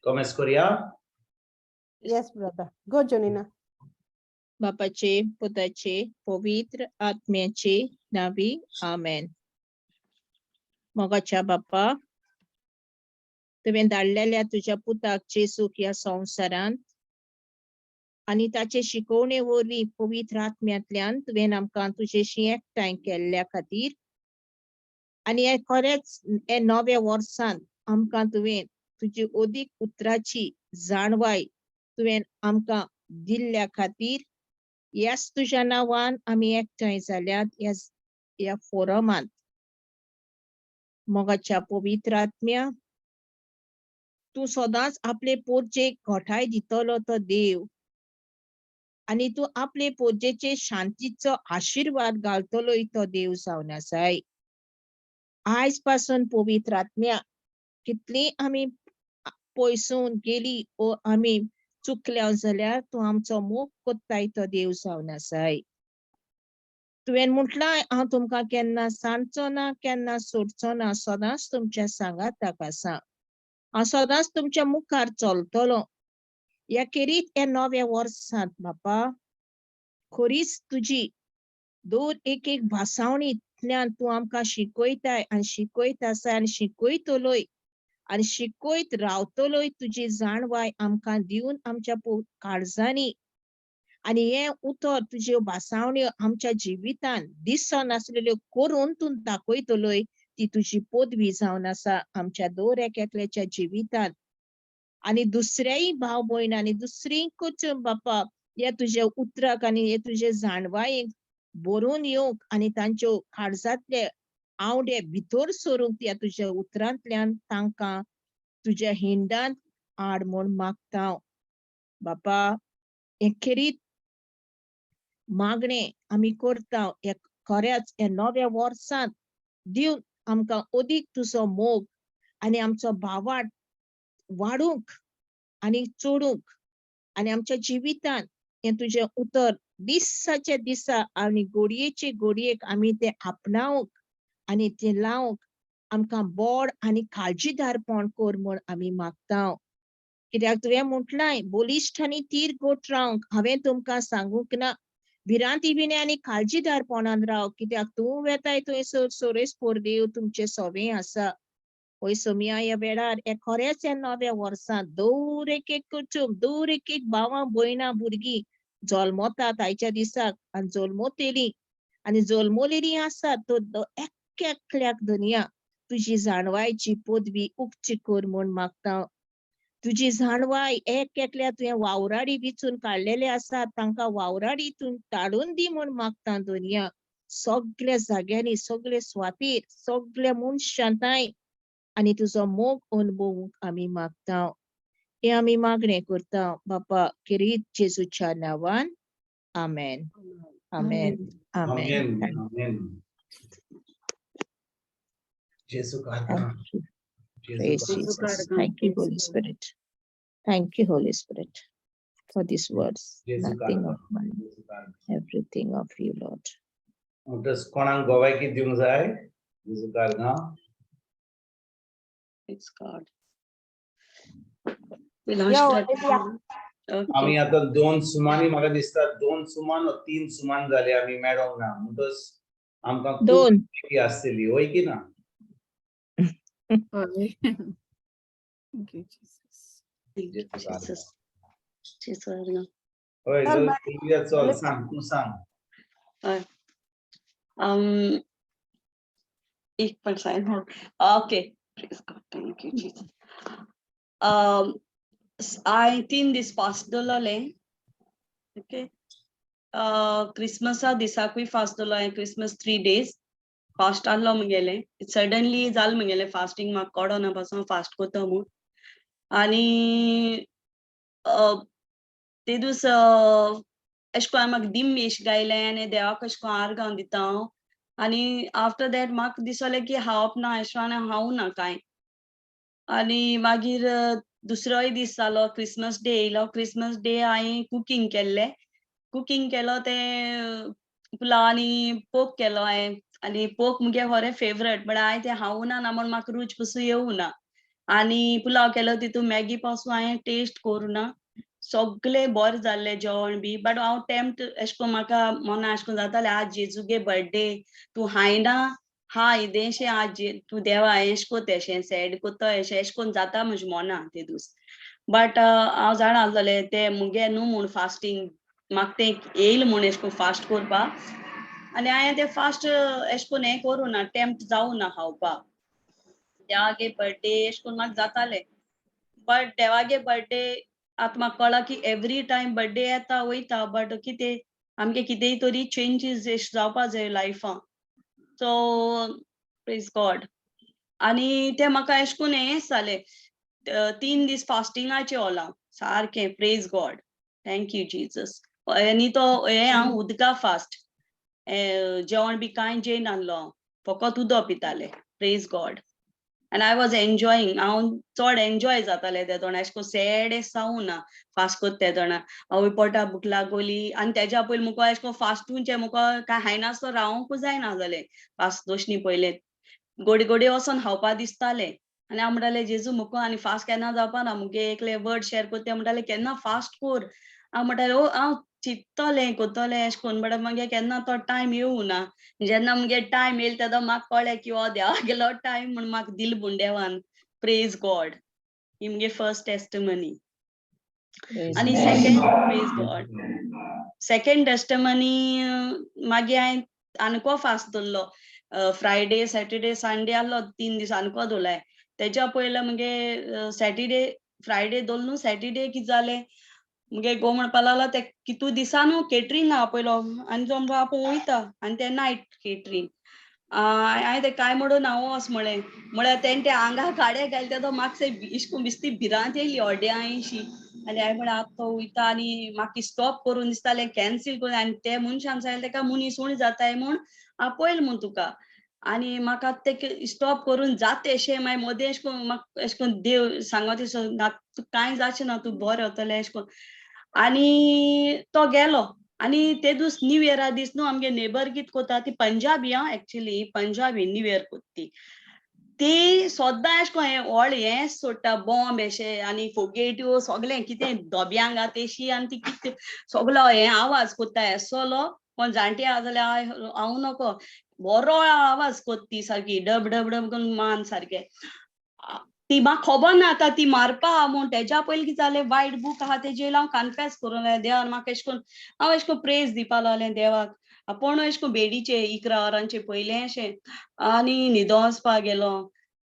Começo Coreia? Yes, brother. Go, Jonina. बापाचे पुत्राचे पवित्र आत्म्याचे नावी आमेन. मोगाच्या बाप्पा, तुवें धाडलेल्या तुझ्या पुताक जेसूक या संवसारांत आणि ताचे शिकवणे वरवीं पवित्र आत्म्यांतल्यान तुवें आमकां तुजेशी एकठांय केल्ल्या खातीर आणि हे खरेंच हे नव्या वर्सांत आमकां तुवें तुजी ओदीक उतराची जाणवाय तुवें आमकां दिल्ल्या खातीर याच तुझ्या नांवान आमी एकठांय जाल्यात या फोरमांत. मोगाच्या पवित्र आत्म्या, तू सदांच आपले पोरचेक घोटाय दितलो तो देव आणि तू आपले पोरचेचे शांतीचो आशीर्वाद घालतलोय तो देव जावन आसाय. आयज पासून पवित्र आत्म्या, कितली आमी पयसून गेली ओ आमी चुकल्या जाल्यार तू आमचो मोग कोत्ताय तो देव जावन आसाय. तुवें म्हटलाय हांव तुमकां केन्ना सांडचो ना, केन्ना सोडचो ना, सदांच तुमच्या सांगाताक आसा. हांव सदांच तुमच्या मुखार चलतलो. या खेरीत हे नव्या वर्सांत बापा, खरीच तुजी दर एक भासावणींतल्यान तू आमकां शिकयताय आनी शिकयत आसा आनी शिकयतलोय आनी शिकयत रावतलोय. तुजी जाणवाय आमकां दिवन आमच्या काळजांनी आनी हे उतर तुज्यो भासावण्यो आमच्या जिवितान दिसन आसलेल्यो करून तू दाखयतलोय. ती तुजी पदवी जावन आसा आमच्या दर एकल्याच्या जिवितान. आनी दुसऱ्याय भाव भयण आनी दुसरी कुटुंब बापा हे तुज्या उतराक आनी हे तुजे जाणवायेक बरोवन येवंक आनी तांच्यो काळजांतले आवडे भितर सरूंक त्या तुज्या उतरांतल्यान तांकां तुज्या हिंडांत हाड म्हूण मागता. बापा, हे खेरीत मागणे आमी करता हे खरेंच हे नव्या वर्सांत दिवन आमकां अदीक तुजो मोग आनी आमचो भावार्थ वाडूंक आनी चोडूंक आनी आमच्या जिवितान हे तुजें उतर दिसाचे दिसा आनी घडयेचे घडयेक आमी ते आपणावंक आनी ते लावंक आमकां बोड आनी काळजीदारपण कर म्हूण आमी मागता. कित्याक तुवें म्हटलाय बलिश्ठ आनी तीर गोट रावंक हांवें तुमकां सांगूंक ना. भिरांती बिने आनी काळजीदारपणान राव, कित्याक तूं वेताय थंयसर सोरेस्पोर देव तुमचे सोबे आसा. पळय सोमिया, ह्या वेळार हे खरेंच हे नव्या वर्सांत दर एक कुटुंब, दर एक भावां भयणां भुरगीं जल्मतात आयच्या दिसाक आनी जल्मतलीं आनी जल्मलेलीं आसात तो एकल्याक दुनिया तुजी जाणवायची पदवी उक्ती कर म्हूण मागता. तुजी जाणवाय एकल्या तुवें वावराडी बिचून काडलेले आसात तांकां वावराडी तूं धाडून दी म्हूण मागता. दुनिया सगळ्या जाग्यांनी, सगळे सुवातेर, सगळ्या मनशांताय आनी तुजो मोग अनुभवूंक आमी मागता. हे आमी मागणें करता बापा किरीत जेजूच्या नांवान. आमेन. आमेन. आमेन. Amen. Jesu Karna. Praise Jesus. Thank you, Holy Spirit. Thank you, Holy Spirit, for these words. Nothing of mine, everything of you, Lord. Utas konak gowai ki diung jay. Jesu Karna. It's God. आम्ही आता 2 सुमानी म्हाका दिसता 2 सुमान व 3 सुमान जाले आम्ही मेळोंक ना. म्हणटच आमकां 2 आसतली होय की ना. Thank you, Jesus. Thank you, Jesus. Jesus. होय तर चल सांग तू सांग. एक पण sign okay. Praise God. Thank you, Jesus. I think this past dollar okay. Christmas दिसाकूय fast dollar Christmas 3 days fast आलो मगेले suddenly जाल मगेले fasting म्हाका कोरोना पासून fast कोता म्हूण आनी ते दीस एशको म्हाका दिमेश गायले आनी देवाक एशको आर्गां दिता हांव आनी आफ्टर दॅट म्हाका दिसले की हांव ना एशको आनी हांव ना कांय आनी मागीर दुसरोय दीस जालो क्रिसमस डे येयलो क्रिसमस डे हांवें कुकींग केलो ते पुलाव आनी पोक केलो हांवें आनी पोक मुगे खरें फेवरेट म्हळ्यार हांवें तें खावूना ना म्हण म्हाका रूच पासून येवना आनी पुलाव केलो तितून मॅगी पासून हांवें टेस्ट करूना सगळें बरें जाल्लें जेवण बी बट हांव टेम्प्ट एशें कोन्न म्हाका मना एशें कोन्न जातालें आज जेजूगे बर्थडे तूं खायना हा इदेशें आज तूं देवा एशें कोत्ता एशें सॅड कोत्ता एशें कोन्न जाता म्हज्या मोना ते दीस बट हांव जाणा आसलें तें मुगे न्हू म्हूण फास्टींग म्हाका तें येयला म्हूण एशें कोन्न फास्ट कोरपा आनी हांवें तें फास्ट एशें कोन्न हें करूना टेम्प्ट जावना खावपाक देवागे बर्थडे एशें कोन्न म्हाका जातालें बट देवागे बर्थडे आतां म्हाका कळ्ळां की एवरी टायम बर्थडे येता वयता बट कितें आमगे कितेंय तरी चेंजीस एशें जावपा जाय लायफान सो प्रेज गॉड आनी तें म्हाका एशें कोन्न हेंच जालें 3 दीस फास्टिंगाचे ओला सारकें praise God thank you Jesus आनी तो हें हांव उदका फास्ट जेवण बी कांय जेयन आहलो फकत उदक पितालें praise God and I was enjoying हांव चड एन्जॉय जातालें ते दोन एशें कोन्न सॅड जावना फास्ट कोत्ता ते दोना आवय पोटा भूक लागोली आनी तेज्या पयलीं मुको एशें कोन्न फास्टूनचें मुको कांय खायनासलो रावोंकूच जायना जालें फास्ट दोशनी पयलें गोडी गोडी वचोन खावपा दिसतालें आनी हांव म्हणटालें जेजू मुको आनी फास्ट केन्ना जावपा ना मुगे एकले वर्ड शेअर कोत्ता म्हणटालें केन्ना फास्ट कोर हांव म्हणटालें ओ हांव चिंत्तलें कोत्तलें एशें कोन्न बट मागीर केन्ना तो टायम येवना जेन्ना मुगे टायम येयलो तेदो म्हाका कळ्ळें की हो देवागेलो टायम म्हूण म्हाका दिल म्हूण देवान प्रेज गॉड ही मुगे फर्स्ट टेस्टिमनी आनी second praise God second testimony मागीर हांवें आनको फास्ट दवरलो फ्रायडे सॅटरडे संडे आहलो 3 दीस आनको दवरले तेज्या पयलें मुगे सॅटरडे फ्रायडे दवरलो न्हू सॅटरडे कितें जालें मुगे घोव म्हणपा लागलो ते कितू दिसानू केटरींग आहा पयलो आनी तो म्हणपा आपूण वयता आनी ते नायट केटरींग हांवें ते काय म्हणून हांव वच म्हळ्यार तेणे ते आंगा काडे घाले तेदो म्हाका इश्कोन बिस्ती भिरांत येयली अर्द्यांयशी आनी हांवें म्हळ्यार आतां तो वयता आनी म्हाका स्टॉप करून दिसतालें कॅन्सील करून आनी ते मनशान सांगलें तेका मुनीस उणी जाताय म्हूण आपयल म्हूण तुका आनी म्हाका ते स्टॉप करून जाता अशें मागीर मोदें एशें कोन्न म्हाका एशें कोन्न देव सांगोता तूं कांय जावचें ना तूं बरें जातलें एशें कोन्न आनी तो गेलो आनी ते दीस न्यू इयरा दीस न्हू आमगे नेबर कितें कोत्ता ती पंजाबी आं एक्चुली पंजाबी न्यू इयर कोत्ती ती सोद्दां एशें कोन्न हें व्हड हें सोडटा बॉम्ब एशें आनी फोगेट्यो सगलें कितें धोब्यांक घात तेशी आनी ती कितें सगलो हें आवाज कोत्ता येसोलो कोण जाणटी आहा जाल्यार हांव नको बरो आवाज कोत्ती सारकी डब डब डब करून मान सारकें ती म्हाका खबर ना आतां ती मारपा आहा म्हूण तेज्या पयलीं कितें जालें वायट बूक आहा तेजेर हांव कन्फेस करूं लागलें देवान म्हाका एशें कोन्न हांव एशें कोन्न प्रेज दिवपा लागलें देवाक आपूण एशें कोन्न बेडीचे 11 वरांचे पयलें अशें आनी न्हिदों वचपाक गेलो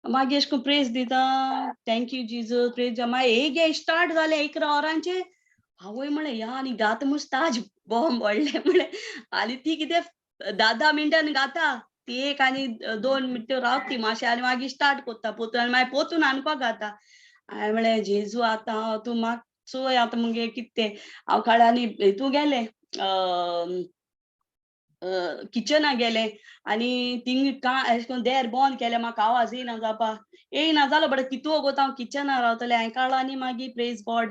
मागीर एशें कोन्न प्रेज दिता थँक्यू जीजस प्रेज मागीर एक गे स्टार्ट जालें 11 वरांचे आवय म्हळें या आनी गात मुस्ताज बॉम्ब व्हडलें म्हळें आनी ती कितें 10 मिनटान गाता ती एक आनी 2 मिनटां रावती मातशें आनी मागीर स्टार्ट कोत्ता पोतून आनी मागीर पोतून आनपाक घाता हांवें म्हळें जेजू आतां तूं म्हाका चोय आतां मुगे कितें तें हांव काडे आनी हितू गेलें किचना गेलें आनी थिंग एशें कोन्न देर बंद केलें म्हाका आवाज येयना जालो बट कितू वोगोत हांव किचनार रावतलें हांवें काडलो आनी मागीर प्रेज गॉड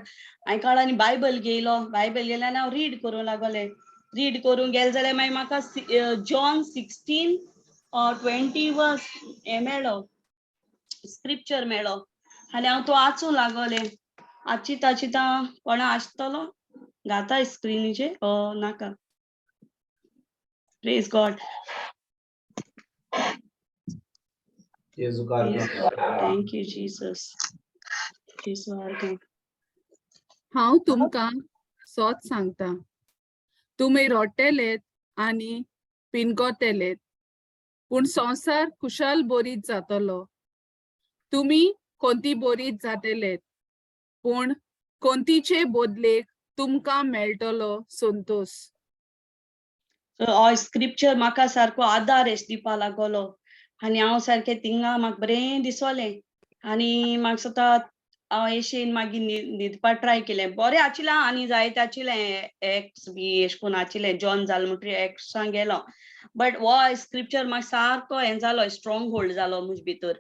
हांवें काडलो आनी बायबल घेयलो आनी हांव रीड करूं लागलें रीड करूंक गेलें जाल्यार मागीर म्हाका जॉन 16:20 वर्स हें मेळ्ळो स्क्रिप्चर मेळ्ळो आनी हांव तो वाचूं लागलें चिंता कोणा आसतलो घाता स्क्रिनीचेर नाका praise God thank you Jesus हांव तुमकां सोच सांगता तुमी रोट्टेलेत आनी पिनगोतेलेत पूण संवसार खुशाल बोरीत जातलो तुमी कोंती बोरीत जातेलेत पूण कोंतीचे बोदलेक तुमकां मेळटलो संतोष हय स्क्रिप्चर म्हाका सारको आदार एश दिवपा लागलो आनी हांव सारकें थिंगा म्हाका बरें दिसोलें आनी म्हाका स्वता हांव एशेन मागीर न्हिदपा ट्राय केलें बरें आशिल्लें आनी जायते आशिल्लें एक्स बी एशें कोन्न आशिल्लें जॉन जालो म्हणटरी एक्सांक गेलो बट हो स्क्रिप्चर म्हाका सारको हें जालो स्ट्रॉंग होल्ड जालो म्हजे भितर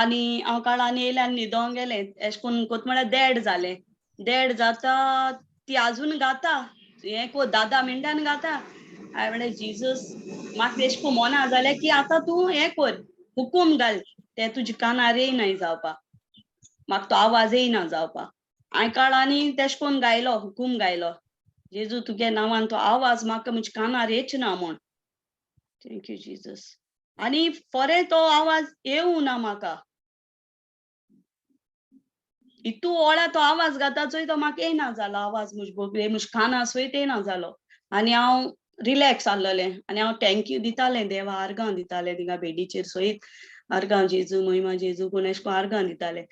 आनी हांव काडलो आनी येयलें आनी न्हिदोंक गेलें एशें कोन्न कोत म्हळ्यार देड जाता ती आजून घाता हें 10 मिनटान घाता हांवें म्हणलें जिजस म्हाका तेश को मोना जालें की आतां तूं हें कर हुकूम घाल ते तुज्या कानार येयनाय जावपाक म्हाका तो आवाज येयना जावपाक हांवें काळांनी तेश कोन गायलो हुकूम गायलो जेजू तुगे नांवान तो आवाज म्हाका म्हज्या कानार येचना म्हूण थँक्यू जिजस आनी फरें तो आवाज येवं ना म्हाका इतू ओळा तो आवाज घाता चोय तो म्हाका येयना जालो आवाज म्हज्या काना सयत येयना जालो आनी हांव रिलॅक्स जाल्लोलें आनी हांव थँक्यू दितालें देवा आर्गां दितालें थिंगा बेडीचेर सयत आर्गां जेजू महिमा जेजू कोण एश कोन आर्गां दितालें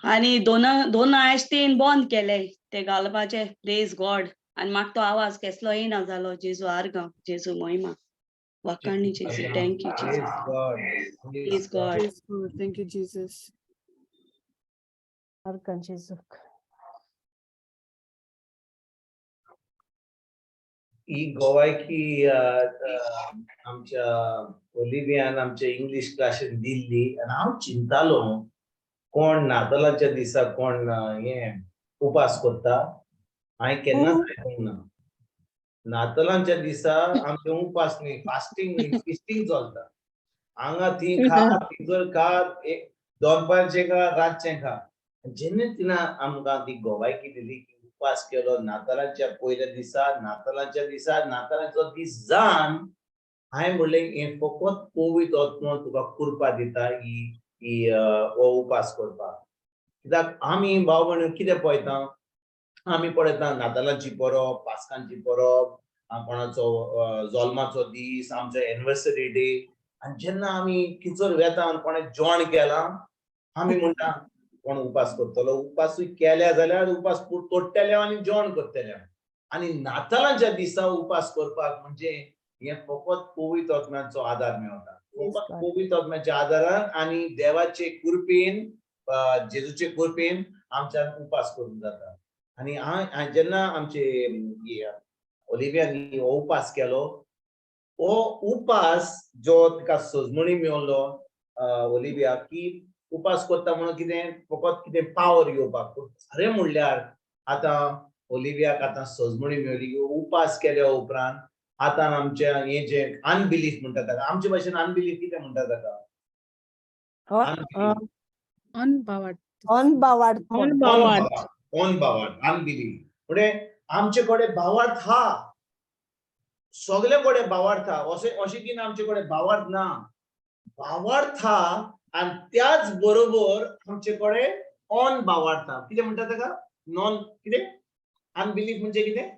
आनी दोन आयश्तीन बंद केले ते घालपाचे प्रेज गॉड आनी म्हाका तो आवाज केसलो येयना जालो जेजू आर्गां जेजू महिमा वाकाणी जेजू थँक्यू Praise जेजू God. Please God Praise God. Thank you, Jesus. Arkan Jezuk. ही गोवायकी आमच्या ओलिव्हियान आमच्या इंग्लिश क्लासीन दिल्ली आणि हांव चिंतालो कोण नातालाच्या दिसा कोण हे उपास करता हांवें केन्नाच आयकूंक ना नातालांच्या दिसा आमचे उपास न्ही फास्टिंग न्ही फिस्टिंग चलता हांगा ती खा तिजर खा दनपारचें खा रातचें खा जेन्ना तिना आमकां ती गोवायकी दिली की उपास केलो नातालांच्या पयल्या दिसा नातालांचो दीस जावन हांवें म्हणलें हें फकत पवित्र आत्मा तुका कृपा दिता ही हो उपास करपाक कित्याक आमी भाव भयणीयो कितें पळयता आमी पळयता नातालांची परब पास्कांची परब कोणाचो जल्माचो दीस आमचो एनिवर्सरी डे आनी जेन्ना आमी किचर वेता आनी कोणें जेवण केलां आमी म्हणटा कोण उपास करतलो उपासूय केल्या जाल्यार उपास तोडटले आनी जेवण करतले आनी नातालांच्या दिसा उपास करपाक म्हणजे हे फकत पवित्र आत्म्याचो आदार मेळटा फकत पवित्र आत्म्याच्या आदारान आनी देवाचे कृपेन जेजूचे कृपेन आमच्यान उपास करूंक जाता आनी जेन्ना आमचे ओलिव्हियान हो उपास केलो हो उपास जो तिका सजमणी मेळलो ओलिव्हिया की उपास करता म्हणून कितें फकत कितें पावर घेवपाक खरें म्हणल्यार आतां ओलिव्हियाक आतां सजमणी मेळ्ळी उपास केल्या उपरांत आतां आमच्या हे जे अनबिलीफ म्हणटा ताका आमचे भाशेन अनबिलीफ कितें म्हणटा ताका Unbound. Unbound. अनबिलीफ म्हणजे आमचे कडेन भावार्थ हा सगळे कडेन भावार्थ हा अशें की ना आमचे कडेन भावार्थ ना भावार्थ हा आनी त्याच बरोबर आमचे कडेन ऑन भावार्थ हा कितें म्हणटा ताका नॉन कितें अनबिलीफ म्हणजे कितें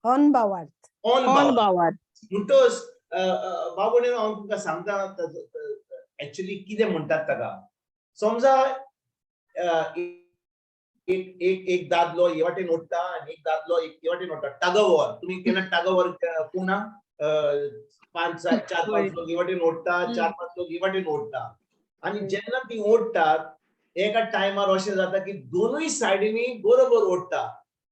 Unbound. ऑन भावार्थ म्हणटच भाव भयणीनो हांव तुमकां सांगता एक्चुअली कितें म्हणटात ताका समजा एक दादलो हे वाटेन ओडटा आनी एक दादलो हे वाटेन ओडटा टग ऑफ वॉर तुमी केन्ना टग ऑफ वॉर पुना 4-5 लोक हे वाटेन ओडटा 4-5 लोक हे वाटेन ओडटा आनी जेन्ना ती ओडटात एका टायमार अशें जाता की दोनूय सायडीनी बरोबर ओडटा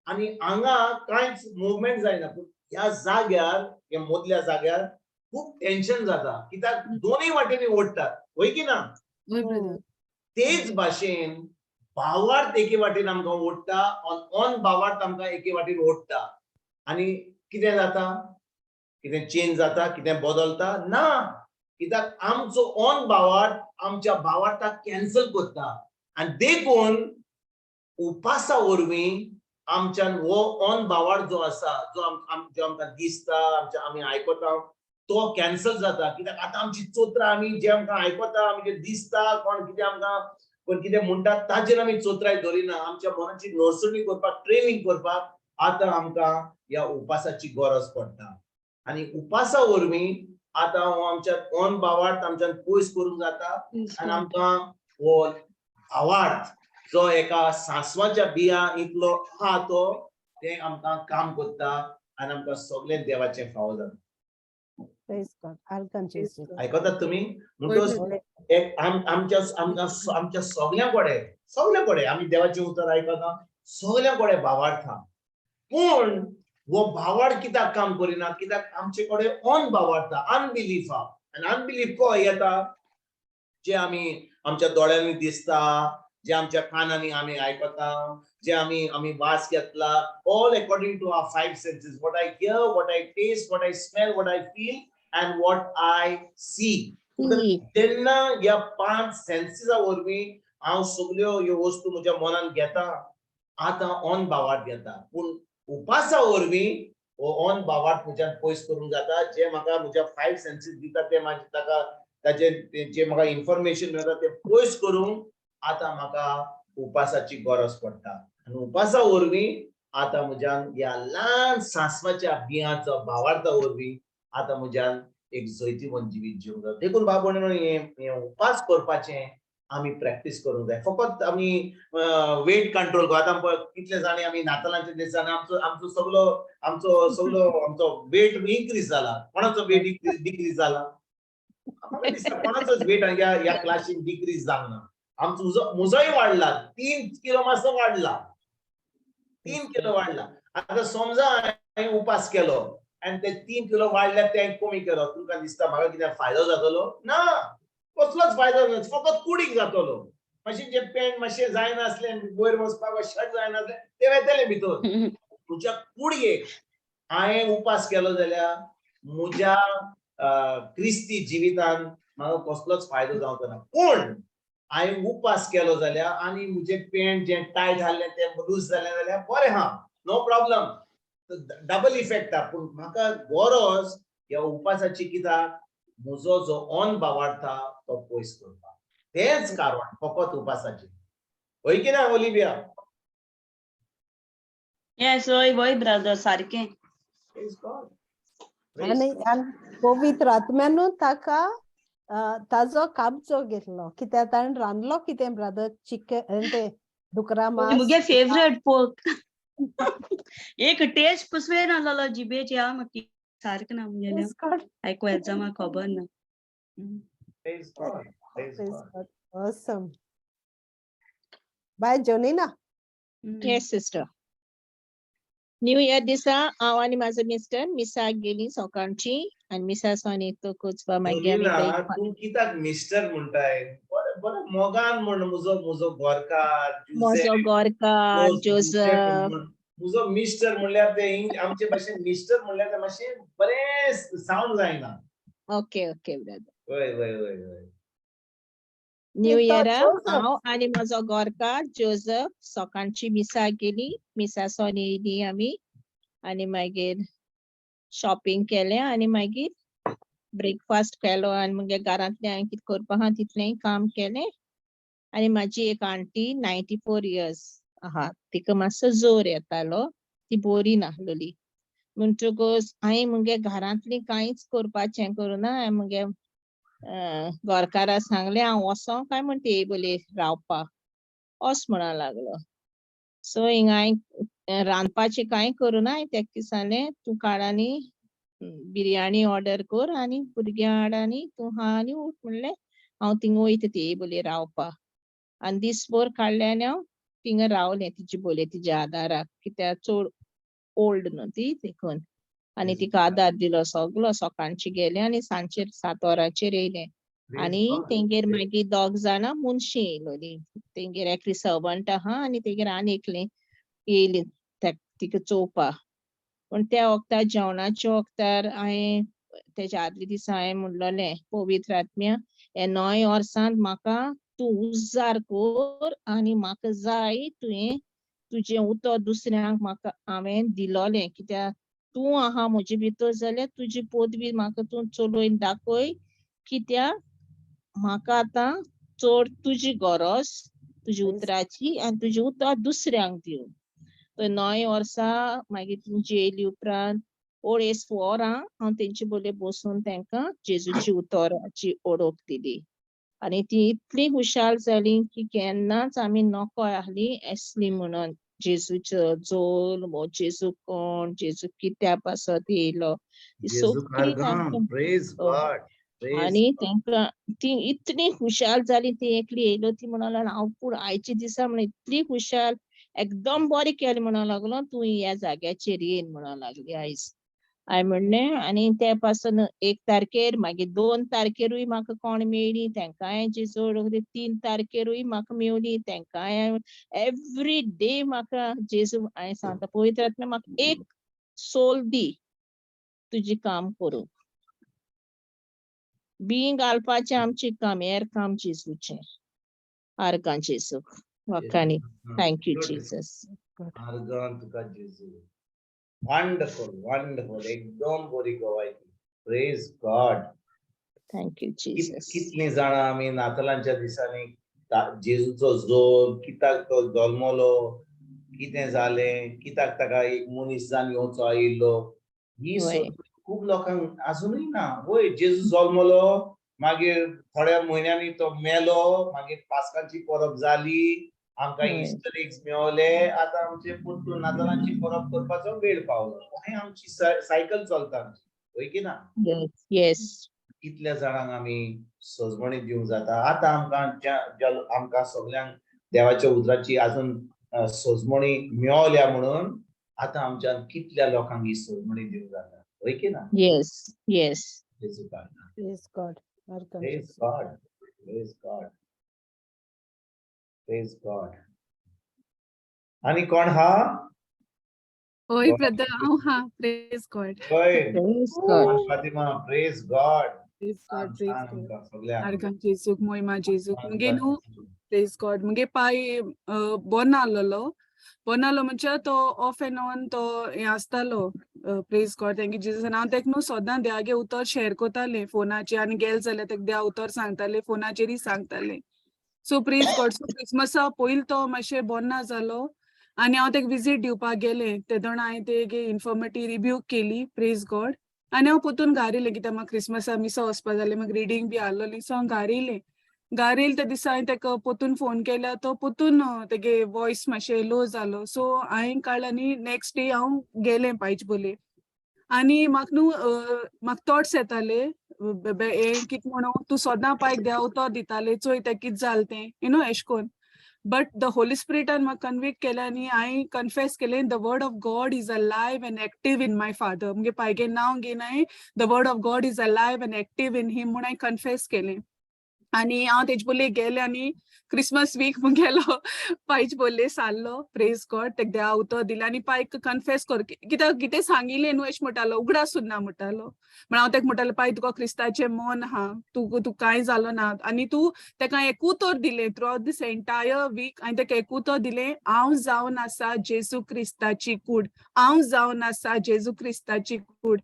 आनी हांगा कांयच मुवमेंट जायना पूण ह्या जाग्यार ह्या मदल्या जाग्यार खूब टेन्शन जाता कित्याक दोनूय वाटेनी ओडटात वय की ना तेच भाशेन भावार्थ एके वाटेन आमकां ओडटा ऑन भावार्थ आमकां एके वाटेन ओडटा आनी कितें जाता कितें चेंज जाता कितें बदलता ना कित्याक आमचो ऑन भावार्थ आमच्या भावार्थाक कॅन्सल करता आनी देखून उपासा वरवीं आमच्यान हो ऑन भावार्थ जो आसा जो आमकां दिसता आमी आयकता तो कॅन्सल जाता कित्याक आतां आमची चोत्रां आमी जे आमकां आयकता आमी जे दिसता कोण कितें आमकां कोण कितें म्हणटा ताचेर आमी चोत्राय धरिना आमच्या मनाची नर्सरी करपाक ट्रेनिंग करपाक आतां आमकां ह्या उपासाची गरज पडटा आनी उपासा वरवीं आतां हो आमच्या ऑन भावार्थ आमच्यान पयस करूंक जाता आनी आमकां हो भावार्थ जो एका सांसवाच्या बिया इतलो आहा तो ते आमकां काम करता आनी आमकां सगळे देवाचें फावो जाता Praise God. Arkan Jezuk. आयकतात तुमी म्हणटच एक आमच्या सगळ्या कडेन आमी देवाचें उतर आयकता सगळ्या कडेन भावार्थ आहा पूण हो भावार्थ कित्याक काम करिना कित्याक आमचे कडेन ऑन भावार्थ आहा अनबिलीफ आहा आनी अनबिलीफ खंय येता जे आमी आमच्या दोळ्यांनी दिसता जे आमच्या कानांनी आम्ही आयकता, जे आम्ही वास घेतला, all according to our five senses, what I hear, what I taste, what I smell, what I feel and what I see. तेन्ना या 5 सेन्सीसा वरवीं हांव सगळ्यो ह्यो वस्तू म्हज्या मनान घेता, आतां ऑन बावार्थ घेता. पूण उपासा वरवीं हो ऑन बावार्थ म्हज्यान पयस करूंक जाता. जे म्हाका म्हज्या 5 सेन्सीस दिता ते ताचे जे म्हाका इन्फॉर्मेशन मेळटा ते पयस करूंक आतां म्हाका उपासाची गरज पडटा. आनी उपासा वरवीं आतां म्हज्यान ह्या ल्हान सांसवाच्या बियांचो भावार्था वरवीं आतां म्हज्यान एक जैतिवंत जिवीत जिवंक जाता. देखून भाव भयणीनो, हे उपास करपाचें आमी प्रॅक्टीस करूंक जाय. फकत आमी वेट कंट्रोल करता. आतां पळय कितले जाणी आमी नातालांच्या दिसांनी आमचो वेट इन्क्रीज जाला. कोणाचो वेट डिक्रीज जाला? म्हाका दिसता कोणाचोच वेट ह्या क्लासीन डिक्रीज जावंक ना. आमचो म्हजोय वाडला, 3 किलो मातसो वाडला. 3 किलो वाडला. आतां समजा हांवें उपास केलो आनी ते 3 किलो वाडल्यात ते हांवें कमी केलो. तुमकां दिसता म्हाका कितें फायदो जातलो? ना, कसलोच फायदो ना. फकत कुडीक जातलो. मातशें जे पॅन्ट मातशें जायनासलें, वयर वचपाक शर्ट जायनासलें, ते वेतले भितर. तुज्या कुडयेक हांवें उपास केलो जाल्यार म्हज्या क्रिस्ती जिवितान म्हाका कसलोच फायदो जावचो ना. पूण हांवें उपास केलो जाल्यार आनी म्हजें पॅन्ट जें टायट आसलें तें लूज जालें जाल्यार बरें आहा, नो प्रॉब्लम. डबल इफेक्ट आहा. पूण म्हाका गरज ह्या उपासाची कित्याक? म्हजो जो ऑन बावार्थ आहा तो पयस करपाक. तेंच कारण फकत उपासाचें. होय की ना ओलिविया? येस, वय ब्रदर, सारकें. Praise God. आनी पवित्र आत्म्यानूच ताका ताजो काबजो घेतलो. कित्याक ताणें रांदलो कितें ब्रदर? चिकन, ते दुकरा मांस. मुगे फेवरेट पोर्क. एक टेस्ट कसवेन आसलो जिबेचे, म्हाका सारकें ना म्हणजे आयकूं येता म्हाका खबर ना. Praise God. Praise God. Awesome. Bye जोनिना. Yes sister. न्यू इयर दिसा हांव आनी म्हाजो मिस्टर मिसाक गेली सकाळची आनी मिसा सोनी तो कोचपा मागीर जोनिना, तूं कित्याक मिस्टर म्हणटाय? बरें मोगान म्हण. म्हजो गोरकार म्हजो गोरकार जोसेफ. म्हजो मिस्टर म्हणल्यार ते आमचे भाशेन मिस्टर म्हणल्यार ते मातशें बरें सावंड जायना. Okay okay brother. वय वय वय वय. न्यू इयरा हांव आनी म्हजो गोरकार जोसेफ सकाळची मिसाक गेली. मिसा सोनी येयली आमी आनी मागीर शॉपिंग केलें आनी मागीर ब्रेकफास्ट केलो आनी मुगे घरांतलें हांवें कितें करपा आहा तितलें काम केलें. आनी म्हाजी एक आंटी 94 इयर्स आहा, तिका मातसो जोर येतालो, ती बरी नाहलोली. म्हणटकूच हांवें मुगे घरांतलीं कांयच करपाचें करुना. हांवें मुगे गोरकारा सांगलें हांव वोसों काय म्हण टेबलेर रावपाक. ओस म्हणून लागलो. सो हिंगा हांवें रांदपाचें कांय करुना. हांवें तेका सांगलें तूं काड आनी बिरयानी ऑर्डर कर आनी भुरग्यां हाड आनी तूं हा आनी उठ म्हणलें. हांव थिंगा वयता टेबलेर रावपाक. आनी दिसभर काडलें आनी हांव थिंगा रावलें तिचे बोले तिच्या आदाराक. कित्याक चड ओल्ड न्हू ती देखून. आनी तिका आदार दिलो सगलो. सकाळची गेलें आनी सांजचेर 7 वरांचेर येयलें. आनी तेंगेर मागीर 2 जाणां मुनशी येयलोलीं. तेंगेर एकली सर्वंट आहा आनी तेंगेर आनी एकलीं येयलीं तिका चोवपाक. पूण त्या वक्तार जेवणाच्या वक्तार हांवें तेच्या आदले दिसा हांवें म्हणलोलें पवित्र आत्म्या हे नवे वर्सांत म्हाका तूं उज्जार कोर आनी म्हाका जाय तुवें तुजें उतर दुसऱ्यांक म्हाका हांवें दिलोलें. कित्याक तूं आहा म्हजे भितर जाल्यार तुजी पदवी म्हाका तूं चलोवन दाखय. कित्याक म्हाका आतां चड तुजी गरज तुजी उतराची आनी तुजी उतर दुसऱ्यांक दिवं. तर नवे वर्सा मागीर तुमची येयली उपरांत 4 वरां हांव तेंचे बोले बसून तांकां जेजूची उतराची ओळख दिली. आनी ती इतली हुशाल जाली की केन्नाच आमी नकळ आहली एसली म्हणून. जेजूचो जोल वो जेजू कोण, जेजू कित्या पासत येयलो, ती सगळी तांकां. आनी तांकां ती इतली हुशाल जाली. ती एकली येयलो ती म्हणून लागली हांव पूण आयचे दिसा म्हण इतली हुशाल एकदम बरें केलें म्हणून लागलो. तूं ह्या जाग्याचेर येयन म्हणून लागली आयज. हांवें म्हणलें आनी ते पासून 1 तारखेर मागीर 2 तारखेरूय म्हाका कोण मेळ्ळी तेंकांय जेजू 3 तारखेरूय म्हाका मेवली तेंकांय एवरी डे म्हाका जेजू हांवें सांगता पवित्र आत्म्या म्हाका एक सोल दी तुजें काम करूंक बीं घालपाचें आमचें काम हेर काम जेजूचें आर्गां जेजू वाखाणी थँक्यू जेजस आर्गां तुका जेजू वंडरफुल एकदम बरी गवायकी प्रेज गॉड थँक्यू जेजस कितलीं जाणां आमी नातालांच्या दिसांनी जेजूचो जोग कित्याक तो जल्मलो कितें जालें कित्याक ताका एक मनीस जावन येवचो आयिल्लो ही खूब लोकांक अजूनय ना वय जेजू जल्मलो मागीर थोड्या म्हयन्यांनी तो मेलो मागीर पास्काची परब जाली आमकां इस्टर एग्स मेळ्ळे आतां आमचे परतून नातालांची परब करपाचो वेळ पावलो हें आमची सायकल चलता वय की ना येस कितल्या जाणांक आमी सजमणी दिवंक जाता आतां आमकां सगळ्यांक देवाच्या उजराची अजून सजमणी मेळल्या म्हणून आतां आमच्यान कितल्या लोकांक ही सजमणी दिवंक जाता वय की ना yes yes Praise God. Praise God. Praise God. Praise God. आणि कोण हा Oi, brother. Oh, ha. Praise God. होय Praise God. Fatima praise God Praise God. Praise God. आमकां सगळ्यांक Argan Jesuk, moima Jesuk. Mगे न्हू प्रेज गॉड मगे पाय बरो आसलो म्हणजे तो ऑफ एंड ऑन तो हें आसतालो प्रेज गॉड थँक्यू जीजस हांव तेका न्हू सदां देवागे उतर शेअर कोतालें फोनाचेर आनी गेल जाल्यार तेका देवा उतर सांगतालें फोनाचेरय सांगतालें सो प्रेज गॉड सो क्रिसमसा पयलीं तो मातशें बरो जालो आनी हांव तेका विजीट दिवपाक गेलें ते दोन हांवें तेगे इन्फॉर्मेटी रिब्यूक केली प्रेज गॉड आनी हांव पोतून घार येयलें कित्याक म्हाका क्रिसमसा मिसा वचपा जालें म्हाका रिडींग बी आहलोली सो हांव घार येयलें ते दिसा हांवें तेका पोतून फोन केल्यार तो पोतून तेगे वॉयस मातशें लो जालो सो हांवें काडला आनी नेक्स्ट डे हांव गेलें पायच बोले आनी म्हाका न्हू म्हाका थॉट्स येताले हें कितें म्हणून तूं सोदां पायक देवा उतर दितालें चोय तें कितें जालें तें यू नो एशें कोन्न बट द होली स्पिरिटान म्हाका कन्विक्ट केलें आनी हांवें कन्फेस केलें the word of God is alive and active in my father म्हणजे पायगे नांव घेवन हांवें the word of God is alive and active in him म्हणून हांवें कन्फेस केलें आनी हांव तेजे बोले गेलें आनी क्रिसमस वीक मुगेलो पायच बोले सारलो प्रेज गॉड तेका देवा उतर दिलें आनी पायक कन्फेस कर कित्याक कितें सांगिल्लें न्हू अशें म्हणटालो उगडास सुद्दां म्हणटालो म्हण हांव तेका म्हणटालें पाय तुका क्रिस्ताचें मन आहा तूं कांय जालो ना आनी तूं तेका एक उतर दिलें थ्रू आउट दीस एंटायर वीक हांवें तेका एक उतर दिलें हांव जावन आसा जेजू क्रिस्ताची कूड हांव जावन आसा जेजू क्रिस्ताची कूड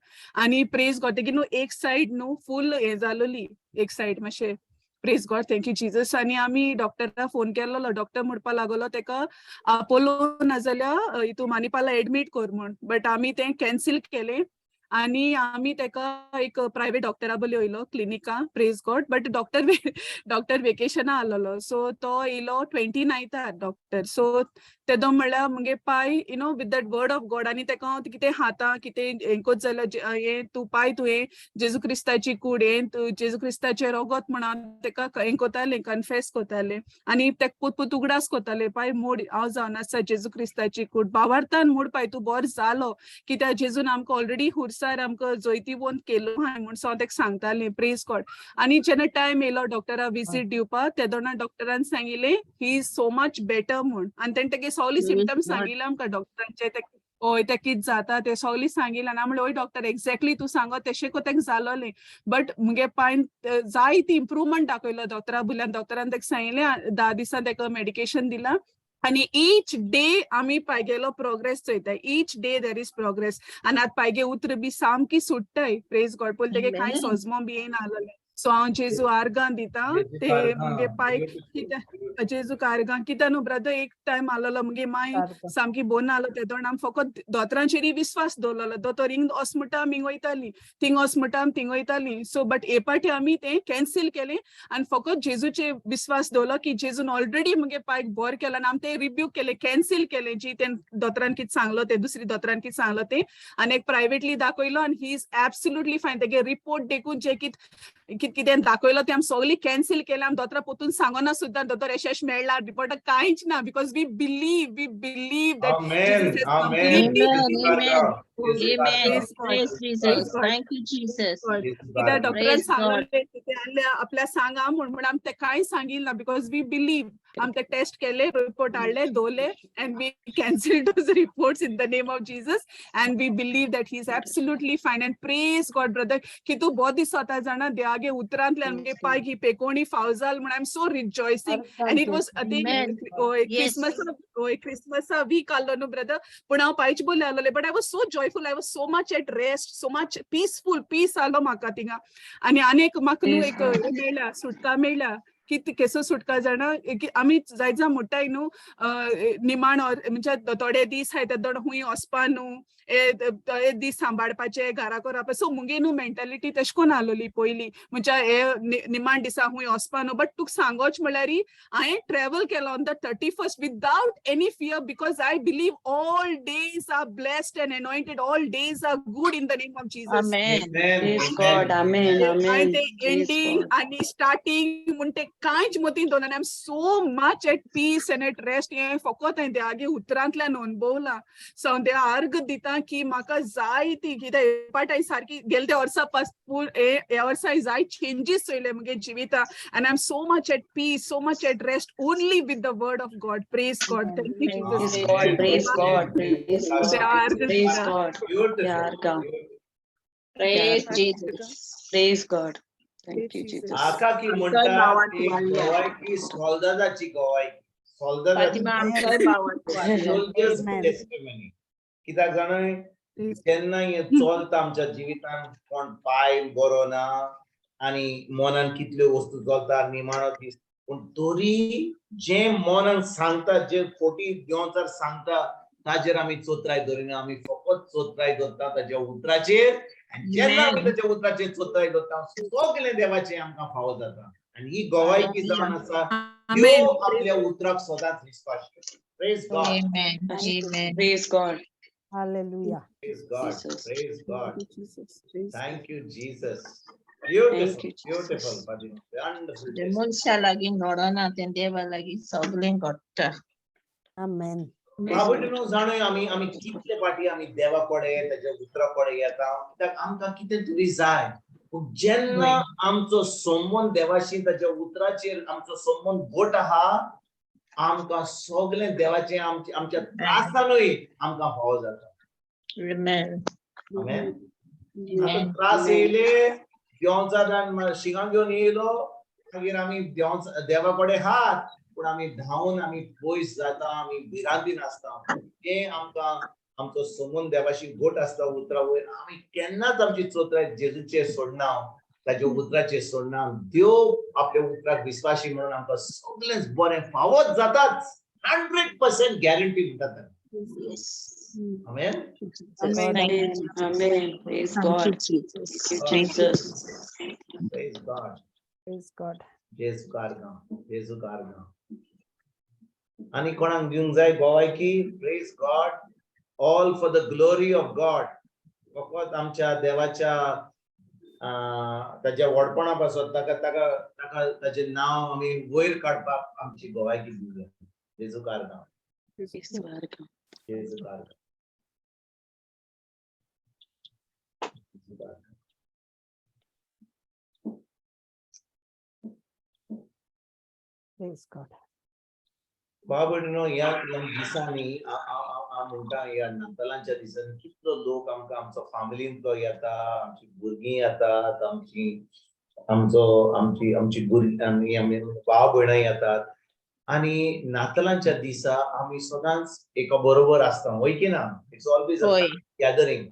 आनी प्रेज गॉड तेगे न्हू एक सायड न्हू फूल हें जालोली एक सायड मातशें प्रेज गॉड थँक्यू जीजस आनी आमी डॉक्टराक फोन केल्लो डॉक्टर म्हणपा लागलो तेका आपोलो नाजाल्यार हितू मानिपाला एडमीट कर म्हण बट आमी तें कॅन्सील केलें आनी आमी तेका एक प्रायवेट डॉक्टरा बोले वयलो क्लिनिका प्रेज गॉड बट डॉक्टर वेकेशना आहलोलो सो तो येयलो 29 डॉक्टर सो तेदो म्हणल्यार मुगे पाय you know with that word of God आनी तेका कितें हातां कितें हें कोत जाल्यार हें तूं पाय तुवें जेजू क्रिस्ताची कूड हें तूं जेजू क्रिस्ताचें रोगत म्हणून तेका हें कोतालें कन्फेस कोतालें आनी तेका पुत उगडास कोतालें पाय मोड हांव जावन आसा जेजू क्रिस्ताची कूड भावार्थान मोड पाय तूं बरो जालो कित्याक जेजून आमकां ऑलरेडी हुर्सार आमकां जैती वोन केलो हांवें म्हूण सो हांव तेका सांगतालें प्रेज गॉड आनी जेन्ना टायम येयलो डॉक्टरा विजीट दिवपाक ते दोना डॉक्टरान सांगिल्लें he is so much better म्हूण आनी तेणें तेगे सगळीं सिम्टम्स सांगिल्ले आमकां डॉक्टरांचे हय तें कितें जाता तें सगळीं सांगिल्लें आनी हांव म्हणलें हय डॉक्टर एक्झॅक्टली तूं सांगत तेशें को तेका जालोलें बट मुगे पांय जायती इम्प्रुवमेंट दाखयलो डॉक्टरा बुल्यान डॉक्टरान तेका सांगिल्लें 10 दिसां तेका मेडिकेशन दिलां आनी ईच डे आमी पायगेलो प्रोग्रेस चोयताय each day there is progress आनी आतां पायगे उतर बी सामकी सुट्टाय प्रेज गॉड पयलीं तेगे कांय सॉजमो बी येयना आहलोलें सो हांव जेजू आर्गां दितां ते मुगे पाय कितें जेजू आर्गां कित्याक न्हू ब्रदर एक टायम आहलोलो मुगे माय सामकी बोन आहलो ते दोन आमी फकत दोतोरांचेरी विस्वास दवरलोलो दोतोर हिंग वच म्हणटा आमी वयतालीं थिंग वच म्हणटा आमी थिंग वयतालीं सो बट हे पाटी आमी तें कॅन्सील केलें आनी फकत जेजूचे विस्वास दवरलो की जेजून ऑलरेडी मुगे पायक बोर केलो आनी आमी तें रिब्यूक केलें कॅन्सील केलें जी तें दोतोरान कितें सांगलो तें दुसरी दोतोरान कितें सांगलो तें आनी एक प्रायवेटली दाखयलो आनी ही इज एब्सोल्युटली फायन तेगे रिपोर्ट देखून जे कितें दाखयलो तें आमी सगळीं कॅन्सील केलें आमी दोतोरा पोतून सांगना सुद्दां दोतोर यशेश मेळ्ळा रिपोर्टाक कांयच ना because we believe that amen Amen, amen. Amen. Praise God. Praise Praise Jesus. God. Thank you, Jesus. God. Praise कित्याक God. डॉक्टरान Praise God. सांगले कितें आहले आपल्या सांगा म्हणून आमी ते कांय सांगिल्ले बिकॉज वी बिलीव आमी ते टेस्ट केले रिपोर्ट हाडले दवरले and we cancelled those reports in the name of Jesus and we believe that he is absolutely fine and praise God brother की तू बहुत दिसता जाणा देवागे उतरांतल्यान मुगे पाय की पेकोणी फाव जाल म्हण I'm so rejoicing and it was I think Amen. Yes. Christmas week allo no brother पण हांव पायच बोले आलोले but I was so joyful I was so much at rest so much peace आलो म्हाका थिंगा आणि आनीक म्हाका न्हू एक मेळ्ळा सुटका मेळ्ळा की केसो सुटका जाणा की आमी जायत म्हणटाय न्हू निमाण म्हणजे थोडे दीस हाय ते हुंय वचपा न्हू एक दीस सांबाळपाचे घरा करप सो मुगे न्हू मेंटॅलिटी तशें करून आलोली पयलीं म्हणजे हे निमाण दिसा हुंय वचपा न्हू बट तुका सांगोच म्हळ्यार हांवें ट्रॅव्हल केलो on the 31st without any fear because I believe all days are blessed and anointed all days are good in the name of Jesus Amen. Praise God. Amen. आणि Amen. ते Praise एंडिंग God. आणि starting म्हण ते कांयच मतीन दवरना I am so much at peace and at rest हे फकत हांवें देवागे उतरांतल्यान अनुभवला सो हांव देवा अर्घ दिता की म्हाका जाय ती कितें पाट हांवें सारकी गेले त्या वर्सा पासून ह्या वर्सा हांवें जाय चेंजीस चोयले म्हगे जिविता and I'm so much at peace so much at rest only with the word of God praise God thank you Praise Jesus God. Praise God. Praise God. Praise God. Beautiful. Yeah, God. Praise Yeah. Jesus. Praise God. Thank you, Jesus. Jesus. आका की आमचोय म्हणटा भावाची एक वाली आहे. गोवायकी सोल्दादाची गोवायकी सोल्दादाची फातिमा आमचोय भावाची वाली आहे. Soldiers Amen. टेस्टिमनी कित्याक जाणाय केन्ना हे चलता आमच्या जिवितान कोण पाय बरो ना आणि मनान कितल्यो वस्तू चलता निमाणो दीस पूण तरी जे मनान सांगता जे खोटी देंवचार सांगता ताजेर आमी चोत्राय धरिना आमी फकत चोत्राय धरता ताच्या उतराचेर आनी जेन्ना आमी ताच्या उतराचेर चोत्राय धरता सगळें देवाचें आमकां फावो जाता आनी ही गोवायकी जावन आसा त्यो आपल्या उतराक सदांच विश्वास praise God Amen. Amen. Praise God. Hallelujah. Praise God. Jesus. Praise God. Jesus praise Thank you, Jesus. Thank Beautiful, you, Jesus. beautiful, Fatima. Wonderful. जे मनशा लागीं नडना तें देवा लागीं सगळें घडटा. Amen. बाबूनो जाणोय आमी कितले फाटी आमी देवा कडेन ताच्या उतरा कडेन येता कित्याक आमकां कितें तरी जाय पूण जेन्ना आमचो संबंद देवाशी ताच्या उतराचेर आमचो संबंद घट आहा आमकां सगळें देवाचें आमच्या त्रासानूय आमकां फावो जाता Amen. आमेन Amen. त्रास येयले देंवचारान शिंगां घेवन येयलो मागीर आमी देवा कडेन हात पूण आमी धांवन आमी पयस जाता आमी भिरांतीन आसता तें आमकां आमचो संबंद देवाशी घट आसता उतरा वयर आमी केन्नाच आमची चोत्राय जेजूचेर सोडना ताच्या उतराचेर सोडना देव आपल्या उतराक विश्वासी म्हणून आमकां सगळेंच बरें फावोच जाताच 100% गॅरंटी म्हणटा Yes. Amen Amen. Amen. Praise Thank you, God. Jesus. Thank you, Jesus. Praise God. Praise God. जेजू कारगा आणि कोणाक दिवंक जाय गोवायकी praise God all for the glory of God फकत आमच्या देवाच्या ताच्या व्हडपणा पासून ताका ताचे नांव आमी वयर काडपाक आमची गोवायकी दिवया जेजू कारगा Praise God. जेजू कारगा Praise God. बाबडनो या दिसांनी म्हणटा या नातालांच्या दिसांनी कितलो लोक आमकां आमचो फॅमिलींतलो येता आमची भुरगीं येतात आमची भुरगीं भाव भयणां येतात आनी नातालांच्या दिसा आमी सदांच एका बरोबर आसता वय की ना इट्स ऑलवेज गॅदरिंग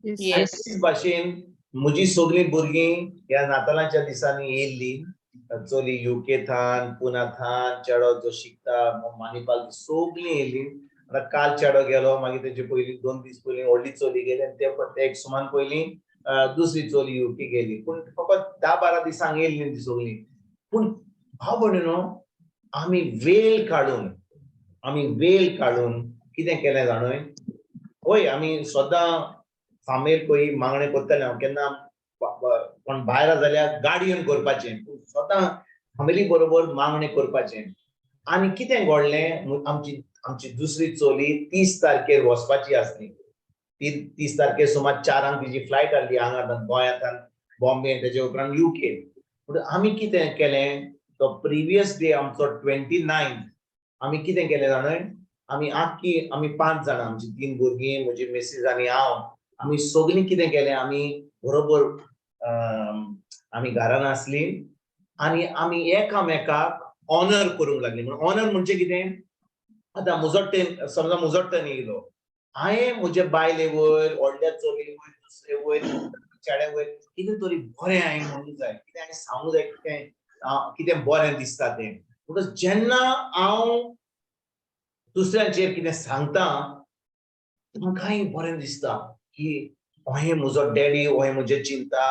Yes. भाशेन म्हजी सगळीं भुरगीं ह्या नातालांच्या दिसांनी येयल्ली चली युके थान पुना थान चेडो जो शिकता मानिपाल सगळीं येयली आतां काल चेडो गेलो मागीर तेचे पयलीं 2 दीस पयलीं व्हडली चली गेली आनी ते एक सुमान पयलीं दुसरी चली युके गेली पूण फकत 10-12 दिसांक येयल्ली ती सगळीं पूण भाव भयणीनो आमी वेळ काडून कितें केलें जाणोय होय आमी सदां फामेल पळय मागणें करतले हांव केन्ना कोण भायर जाल्यार गाडयेन करपाचें स्वता फॅमिली बरोबर मागणें करपाचें आनी कितें घडलें आमची दुसरी चली 30 तारखेर वचपाची आसली 30 तारखे सुमार 4 तिची फ्लायट आसली हांगा गोंयांतल्यान बॉम्बे तेजे उपरांत UK. पूण आमी कितें केलें तो प्रिवियस डे आमचो 29 आमी कितें केलें जाणाय आमी 5 जाणां आमची 3 भुरगीं म्हजी मिसीस आनी हांव आमी सगळीं कितें केलें आमी बरोबर आमी घरान आसली आनी आमी एकामेकाक ऑनर करूंक लागली. म्हणून ऑनर म्हणजे कितें आतां म्हजो समजा म्हजो टर्न येयलो हांवें म्हजे बायले वयर व्हडल्या चलये वयर दुसरे वयर चेड्या वयर कितें तरी बरें हांवें म्हणूंक जाय कितें हांवें सांगूंक जाय कितें बरें दिसता तें. म्हणटच जेन्ना हांव दुसऱ्यांचेर कितें सांगता म्हाकाय बरें दिसता की हे म्हजो डॅडी हो म्हजे चिंता.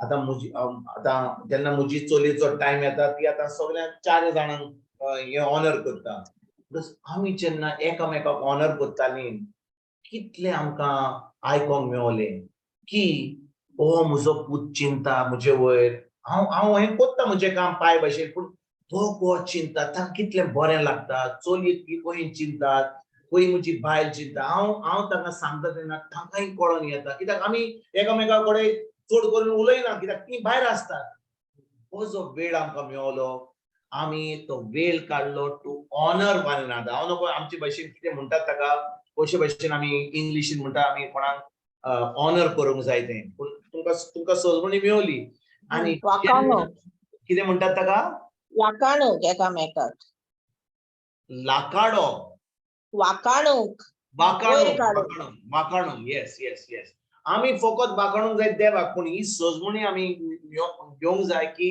आतां जेन्ना म्हजी चलयेचो टायम येता ती आतां सगळ्या 4 जाणांक हे ऑनर करता. आमी जेन्ना एकामेकाक ऑनर करताली कितलें आमकां आयकोंक मेवलें की हो म्हजो पूत चिंता म्हजे वयर हांव हें कोत्ता म्हजें काम पाय भाशेन पूण तो चिंता ताका कितलें बरें लागता. चलयेक ती पळय चिंतात पळय म्हजी बायल चिंता हांव ताका सांगता तेन्ना ताकाय कळोन येता कित्याक आमी एकामेका कडेन चड करून उलयना कित्याक ती भायर आसतात. हो जो वेळ आमकां मेवलो आमी तो वेळ काडलो टू ऑनर वन अनदर. हांव नको आमचे भाशेन कितें म्हणटात ताका अशे भाशेन आमी इंग्लिशीन म्हणटा आमी कोणाक ऑनर करूंक जाय तें. पूण तुमकां सजमणी मेवली आनी कितें म्हणटात ताका वाकाणूक एकामेकाक लाकाडो वाकाणूक वाकाणूक येस येस येस. आमी फकत वाकाणूंक जाय देवाक पूण ही सजमणी आमी घेवंक जाय की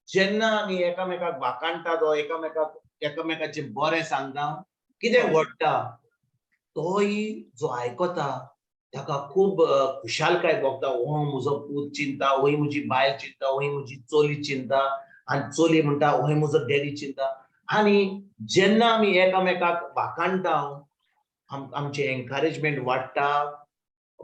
जेन्ना आमी एकामेकाक वाकाणटा तो एकामेकाचें बरें सांगता कितें घडटा तोय जो आयकता ताका खूब खुशालकाय भोगता. हो म्हजो पूत चिंता हो म्हजी बायल चिंता हो म्हजी चली चिंता आनी चली म्हणटा हो म्हजो डॅडी चिंता. आनी जेन्ना आमी एकामेकाक वाकाणटा आमचें एनकरेजमेंट वाडटा.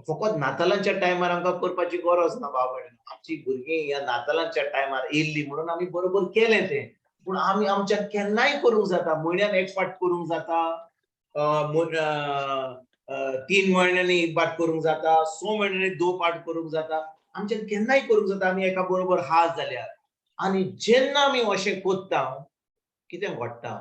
फकत नातालांच्या टायमार आमकां करपाची गरज ना बाबा आमची भुरगीं ह्या नातालांच्या टायमार येयल्लीं म्हणून आमी बरोबर केलें तें. पूण आमी आमच्यान केन्नाय करूंक जाता. म्हयन्यान एक फावट करूंक जाता 3 म्हयन्यांनी एक फावट करूंक जाता 6 म्हयन्यांनी 2 फावट करूंक जाता. आमच्यान केन्नाय करूंक जाता आमी एका बरोबर हात जाल्यार. आनी जेन्ना आमी अशें कोत्ता कितें घडटा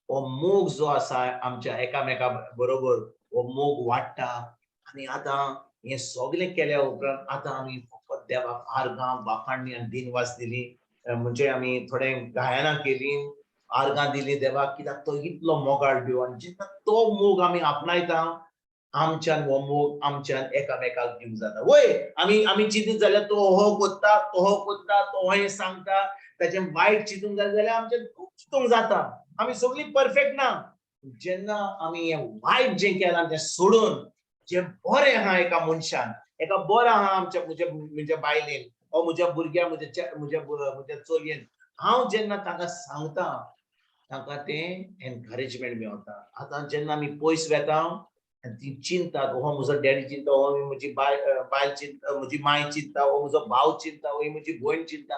हो मोग जो आसा आमच्या एकामेका बरोबर हो मोग वाडटा. आनी आतां हें सगळें केल्या उपरांत आतां आमी फकत देवाक आर्गां वाखाणणी आनी दिनवास दिली. म्हणजे आमी थोडें गायनां केलीं आर्गां दिलीं देवाक कित्याक तो इतलो मोगाळ दिव. आनी जेन्ना तो मोग आमी आपणायता आमच्यान हो मोग आमच्यान एकामेकाक दिवंक जाता. वय आमी चिंतीत जाल्यार तो हो कोत्ता तो हें सांगता ताचें वायट चिंतूंक जाय जाल्यार आमच्यान खूब चिंतूंक जाता. आमी सगळीं परफेक्ट ना. जेन्ना आमी हें वायट जें केलां तें सोडून जें बरें आहा एका मनशान एका बरें आहा म्हज्या बायलेन हो म्हज्या भुरग्याक म्हज्या चलयेन हांव जेन्ना ताका सांगता ताका तें एनकरेजमेंट मेवता. आतां जेन्ना आमी पयस वेता ती चिंतात हो म्हजो डॅडी चिंता हो म्हजी बायल चिंता म्हजी माय चिंता हो म्हजो भाव चिंता हो म्हजी भयण चिंता.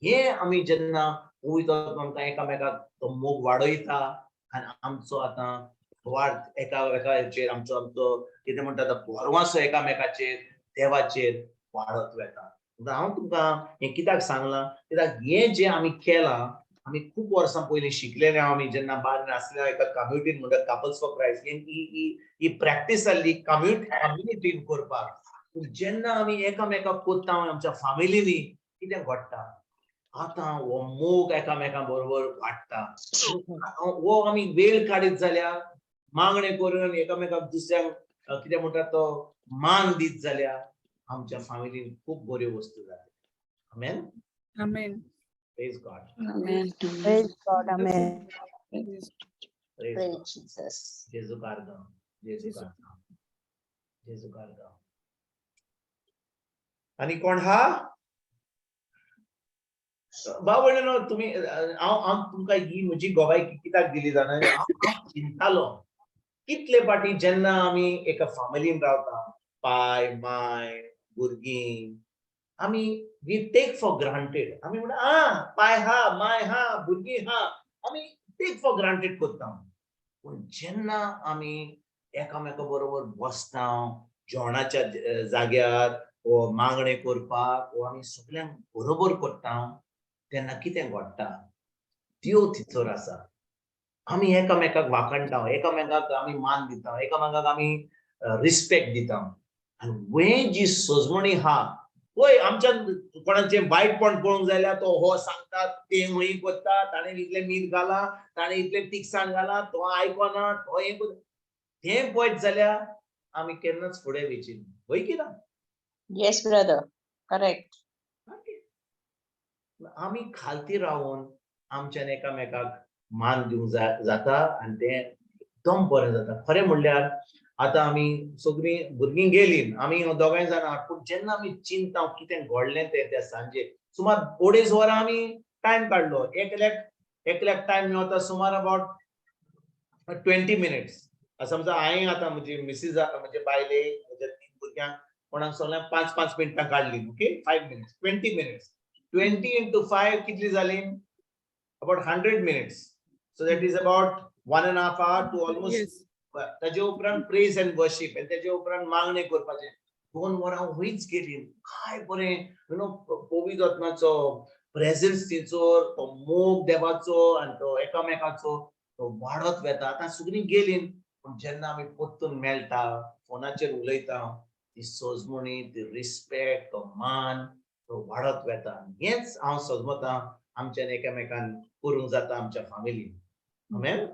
हें आमी जेन्ना पळयता आमकां एकामेकाक तो मोग वाडयता आनी आमचो आतां वाड एकामेकाचेर आमचो कितें म्हणटा तो भरवंसो एकामेकाचेर देवाचेर वाडत वेता. हांव तुमकां हें कित्याक सांगलां कित्याक हें जें आमी केलां आमी खूब वर्सां पयलीं शिकलेले आमी जेन्ना बायर नासले एका कम्युनिटीन म्हणटा carpels for Christ he practice जाल्ली कम्युनिटीन करपाक. पूण जेन्ना आमी एकामेकाक कोत्ता आमच्या फॅमिलीनी कितें घडटा आतां हो मोग एकामेका बरोबर वाडटा. हो आमी वेळ काडीत जाल्यार मागणें करून एकामेकाक दुसऱ्यांक कितें म्हणटा तो मान दीत जाल्यार आमच्या फॅमिलीन खूब बऱ्यो वस्तू जातात. आमेन. Amen. Praise God. Amen. Praise God. Amen. Praise Praise Praise God. Jesus. जेजू कारगांव जेजू कारगांव जेजू कारगांव. आनी कोण हा भाव भयणीनो तुमी हांव तुमकां ही म्हजी गोवायकी कित्याक दिली जाणा हांव चिंतालो कितले फाटी जेन्ना आमी एका फॅमिलीन रावता पाय माय भुरगीं आमी वी टेक फॉर ग्रांटेड. आमी म्हणटा पाय हा माय हा भुरगीं हा आमी टेक फॉर ग्रांटेड करता. पूण जेन्ना आमी एकामेका बरोबर बसता जेवणाच्या जाग्यार वो मागणे करपाक वो आमी सगळ्यांक बरोबर करता तेन्ना कितें घडटा देव थिचोर आसा आमी एकामेकाक वाखणटा एकामेकाक आमी मान दिता एकामेकाक आमी रिस्पेक्ट दिता आनी हे जी सोजमणी हा पळय आमच्या कोणाचे वायटपण पळोवंक जाल्यार तो हो सांगता ते हय करता ताणें इतलें मीठ घाला ताणें इतलें तिखसाण घाला तो आयकना तो हें करता तें पळयत जाल्यार आमी केन्नाच फुडें वचीना हय की ना Yes, brother. Correct. आमी खालती रावून आमच्यान एकामेकाक मान दिवंक जाता आनी तें एकदम बरें जाता खरें म्हणल्यार आतां आमी सगळीं भुरगीं गेलीं आमी दोगांय जाणां पूण जेन्ना आमी चिंतता कितें घडलें तें त्या सांजे सुमार 2.5 वरां आमी टायम काडलो एकल्याक टायम मेळटा सुमार अबाउट 20 मिनिट्स समजा हांवें आतां म्हजी मिसीस म्हणजे बायले म्हज्या 3 भुरग्यांक कोणाक सगळ्यांक 5-5 मिनटां काडलीं ओके 5 मिनिट्स 20 मिनिट्स 20 into 5 कितली जाली about 100 minutes so that is about 1.5 hour to almost Yes. ताजे उपरांत praise and worship and ताजे उपरांत मागणे करपाचे 2 वरां वयच गेली काय बरें यू नो पवित्र आत्म्याचो प्रेझेन्स तिचोर तो मोग देवाचो आनी तो एकामेकाचो तो वाडत वेता आतां सगळीं गेलीं पूण जेन्ना आमी परतून मेळटा फोनाचेर उलयता ती सोजमणी ती रिस्पेक्ट तो मान तो वाडत वेता हेच हांव सोजमतां आमच्यान एकामेकान करूंक जाता आमच्या फॅमिलीन आमेन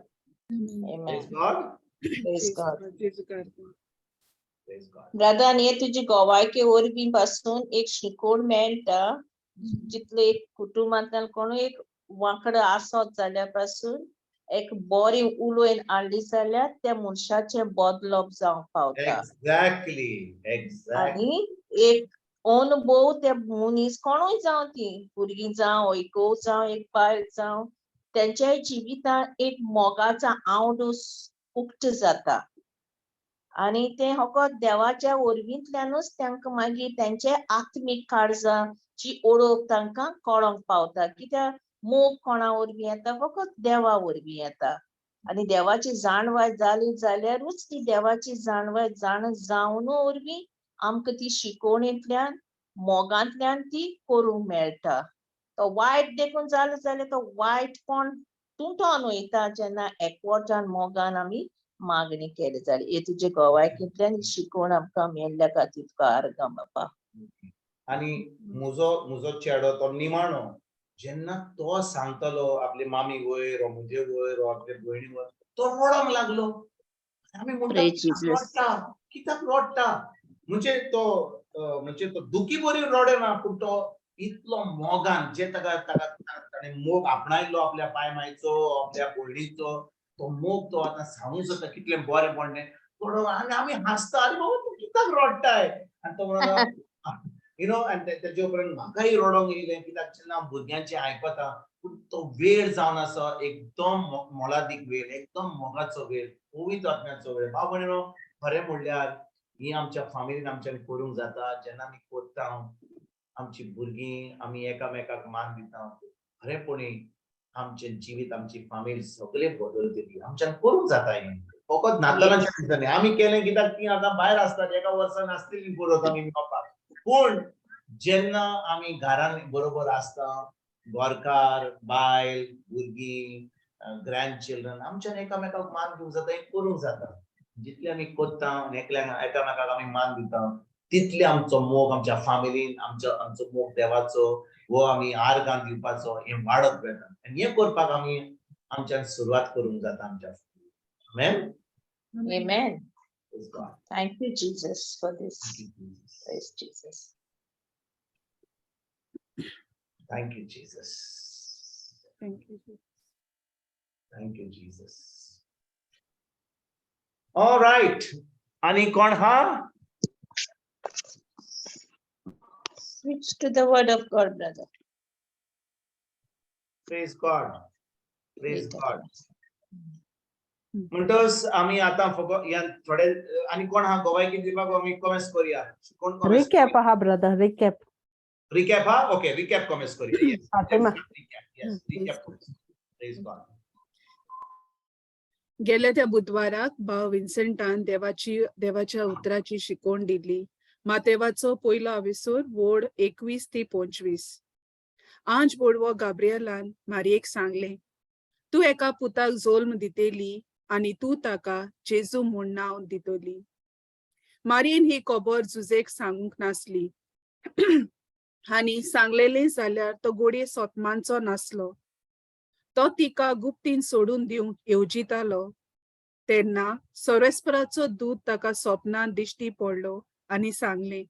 Amen. Praise God Praise God. जेजू करता. प्रेज गॉड ब्रदर आणि हे तुझी गोवायके वरवीं पासून एक शिकोड मेळटा जितले एक कुटुंबांतल्यान कोणूय एक वांकडो आसत जाल्यार पासून एक बरी उलोवन हाडली जाल्यार त्या मनशाचे बदलप जावंक पावता एक्झॅक्टली आणि एक अनुभव ते मनीस कोणूय जावं ती भुरगीं जावं घोव जावं एक बायल जावं त्यांच्या जिवितांत एक मोगाचा आवडूस उक्त जाता आणि ते फकत देवाच्या वरवींतल्यानूच तांकां मागीर तेंचे आत्मीक काळजाची ओळख तांकां कळोंक पावता कित्याक मोग कोणा वरवीं येता फकत देवा वरवीं येता आणि देवाची जाणवाय जाली जाल्यारूच ती देवाची जाणवाय जावन वरवीं आमकां ती शिकोवणेंतल्यान मोगांतल्यान ती करूंक मेळटा तो वायट देखून जालो जाल्यार तो वायटपण तुटोन वयता जेन्ना एकवटान मोगान आमी मागणी केली जाली हे तुजे गोवायकींतल्यान शिकोवन आमकां मेळ्ळ्या खातीर तुका आर्गां बापा आणि म्हजो चेडो तो निमाणो जेन्ना तो सांगतलो आपली मामी वयर म्हजे वयर आपल्या भयणी वयर तो रडोंक लागलो आमी म्हणटा Praise Jesus. कित्याक रडटा म्हणजे तो दुखी बरी रडना पूण तो इतलो मोगान जे ताणें मोग आपणायलो आपल्या पाय मायचो आपल्या भयणीचो तो मोग तो आतां सांगूंक जाता कितलें बरें पडलें थोडो आनी आमी हांसता आरे बाबा तूं कित्याक रडटाय आनी तो म्हणटा यू नो आनी तेजे उपरांत म्हाकाय रडोंक येयलें कित्याक जेन्ना भुरग्यांचें आयकता पूण तो वेळ जावन आसा एकदम मोलादीक वेळ एकदम मोगाचो वेळ पवित्र आत्म्याचो वेळ भाव भयणीनो खरें म्हणल्यार ही आमच्या फॅमिलीन आमच्यान करूंक जाता जेन्ना आमी करता आमची भुरगीं आमी एकामेकाक मान दिता खरेंपणी आमचें जिवीत आमची फॅमिली सगळे बदलतली आमच्यान करूंक जाता हें फकत नातालांच्या दिसांनी आमी केलें कित्याक ती आतां भायर आसतात एका वर्सान नासतलीं बरोत आमी मेळपाक पूण जेन्ना आमी घरान बरोबर आसता गोरकार बायल भुरगीं ग्रँड चिल्ड्रन आमच्यान एकामेकाक मान दिवंक जाता हें करूंक जाता जितले आमी करता एकामेकाक आमी मान दिता तितले आमचो मोग आमच्या फॅमिलीन आमचो मोग देवाचो वो आमी आर्गां दिवपाचो हें वाडत वेता आनी हें करपाक आमी आमच्यान सुरवात करूंक जाता आमच्या आमेन Amen. Praise God. Thank you, Jesus, for this. Thank you, Jesus. Praise Jesus. Thank you, Jesus. Thank you. Thank you, Jesus. All right. Ani kon ha? Switch to the word of God, brother. Praise God. Praise Later. God. म्हणटोस आमी आतां फकत ह्या थोडे आनी कोण हा गोवायकी दिवपाक आमी कमेंट्स करूया कोण रिकॅप आहा ब्रदर रिकॅप रिकॅप हा ओके रिकॅप कमेंट्स करूया yes Fatima. Recap praise God गेल्या त्या बुधवाराक भाव विन्सेंटान देवाच्या उतराची शिकवण दिली. मातेवाचो पयलो आविसूर वोड 21 ते 25. आंज बोडवो गाब्रियलान मारयेक सांगले, तू एका पुताक जोल्म दितेली आनी तू ताका जेजू म्हूण नांव दितली. मारयेन ही खबर जुजेक सांगूंक नासली आनी सांगलेले जाल्यार तो गोडये सोतमांचो नासलो. तो तिका गुप्तीन सोडून दिवंक येवजितालो. तेन्ना सर्वेस्पराचो दूत ताका स्वप्नांत दिश्टी पडलो आनी सांगले,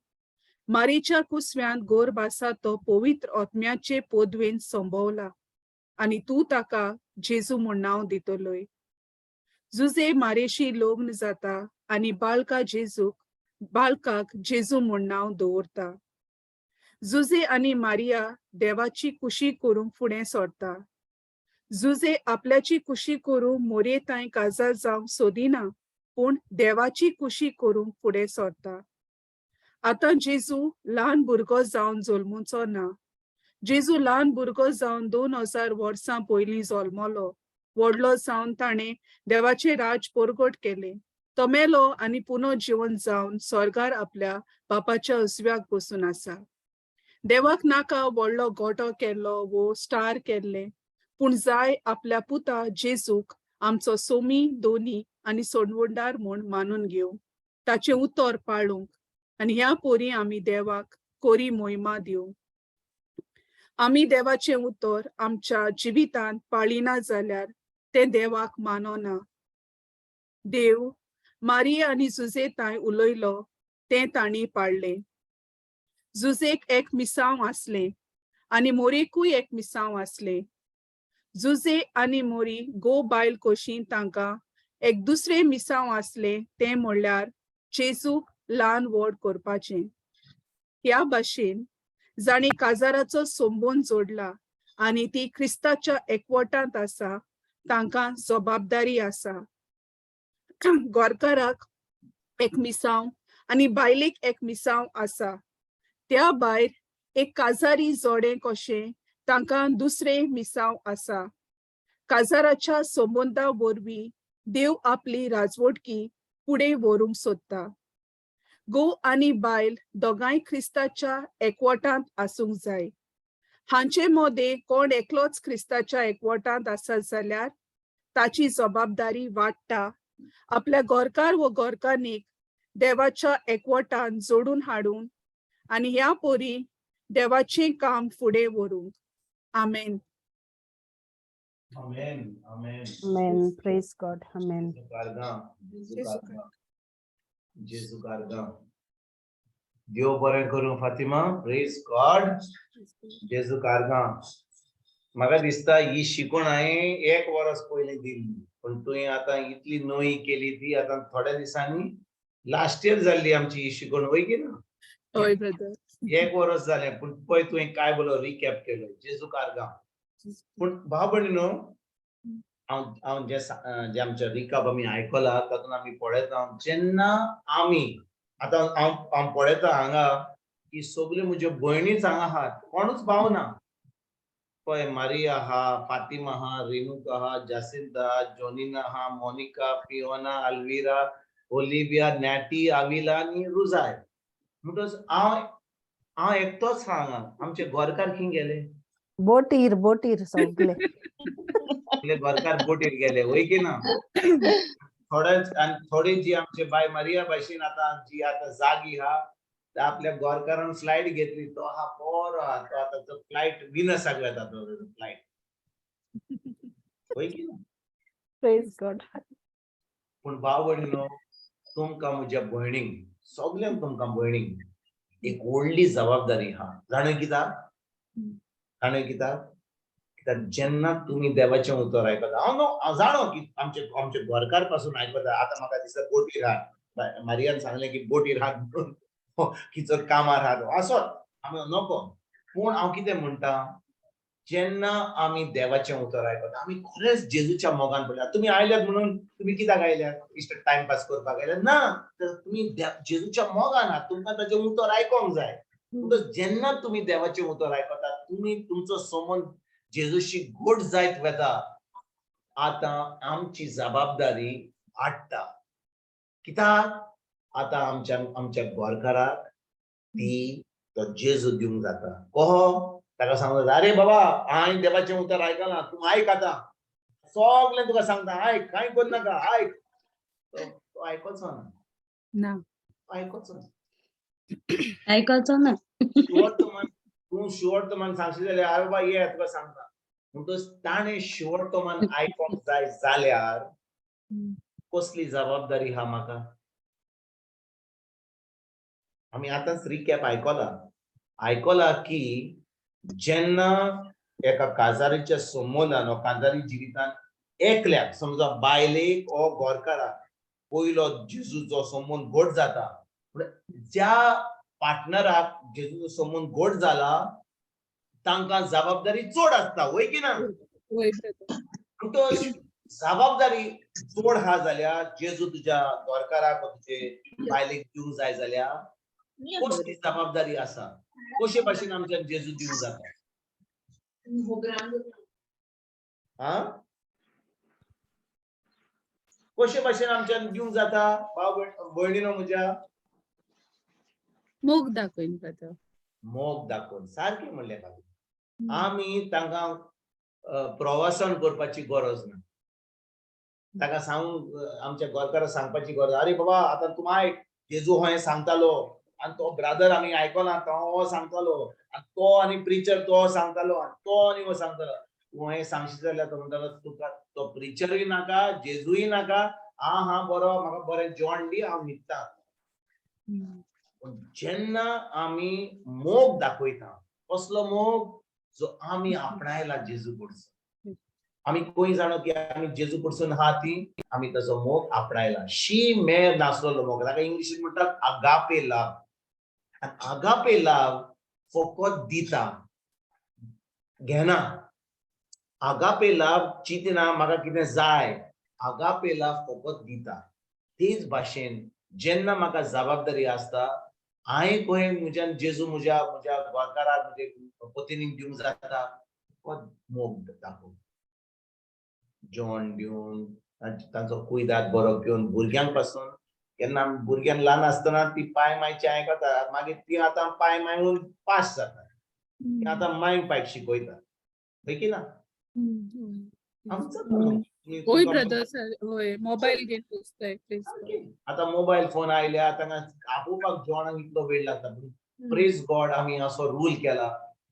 मारीच्या कुसव्यांत गोर्भ आसा तो पवित्र आत्म्याचे पोदवेन संभोवला आनी तूं ताका जेजू म्हूण नांव दितलोय. जुजे मारेशी लग्न जाता आनी बाळकाक जेजू म्हूण नांव दवरता. जुजे आनी मारिया देवाची कुशी करूंक फुडें सरता. जुजे आपल्याची कुशी करूंक मोरये ताईं काजार जावंक सोदिना, पूण देवाची कुशी करूंक फुडें सरता. आतां जेजू ल्हान भुरगो जावन जल्मूचो ना. जेजू ल्हान भुरगो जावन 2000 वर्सां पयलीं जल्मलो. व्हडलो जावन ताणें देवाचे राज परगट केले. तो मेलो आनी पुनर्जीवन जावन स्वर्गार आपल्या बापाच्या उजव्याक बसून आसा. देवाक नाका व्हडलो गोटो केल्लो वो स्टार केल्ले, पूण जाय आपल्या पुता जेजूक आमचो सोमी, दोनी आनी सोडवणदार म्हूण मानून घेवंक, ताचें उतर पाळूंक आनी ह्या पोरी आमी देवाक कोरी मोहिमा दिवंक. आमी देवाचें उतर आमच्या जिवितांत पाळिना जाल्यार तें देवाक मानना. देव मारिया आनी जुजे ताईं उलयलो तें तांणी पाळ्ळें. जुजेक एक मिसांव आसलें आनी मोरेकूय एक मिसांव आसलें. जुजे आनी मोरी गो बायल कोशी तांकां एक दुसरें मिसांव आसलें, तें म्हणल्यार जेजूक ल्हान व्हड करपाचें. ह्या भाशेन जाणी काजाराचो संबंद जोडला आनी ती क्रिस्ताच्या एकवटांत आसा, तांकां जबाबदारी आसा. गोरकाराक एक मिसांव आनी बायलेक एक मिसांव आसा. त्या भायर एक काजारी जोडें कशें तांकां दुसरें मिसांव आसा. काजाराच्या संबंदा वरवीं देव आपली राजवटकी फुडें व्हरूंक सोदता. घोव आनी बायल दोगांय क्रिस्ताच्या एकवटांत आसूंक जाय. हांचे मदें कोण एकलोच क्रिस्ताच्या एकवटांत आसा जाल्यार ताची जबाबदारी वाडटा आपल्या गोरकार व गोरकानीक देवाच्या एकवटांत जोडून हाडून आनी ह्या पोरी देवाचें काम फुडें व्हरूंक. आमेन. Amen. Amen. Amen. Praise God. Amen. जेजू कारगा. देव बरें करूं फातिमा. Praise God. जेजू कारगा. म्हाका दिसता ही शिकवण हांवें 1 वर्स पयलीं दिल्ली, पूण तुवें आतां इतली नवी केली ती आतां थोड्या दिसांनी लास्ट इयर जाल्ली आमची ही शिकवण, वय की ना? हय ब्रदर. 1 वर्स जालें, पूण पळय तुवें काय बरो रिकॅप केलो. जेजू कारगा. पूण भाव भयणीनो, हांव जे आमच्या रिकाप आमी आयकला तातूंत आमी पळयता जेन्ना आमी आतां हांव पळयता हांगा की सगल्यो म्हज्यो भयणीच हांगा आहात, कोणूच भाव ना. पळय मारिया आहा, फातिमा आहा, रेणूक आहा, जासिंता, जोनिना आहा, मोनिका, फिओना, अल्विरा, ओलिविया, नॅटी, आविला आनी रुजाय. म्हणटच हांव एकटोच हांगा. आमचे गोरकार खंय गेले? बोटीर सगळे. गोरकार बोटीर गेले, वय की ना? थोडी जी आमचे बाय मारिया भाशेन जी आता जागी हा, आपल्या गोरकारान फ्लायट घेतली, तो हा बरो हा, तो आता फ्लायट विनसाक वेता, तो फ्लायट, वय की ना? Praise God. पूण भाव भयणीनो, तुमकां म्हज्या भयणींक, सगळ्यांक तुमकां भयणींक एक व्हडली जबाबदारी हा. जाणा कित्याक? जेन्ना तुम्ही देवाचें उतर आयकता, हांव जाणो की आमचे गोरकार पासून आयकता. आतां म्हाका दिसता बोटीर आहात, मारियान सांगलें की बोटीर आहात म्हणून किचो कामार आहात, आसत, आमी नको. पूण हांव कितें म्हणटा, जेन्ना आमी देवाचें उतर आयकता, आमी खरेंच जेजूच्या मोगान पडल्यात. तुमी आयल्यात म्हणून तुमी कित्याक आयल्यात? इश्ट टायमपास करपाक आयल्यात? ना, तर तुमी जेजूच्या मोगान आहात, तुमकां ताचें उतर आयकोंक जाय. जेन्ना तुमी देवाचें उतर आयकता, तुमी तुमचो संबंद जेजूशी घट जायत वेता. आता आमची जबाबदारी वाडटा कित्याक आता आमच्या गोरकाराक ती तो जेजू दिवंक जाता कहो ताका सांगता अरे बाबा हांवें देवाचें उतर आयकलां तूं आयक आतां सगळें तुका सांगता आयक कांय करू नाका आयक तो आयकोचो ना आयकोचो ना आयकोचो ना तूं शेवटचो मान सांगशीत जाल्यार अरे बाबा ये तुका सांगता म्हणटच ताणें शेवटचो मान आयकोंक जाय जाल्यार कसली जबाबदारी हा म्हाका आमी आतांच रिकॅप आयकला की जेन्ना एका काजारीच्या संबंधान काजारी जिवितान एकल्याक समजा बायलेक ओ गोरकाराक पयलो जेजूचो संबंध घट जाता ज्या पार्टनराक जेजूचो संबंध घट जाला तांकां जबाबदारी चड आसता वय की ना म्हणटच जबाबदारी चड हा जाल्यार जेजू तुज्या गोरकाराक तुजे बायलेक दिवंक जाय जाल्यार कसली जबाबदारी आसा कशे भाशेन आमच्यान जेजू दिवंक जाता कशे भाशेन आमच्यान दिवंक जाता भाव भयणीनो म्हज्या मोग दाखोवन जाता मोग दाखोवन सारकें म्हणलें आमी तांकां प्रवासन करपाची गरज ना ताका सांगूंक आमच्या गोरकाराक सांगपाची गरज अरे बाबा आतां तूं आयक जेजू हो हें सांगतालो आनी तो ब्रादर आमी आयकला तो हो सांगतालो आनी तो आनी प्रिचर तो सांगतालो आनी तो आनी हो सांगतालो तूं हें सांगशीत जाल्यार तो म्हणटालो तुका तो प्रिचरूय नाका जेजूय नाका हा बरो म्हाका बरें जेवण दी हांव न्हिदतां जेन्ना आमी मोग दाखयता कसलो मोग जो आमी आपणायला जेजू कडसून आमी खंय जाणो की आमी जेजू कडसून आहा ती आमी ताचो मोग आपणायला शी मेर नासलेलो मोग ताका इंग्लिशीन म्हणटात आगापे लव आगापे लव फकत दिता घेना आगापे लव चिंतना म्हाका कितें जाय आगापे लव फकत दिता तेच भाशेन जेन्ना म्हाका जबाबदारी आसता हांवें खंय म्हज्यान जेजू म्हज्या गोरकाराक म्हणजे पत्नीक दिवंक जाता मोग दाखोवन जेवण दिवन तांचो कुयदाद बरो घेवन भुरग्यांक पासून केन्ना भुरग्यांक ल्हान आसतना ती पांय मायची आयकता मागीर ती आतां पांय मायून पास जाता ती आतां मांयक पांयक शिकयता वय की ना होय ब्रदर होय मोबाईल घेवन बसताय आतां मोबायल फोन आयल्या तांकां आपोवपाक जेवणाक इतलो वेळ लागता प्रेज गॉड आमी असो रूल केला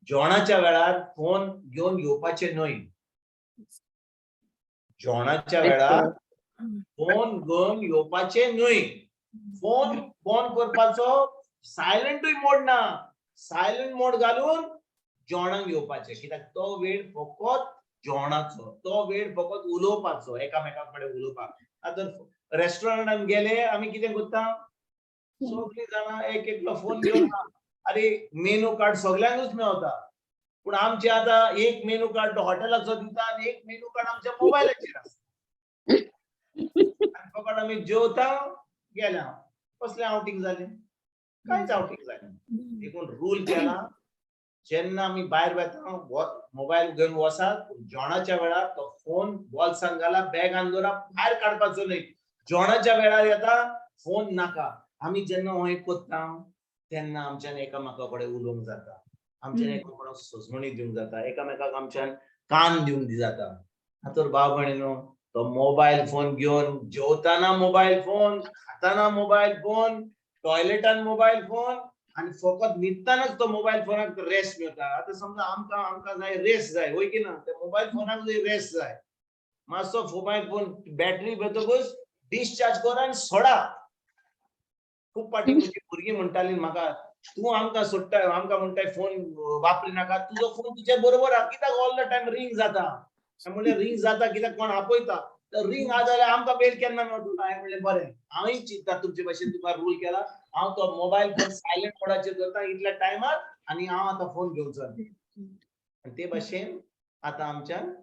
जेवणाच्या वेळार फोन घेवन येवपाचे न्हय जेवणाच्या वेळार फोन घेवन येवपाचे न्हय फोन बंद करपाचो सायलेंटूय मोड ना सायलेंट मोड घालून जेवणाक येवपाचे कित्याक तो वेळ फकत जेवणाचो तो वेळ फकत उलोवपाचो एकामेका कडेन उलोवपाक आतां रेस्टॉरंटान गेले आमी कितें करता सगळीं जाणां एक एकलो फोन घेवन अरे मेनू कार्ड सगळ्यांकूच मेळटा पूण आमचे आतां एक मेनू कार्ड हॉटेलाचो दिता आनी एक मेनू कार्ड आमच्या मोबायलाचेर आसता फकत आमी जेवता गेल्या कसलें आउटिंग जालें कांयच आउटिंग जालें देखून रूल केला जेन्ना आमी भायर वेता मोबायल घेवन वसात जेवणाच्या वेळार तो फोन बॉल्सान घाला बॅगान दवरा भायर काडपाचो न्हय जेवणाच्या वेळार येता फोन नाका आमी जेन्ना हें करता तेन्ना आमच्यान एकामेका कडेन उलोवंक जाता आमच्यान एकामेकाक सोजमणी दिवंक जाता एकामेकाक आमच्यान कान दिवंक जाता हातूर भाव भयणीनो तो मोबायल फोन घेवन जेवताना मोबायल फोन खाताना मोबायल फोन टॉयलेटान मोबायल फोन आणि फकत न्हिदतानाच तो मोबायल फोनाक रेस्ट मेळटा आता समजा आमकां जाय रेस्ट जाय वय की ना त्या मोबायल फोनाक रेस्ट जाय मातसो मोबायल फोन बॅटरी बेतकूच डिस्चार्ज कर आनी सोडा खूब पाटी म्हजी भुरगीं म्हणटालीं म्हाका तूं आमकां सोडटाय आमकां म्हणटाय फोन वापरी नाका तुजो फोन तुज्या बरोबर आहा कित्याक ऑल द टायम रिंग जाता म्हणल्यार रिंग जाता कित्याक कोण आपयता तर रिंग आहा जाल्यार आमकां बेल केन्ना मेळटलो हांवें म्हणलें बरें हांवूय चिंतता तुमचे भशेन तुका रूल केला हांव तो मोबायल फोन सायलेंट मोडाचेर दवरता इतल्या टायमार आनी हांव आतां फोन घेवचो आनी ते भशेन आतां आमच्यान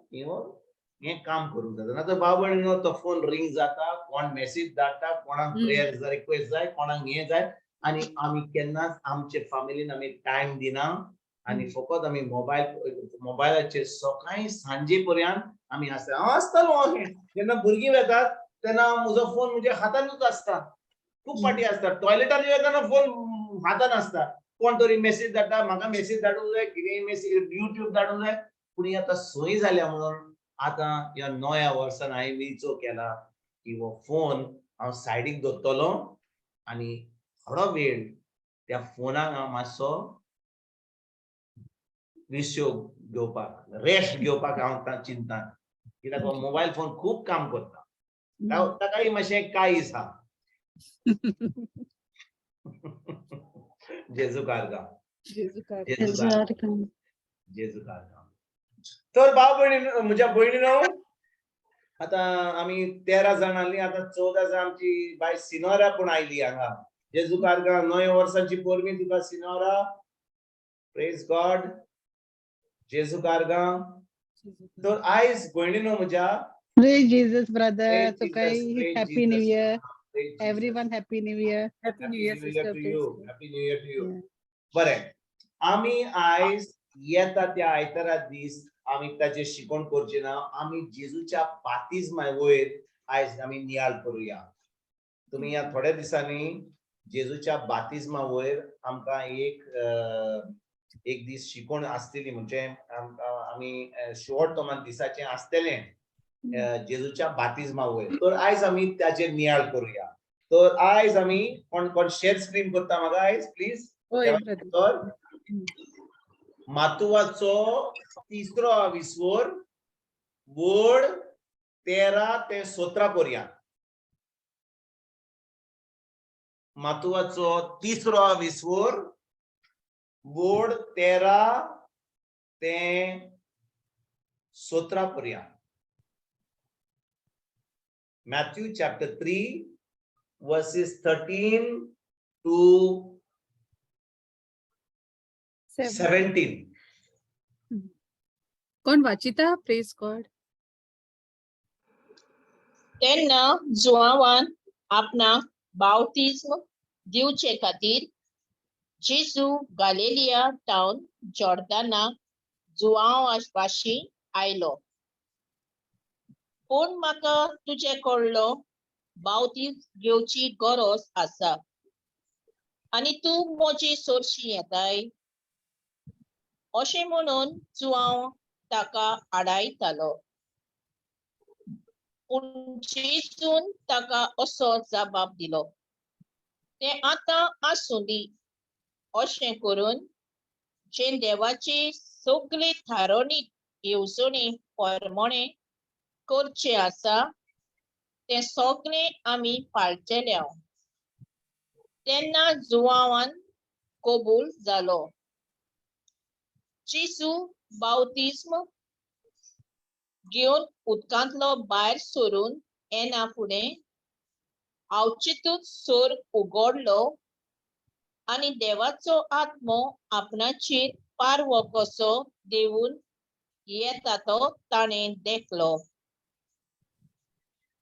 हें काम करूंक जाता नातर भाव भयणीनो तो फोन रिंग जाता कोण मेसेज धाडटा कोणाक प्रेयर जाय रिक्वेस्ट जाय कोणाक हें जाय आनी आमी केन्नाच आमचे फॅमिलीन आमी टायम दिना आणि फकत आम्ही मोबायलाचेर सकाळी सांजे पर्यंत आम्ही आसतालो जेन्ना भुरगीं वेतात तेन्ना म्हजो फोन म्हणजे हातानूच आसता खूप फाटी आसता टॉयलेटार वेताना फोन हातान आसता कोण तरी मेसेज धाडटा म्हाका मेसेज धाडूंक जाय कितें मेसेज युट्यूब धाडूंक जाय पूण ही आतां सोय जाल्या म्हणून आतां ह्या नव्या वर्सान हांवें विचार केला की हो फोन हांव सायडीक दवरतलो आनी थोडो वेळ त्या फोनाक हांव मातसो विश्व घेवपाक रेस्ट घेवपाक हांव चिंततां कित्याक हो मोबायल फोन खूब काम करता ताकाय मातशें काळीज आहा जेजू कारगा तर भाव भयणी म्हज्या भयणीनो आतां आमी 13 जाण आसली आतां 14 जाण आमची बाय सिनोरा पूण आयली हांगा जेजू कारगा नव्या वर्साची पोरमी तुका सिनोरा प्रेज गॉड जेजू कारगा तर आयज भयणीनो म्हज्या Praise Jesus, brother. Praise So, Jesus, praise happy New Jesus. Year. Praise Jesus. Everyone, happy New Year. Happy New Year, Happy New Year sister. to Praise you. God. Happy New Year to you. Yeah. बरें आमी आयज येता त्या आयतारा दीस आमी ताचे शिकवण करची ना आमी जेजूच्या बातिस्मा वयर आयज आमी नियाळ करूया तुमी ह्या थोड्या दिसांनी जेजूच्या बातिस्मा वयर आमकां एक दीस शिकवण आसतली म्हणजे आमी शॉर्ट तोमान दिसाचें आसतलें जेजूच्या बातिस्मा वयर तर आयज आमी ताचेर नियाळ करूया तर आयज आमी कोण शेअर स्क्रीन करता म्हाका आयज प्लीज मातुवाचो 3रो विस्वोर वड 13 ते 17 पर्यंत मातुवाचो 3रो विस्वोर वड 13 ते 17 पर्यंत Matthew chapter 3 verses 13 to 17. कोण वाचिता? Praise God. तेन्ना जुआवान आपणाक बावतिस्म दिवचे खातीर जेजू गालिलिया टावन जॉर्दानाक जुआवाशी आयलो पूण म्हाका तुजे कडलो बावतिस्म घेवची गरज आसा आनी तूं म्हजी सोरशी येताय अशें म्हणून जुआव ताका आडायतालो पूण जेजून ताका असो जबाब दिलो तें आतां आसूं दी अशें करून जे देवाची सगळी थारोनीक येवजणी प्रमाणे करचे आसा तें सगळें आमी पाळचेले तेन्ना जुआवान कबूल जालो जेजू बावतिस्म घेवन उदकांतलो भायर सरून येना फुडें आवचितूच सोर उगडलो आनी देवाचो आत्मो आपणाचेर पारवो कसो देवून येता तो ताणें देखलो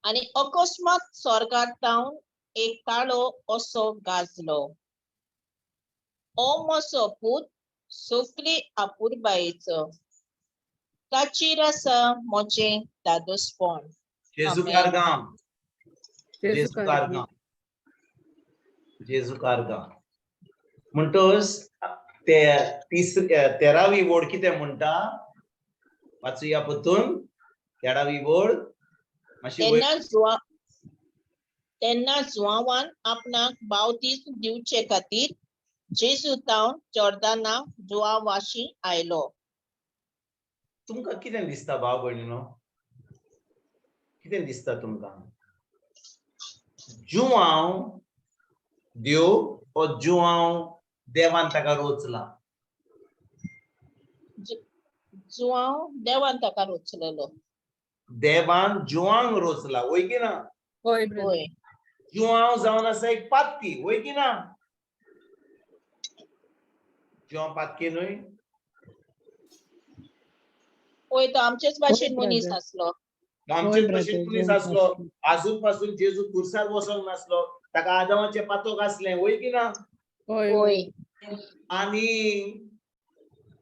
आनी अकस्मात स्वर्गांतावन एक ताळो असो गाजलो ओ म्हजो पूत सगळी आपुरबायेचो ताचेर आसा म्हजें दादोसपण जेजू Amen. कारगा Jesu कारगा. जेजू कारगा म्हणटोस ते 13वी वड कितें म्हणटा वाचुया पतून 13वी वड मातशी तेन्ना जुआवान आपणाक बावतिस्म दिवचे खातीर जेजू टावन जॉर्दाना जुआवाशी आयलो तुमकां कितें दिसता भाव भयणीनो कितें दिसता तुमकां जुआव देव ओ जुआव देवान ताका रोचला जुआव देवान ताका रोचलेलो देवान जुआंक रोचला वय की ना होय brother. होय जुआव जावन आसा एक पातकी वय की ना जुआव पातकी न्हय होय तो आमचेच भाशेन होय, मनीस brother. आसलो आमचे brother, भशेन मनीस जुआव आसलो पातकी. आजून पासून जेजू खुर्सार बसोंक नासलो ताका आदामाचे पातोक आसले वय की ना होय होय आणि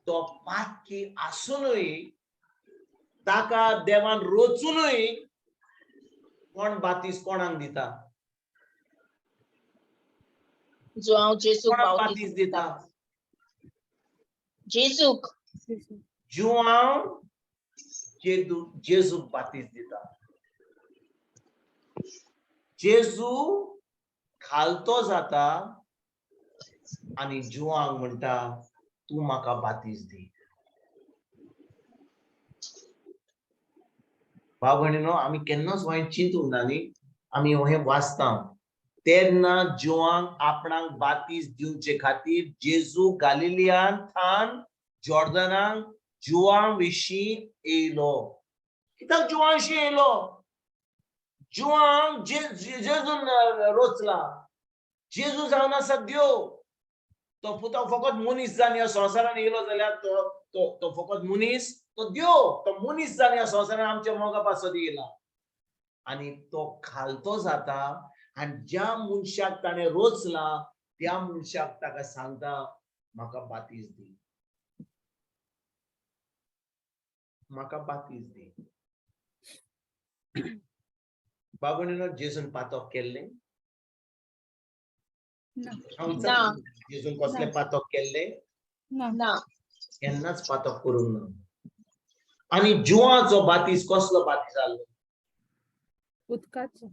तो पातकी आसूनय ताका देवान रोचूनय कोण बातीस कोणाक दिता? João Jesuc कोणाक Bautista. बातीस दिता? Jesuc. जुआंव जेजूक बातीस दिता. जेजू खालतो जाता आणि जुआंक म्हणटा तू म्हाका बातीस दी. भाव भयणीनो, आमी केन्नाच वायट चिंतूंक ना न्ही. आमी हे वाचता तेन्ना जुआंक आपणाक बातीस दिवचे खातीर जेजू गालिलियान थान जॉर्दनान जुआं विशीं येयलो. कित्याक जुआंशी येयलो? जुआं जेजून रोचला. जेजू जावन आसा देव. तो फकत मनीस जावन ह्या संवसारान येयलो जाल्यार तो फकत मनीस, तो देव. तो मनीस जावन ह्या संवसारान आमच्या मोगा पासत येयला आनी तो खालतो जाता आनी ज्या मनशाक ताणें रोचला त्या मनशाक ताका सांगता म्हाका बातीस दी, म्हाका बातीस दी. बाबणीनो, जेजून पातक केल्लें? ना. जेजून कसले पातक केल्ले? ना. केन्नाच पातक करूंक ना. आनी जुआंचो बातीस कसलो बातीस जालो? उदकाचो.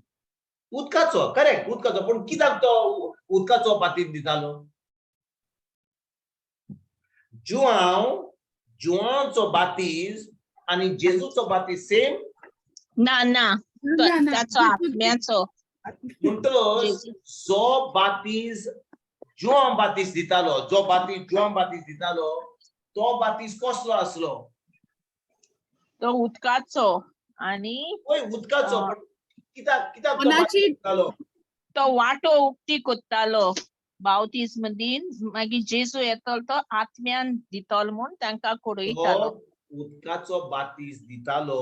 उदकाचो, करेक्ट, उदकाचो. पूण कित्याक तो उदकाचो बातीस दितालो? जुआंचो बातीस आनी जेजूचो बातीस सेम? ना. ना. ताचो आत्म्याचो. म्हणटच जो बातीस जुआं बातीस दितालो, जो बातीस जुआं बातीस दितालो, तो बातीस कसलो आसलो? तो उदकाचो आनी उदकाचो. कित्याक तो कोणाची? बातीस दितालो? तो वाटो उक्ती कोत्तालो बावतिस्म दिन. मागीर जेजू येतलो तो आत्म्यान दितलो म्हूण तांकां कळयतालो. उदकाचो बातीस दितालो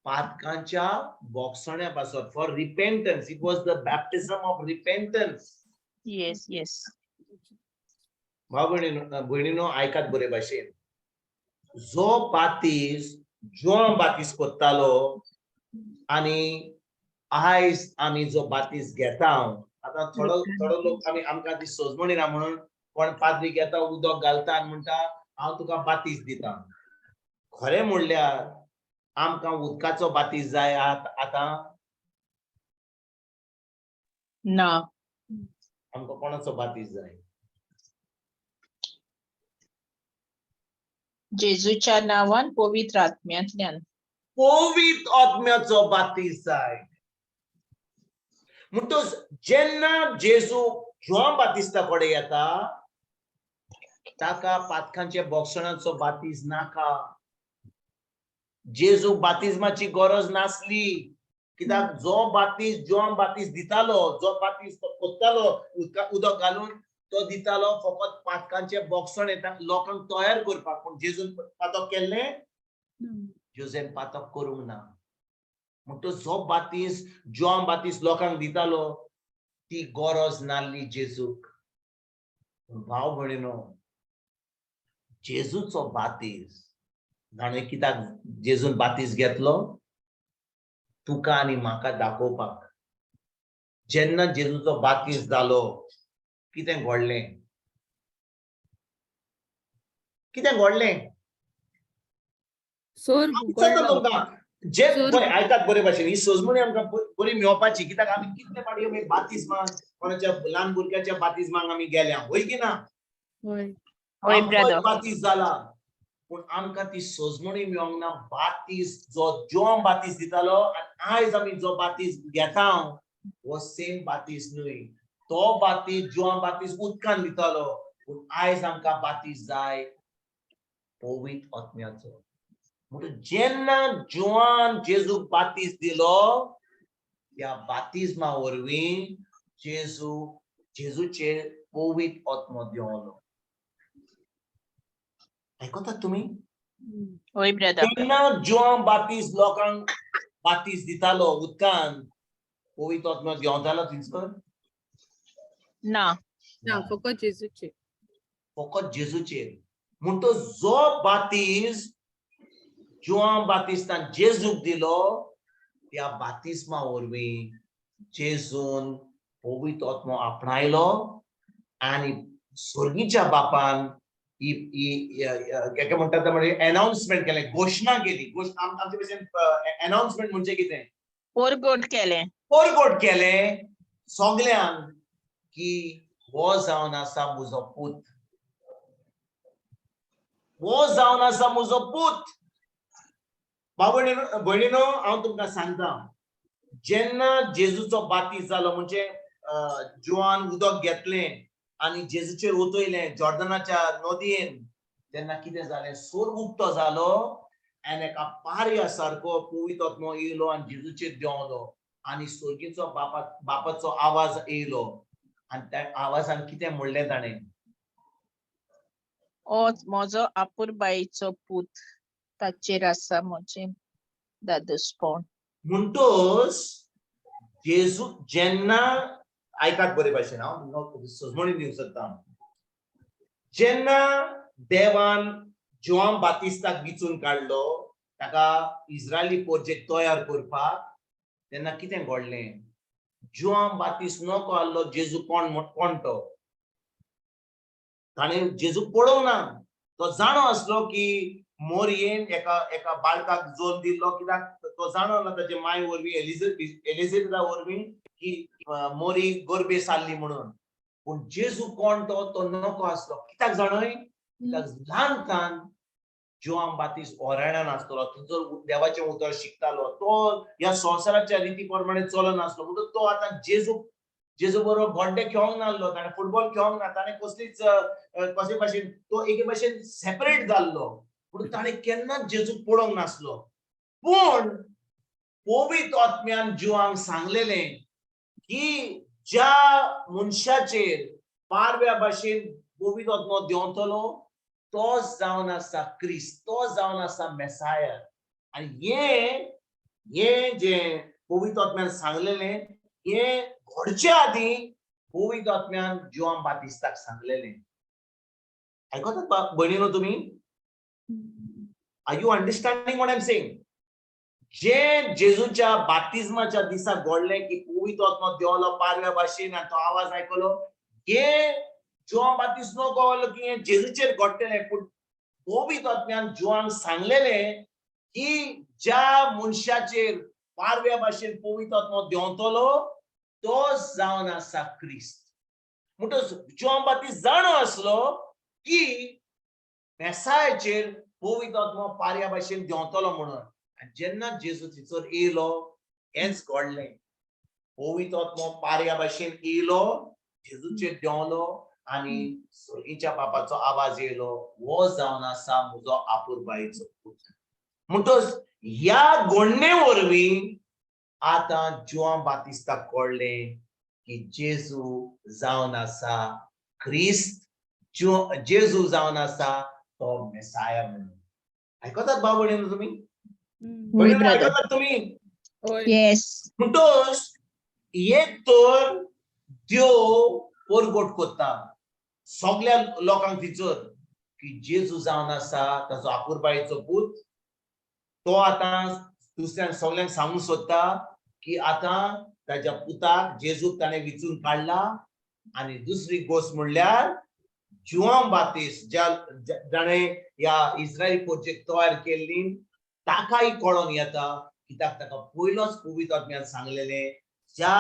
पातकांच्या बोगसण्या पासत. For repentance. It was the baptism of repentance. Yes yes. भाव भयणीनो, आयकात बरे भाशेन. जो बातीस जुआं बातीस कोत्तालो आनी आयज आमी जो बातीस घेता, आतां थोडो लोक आमकां ती सोजमणी ना म्हणून कोण पाद्री घेता, उदक घालता आनी म्हणटा हांव तुका बातीस दिता. खरें म्हणल्यार आमकां उदकाचो बातीस जाय आतां? ना. आमकां कोणाचो बातीस जाय? जेजूच्या नांवान पवित्र आत्म्यांतल्यान. पवित्र आत्म्याचो बातीस जाय. म्हणटच जेन्ना जेजू जुआं बातिस्ता कडेन येता ताका पातकांच्या बोगसणाचो बातीस नाका. जेजू बातिस्माची गरज नासली. कित्याक जो बातीस जुआं बातीस दितालो, जो बातीस तो कोत्तालो उदक घालून, तो दितालो फकत पातकांचे बोगसण लोकांक तयार करपाक. पूण जेजून पातक केल्लें? जेजून पातक करूंक ना. म्हणटच जो बातीस जुआं बातीस लोकांक दितालो ती गरज नासली जेजूक. भाव भयणीनो, जेजूचो बातीस ताणें कित्याक जेजून बातीस घेतलो? तुका आनी म्हाका दाखोवपाक. जेन्ना जेजूचो बातीस जालो कितें घडलें? कितें घडलें? आयकात बरे भाशेन. ही सोजमणी आमकां बरी मेळपाची. कित्याक आमी कितले फावटी बातिस्माक कोणाच्या ल्हान भुरग्याच्या बातिस्माक आमी गेल्या, होय की ना? बातीस जाला. पूण आमकां ती सोजमणी मेळोंक ना. बातीस जो जुआं बातीस दितालो आनी आयज आमी जो बातीस घेता हो सेम बातीस न्हय. तो बातीस जुआं बातीस उदकान दितालो. पूण आयज आमकां बातीस जाय पवित्र आत्म्याचो. म्हणून जेन्ना जुआन जेजूक बातीस दिलो त्या बातिस्मा वरवीं जेजूचेर पवित्र आत्मो देंवलो. आयकतात तुमी? जेन्ना जुआन बातीस लोकांक बातीस दितालो उदकान, पवित्र आत्मो देंवतालो थिंगसर? ना. फकत जेजूचेर. फकत जेजूचेर. म्हणतो जो बातीस जुआं बातिस्तान जेजूक दिलो त्या बातिस्मा वरवीं जेजून पवित्र आत्मो आपणायलो आणि स्वर्गीच्या बापान काय म्हणतात म्हणजे अनाउन्समेंट केले, घोषणा केली. आमच्या भशेन अनाउन्समेंट म्हणजे कितें? पोरगोट केले. पोरगोट केले सगल्यांक की हो जावन आसा म्हजो पूत, हो जावन आसा म्हजो पूत. भयणीनो हांव तुमकां सांगता, जेन्ना जेजूचो बातीस जालो म्हणजे जुआन उदक घेतलें आणि जेजूचेर वतयलें जॉर्दनाच्या नदयेन, तेन्ना कितें जालें? स्वर्ग उक्तो जालो आनी एका पारया सारको पवित्र आत्मो येयलो आनी जेजूचेर देंवलो आनी स्वर्गीचो बापाचो आवाज येयलो आनी त्या आवाजान कितें म्हणलें ताणें? होच म्हजो आपुरबायेचो पूत, ताचेर आसा म्हजें दादूसपण. म्हणटोच जेजू जेन्ना आयकात बरे भाशेन, हांव सोजमणी दिवंक सोदतां, जेन्ना देवान जुआं बातिस्ताक विचून काडलो ताका इस्रायली पोरचेक तयार करपाक, तेन्ना कितें घडलें? जुआं बातीस नको आहलो जेजू कोण तो? ताणें जेजू पळोवंक ना. तो जाणो आसलो की मोरयेन एका बाळकाक जोर दिल्लो, कित्याक तो जाणो ना ताचे माय वरवीं एलिझाबेथा वरवीं की मोरी गर्भे सारली म्हणून. पूण जेजू कोण तो नको आसलो. कित्याक जाणय? कित्याक ल्हानकान जुआं बातीस ओरायणान आसतलो, थंयसर देवाचें उतर शिकतालो. तो ह्या संवसाराच्या रिती प्रमाणे चलनासलो. म्हणटूच तो आतां जेजू बरोबर गोड्डे खेळोंक नासलो, ताणें फुटबॉल खेळोंक ना, ताणें कसलीच कशे भाशेन तो एके भाशेन सेपरेट जाल्लो. म्हणून ताणें केन्नाच जेजूक पळोवंक नासलो. पूण पवित्र आत्म्यान जुआंक सांगलेलें की ज्या मनशाचेर पारव्या भाशेन पवित्र आत्मो देंवतलो तोच जावन आसा क्रिस्त, तो जावन आसा मेसाया. आनी हे जे पवित्र आत्म्यान सांगलेलें हे घडचे आदीं पवित्र आत्म्यान जुआं बातिस्ताक सांगलेलें. आयकतात भयणीनो तुमी? Are you understanding what I am saying? जे जेजूच्या बातिस्माच्या दिसा घडलें की पवित्र आत्मो देंवलो पारव्या भाशेन आनी तो आवाज आयकलो, हे जुआं बातीस नको आहलो की हे जेजूचेर घडटलें. पूण पवित्र आत्म्यान जुआंक सांगलेलें की ज्या मनशाचेर पारव्या भाशेन पवित्र आत्मो देंवतलो तोच जावन आसा क्रिस्त. म्हणटच जुआं बातीस जाणो आसलो की मेसायाचेर पवित्र आत्मो पारव्या भाशेन देंवतलो म्हणून. आनी जेन्ना जेजू थंयसर येयलो हेंच घडलें. पवित्र आत्मो पारया भाशेन येयलो, जेजूचेर देंवलो आनी स्वर्गीच्या बापाचो आवाज येयलो, हो जावन आसा म्हजो आपुरबायेचो पूत. म्हणटच ह्या घडणे वरवीं आतां जुआं बातिस्ताक कळ्ळें की जेजू जावन आसा क्रिस्त, जेजू जावन आसा तो मेसाया म्हणून. आयकतात भाव भयणीनो तुमी? भयणीनो आयकतात तुमी? येस. म्हणटच एक तर देव परगोट कोत्ता सगळ्या लोकांक थंयसर की जेजू जावन आसा ताचो आपुरबायेचो पूत. तो आतां दुसऱ्यांक सगळ्यांक सांगूंक सोदता की आतां ताच्या पुताक जेजूक ताणें विचून काडला. आनी दुसरी गोश्ट म्हणल्यार जुआं बातीस जाणें ह्या इस्रायली पोरचेक तयार केल्ली ताकाय कळोन येता, कित्याक ताका पयलोच पवित्र आत्म्यान सांगलेलें ज्या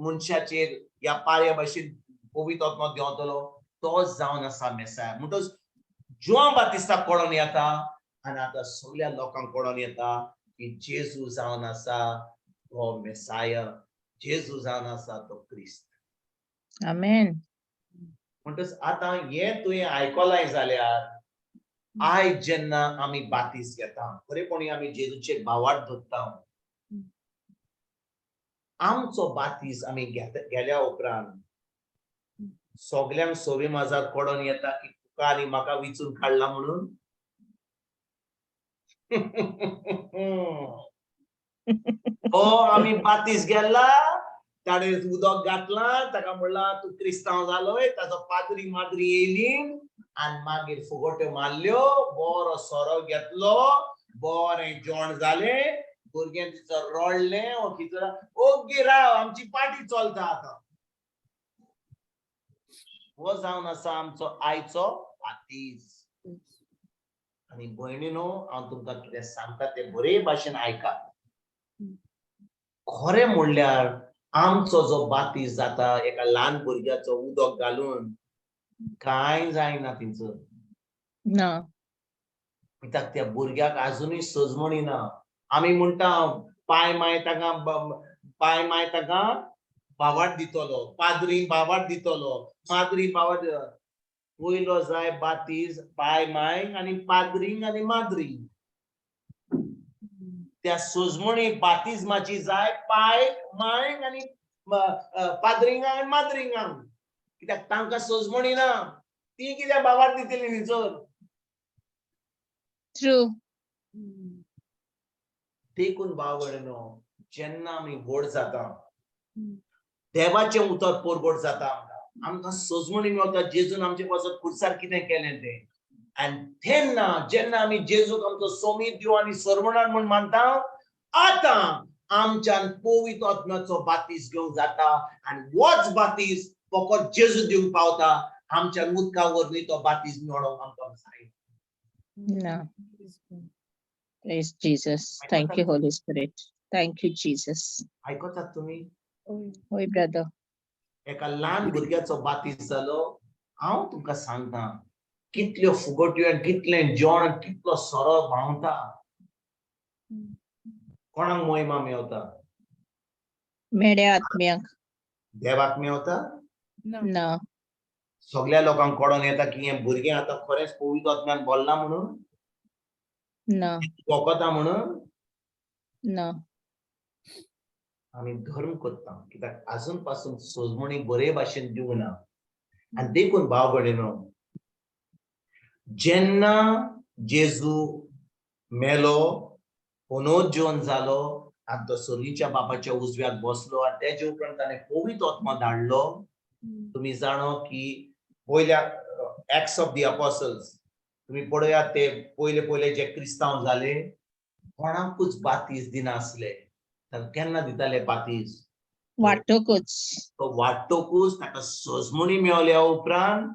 मनशाचेर ह्या पारया भाशेन पवित्र आत्मो देंवतलो तोच जावन आसा मेसाया. म्हणटच जुआं बातिस्ताक कळोन येता आनी आतां सगळ्या लोकांक कळोन येता की जेजू जावन आसा तो मेसाया, जेजू जावन आसा तो क्रिस्त. आमेन. म्हणटच आतां हे तुवें आयकलां जाल्यार आयज जेन्ना आमी बातीस घेता, खरेपणी आमी जेजूचेर भावार्थ धरता, आमचो बातीस आमी गेल्या उपरांत सगल्यांक सोबी माजार कळोन येता की तुका आनी म्हाका विचून काडला म्हणून. हो आमी बातीस गेला, ताणें उदक घातलां, ताका म्हणलां तूं क्रिस्तांव जालोय, ताचो पाद्री माद्री येयली आणि मागीर फुगोट्यो मारल्यो बरो सोरो घेतलो बरें जेवण जालें भुरगें तिचो रडलें ओगी राव आमची पार्टी चलता आतां हो जावन आसा आमचो आयचो बातीज आणि भयणीनो हांव तुमकां कितें सांगता तें बरे भाशेन आयकात खरें म्हणल्यार आमचो जो बातीज जाता एका ल्हान भुरग्याचो उदक घालून कांय जायना तिचो ना कित्याक त्या भुरग्याक आजुनूय सजमणी ना आमी म्हणटा पाय माय ताका भावाट दितलो पाद्री भावाट दितलो माद्री भावाट पयलो जाय बातीज पाय माय आनी पाद्रींक आनी माद्रींक त्या सजमणीक बातिजमाची जाय पाय मायक आनी पाद्रींगाक आनी माद्रींगाक कित्याक तांकां सजमणी ना ती कित्याक भावाट दितली न्हिजोर ट्रू देखून भाव भयणीनो जेन्ना आमी व्हड जाता देवाचें उतर परगट जाता आमकां सजमणी मेळटा जेजून आमचे पासत खुर्सार कितें केलें तें आनी तेन्ना जेन्ना आमी जेजूक आमचो सोमीत दिव आनी सर्वणान म्हूण मानता आतां आमच्यान पवित्र आत्म्याचो बातीज घेवंक जाता आनी होच बातीज फकत जेजू दिवंक पावता आमच्यान उदका वरवीं तो बातीज मेळोवंक आमकां जाय ना Praise Jesus. Thank you, Holy Spirit. Thank you, Jesus. आयकतात तुमी Hoy, brother. एका ल्हान भुरग्याचो बातीज जालो हांव तुमकां सांगता कितल्यो फुगट्यो आनी कितलें जेवण आनी कितलो सोरो भावता कोणाक मोहिमा मेवता मेड्या आत्म्याक देवाक मेवता ना सगळ्या लोकांक कळोन येता की हें भुरगें आतां खरेंच पवित्र आत्म्यान बोल्ला म्हणून ना वखता म्हणून ना आमी धर्म करता कित्याक आजून पासून सजमणी बरे भाशेन दिवंक ना आनी देखून भाव भयणीनो जेन्ना जेजू मेलो पुनरुज्जीवन जालो आनी तो सर्गीच्या बापाच्या उजव्याक बसलो आनी तेजे उपरांत ताणें पवित्र आत्मा धाडलो तुम्ही जाणो की पयल्या एक्ट्स ऑफ द अपॉस्टल्स तुम्ही पळयात ते पयले जे क्रिस्तांव जाले कोणाकूच बातीज दिनासले केन्ना दिताले बातीज वाटकूच तो वाटतोकूच ताका सजमणी मेवल्या उपरांत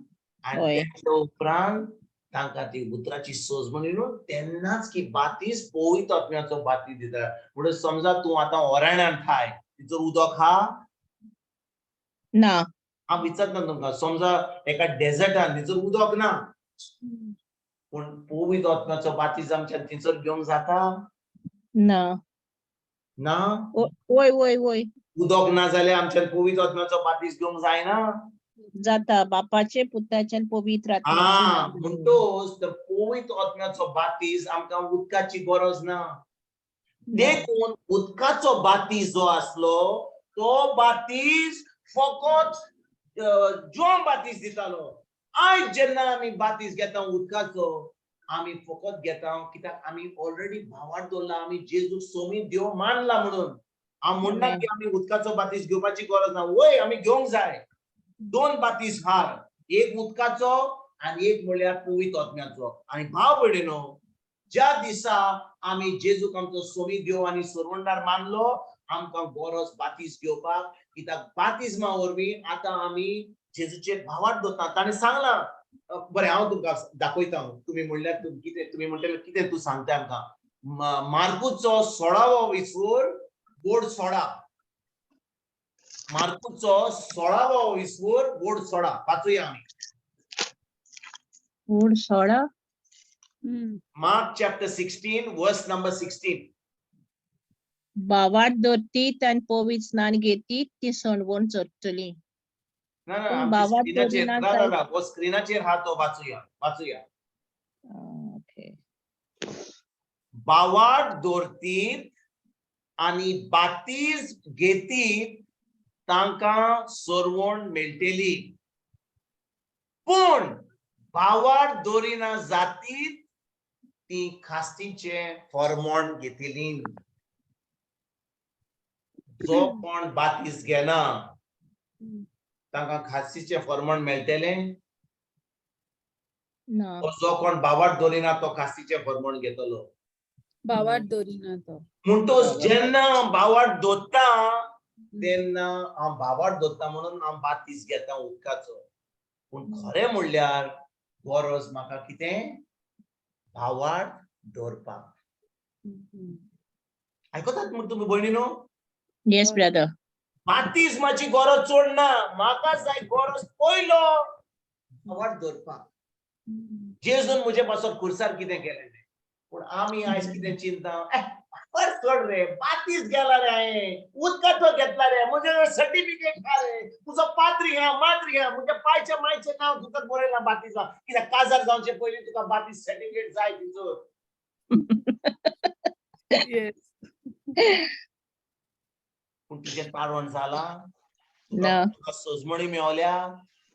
आनी तेच्या उपरांत तांकां ती उतराची सजमणी न्हू तेन्नाच की बातीज पवित्र आत्म्याचो बातीज दिता म्हणून समजा तूं आतां ओराण्यान थाय तिचो उदक हा ना हांव विचारता तुमकां समजा एका डेझर्टान तिचो उदक ना पूण पवित्र आत्म्याचो बातीज आमच्यान थंयसर घेवंक जाता ना ना वय वय वय उदक ना जाल्यार आमच्यान पवित्र आत्म्याचो बातीज घेवंक जायना जाता बापाचे पुताचे आनी पवित्र आत्म्याचे म्हणटोच तर पवित्र आत्म्याचो बातीज आमकां उदकाची गरज ना देखून उदकाचो बातीज जो आसलो तो बातीज फकत जेवण बातीज दितालो आयज जेन्ना आमी बातीज घेता उदकाचो आमी फकत घेता कित्याक आमी ऑलरेडी भावार्थ दवरला आमी जेजूक सोमीत देव मानला म्हणून हांव म्हणना की आमी उदकाचो बातीज घेवपाची गरज ना वय आमी घेवंक जाय दोन बातीज हार एक उदकाचो आनी एक म्हणल्यार पवित्र आत्म्याचो आनी भाव भयणीनो ज्या दिसा आमी जेजूक आमचो सोमीत देव आनी सर्वंटार मानलो आमकां गरज बातीज घेवपाक कित्याक बातिजमा वरवीं आतां आमी जेजूचे भावार्थ दवरता ताणें सांगलां बरें हांव तुमकां दाखयता तुमी म्हणल्यार तुमी म्हणटले कितें तूं सांगता आमकां मार्कूचो 16वो विसवोर बोर्ड 16 मार्कूचो 16वो विसवोर बोर्ड 16 वाचुया आमी board 16 Mark chapter 16 verse number 16 भावार्थ धरतीत आनी पवित्र स्नान घेतीत ती सणवण चडटली ना पूण भावार्थ स्क्रीनाचेर धरिना वो स्क्रीनाचेर हा तो वाचुया ओके भावार्थ धरतीत आनी बातीज घेतीत तांकां सरवण मेळटली पूण भावार्थ धरिना जातीत ती खास्तीचे फर्मोण घेतली जो कोण बातीज घेना तांकां खास्तीचे फर्मोण मेळटले ना जो कोण भावार्थ दवरिना तो कास्तीचे फर्मोण घेतलो. भावार्थ दवरिना तो. म्हणटोच जेन्ना भावार्थ दवरता तेन्ना हांव भावार्थ दवरता म्हणून हांव बातीस घेता उदकाचो. पूण खरें म्हणल्यार गरज म्हाका कितें भावार्थ दवरपाक. आयकतात मग तुम्ही भयणीनो? Yes brother. बातिस्माची गरज चड ना. म्हाका जाय गरज पयलो भावार्थ दवरपाक. जेजून म्हजे पासून खुर्सार कितें केलें तें. पूण आमी आयज कितें चिंता, बस चड रे, बातीस गेला रे हांवें, उदकाचो घेतला रे, म्हजे सर्टिफिकेट खा रे, तुजो पाद्री हा माद्री हा, म्हज्या पायच्या मायचें नांव तुका बरयलां बातीसा. कित्याक काजार जावचे पयलीं तुका बातीस सर्टिफिकेट जाय तिचो. Yes. पूण तुजें तारण जालां, ना. तुका सोजमणी मेवल्या,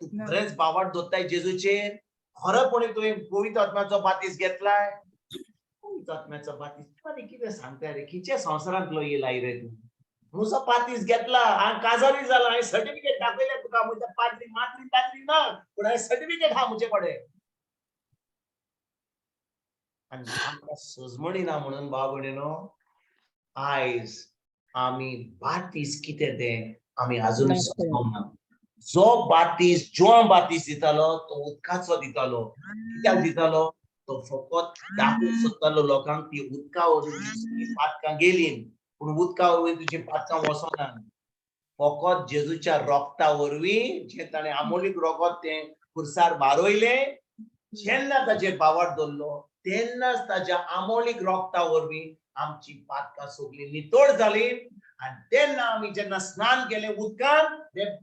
तूं खरेंच भावार्थ दवरताय जेजूचेर, खरेपणी तुवें पवित्र आत्म्याचो बातीस घेतलाय. पवित्र आत्म्याचो बातीस आनी कितें सांगताय रे, खंयच्या संवसारांतलो येयलाय रे तूं. म्हजो बातीस घेतला, हांव काजारी जाला, हांवें सर्टिफिकेट दाखयलें तुका, म्हज्या पाद्री माद्री ताद्री ना, पूण हांवें सर्टिफिकेट आहा म्हजे कडेन. आनी आमकां सोजमणी ना म्हणून भाव भयणीनो, आयज आमी बातीस कितें तें आमी अजून समजूंक ना. जो बातीस बातीस दितालो तो उदकाचो दितालो. कित्याक दितालो? तो फकत दाखोवंक सोदतालो लोकांक ती उदका वरवीं पातकां गेली, पूण उदका वरवीं तुजी पातकां वचोना. फकत जेजूच्या रगता वरवीं जे ताणें आमोलीक रगत तें खुर्सार बारोयलें, जेन्ना ताचेर भावार्थ दवरलो तेन्नाच ताच्या आमोलीक रगता वरवीं आमची पातकां सगळीं नितळ जाली. आनी तेन्ना आमी जेन्ना स्नान केलें उदकान,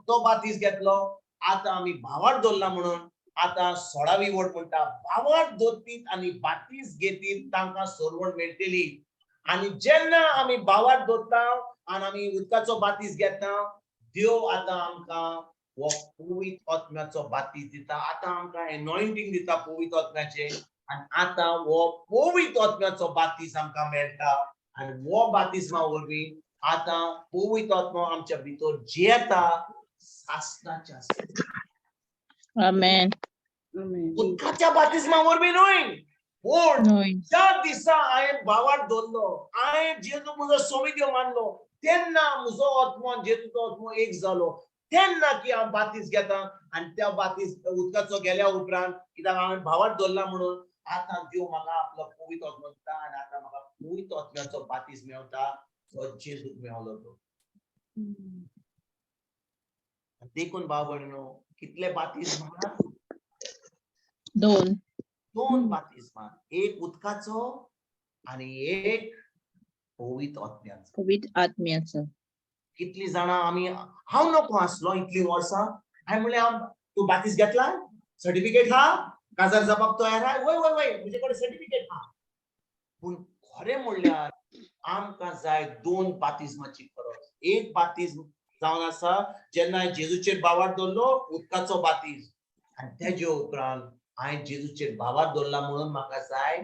तो बातीस घेतलो. आतां आमी भावार्थ दवरला म्हणून आतां 16वी वट म्हणटा, भावार्थ दवरपीत आनी बातीस घेतीत तांकां सोडवण मेळटली. आनी जेन्ना आमी भावार्थ दवरता आनी आमी उदकाचो बातीस घेता, देव आतां आमकां हो पवित्र आत्म्याचो बातीस दिता. आतां आमकां एनॉयंटींग दिता पवित्र आत्म्याचें. आनी आतां हो पवित्र आत्म्याचो बातीस आमकां मेळटा. आनी हो बातिस्मा वरवीं आतां पवित्र आत्मा आमच्या भितर जियेता, सासणाच्या आमेन. उदकाच्या बातिस्मा वरवीं न्हय, पूण नोय. ज्या दिसा हांवें भावार्थ दवरलो, हांवें जेजू म्हजो सोवित्य मानलो, तेन्ना म्हजो आत्मा जेजूचो आत्मा एक जालो. तेन्ना की हांव बातीस घेता. आनी त्या बातीस उदकाचो गेल्या उपरांत कित्याक हांवें भावार्थ दवरला म्हणून आतां देव म्हाका आपलो पवित्र आत्मा दिता. आनी आतां म्हाका पवित्र आत्म्याचो बातीस मेळटा, जो जेजूक मेवलो तो. देखून भाव भयणीनो, कितले बातिस्मा? 2. 2 बातिस्मा. एक उदकाचो आनी एक पवित्र आत्म्याचो. पवित्र आत्म्याचो. कितली जाणां आमी, हांव नको आसलो इतली वर्सां, हांवें म्हणलें तूं बातीस घेतला, सर्टिफिकेट हा, काजार जावपाक तयार आहा, वय वय वय म्हजे कडेन सर्टिफिकेट हा. पूण खरें म्हणल्यार आमकां जाय 2 बातिस्माची गरज. एक बातीस जावन आसा जेन्ना हांवें जेजूचेर भावार्थ दवरलो, उदकाचो बातीस. आनी तेजे उपरांत हांवें जेजूचेर भावार्थ दवरला म्हणून म्हाका जाय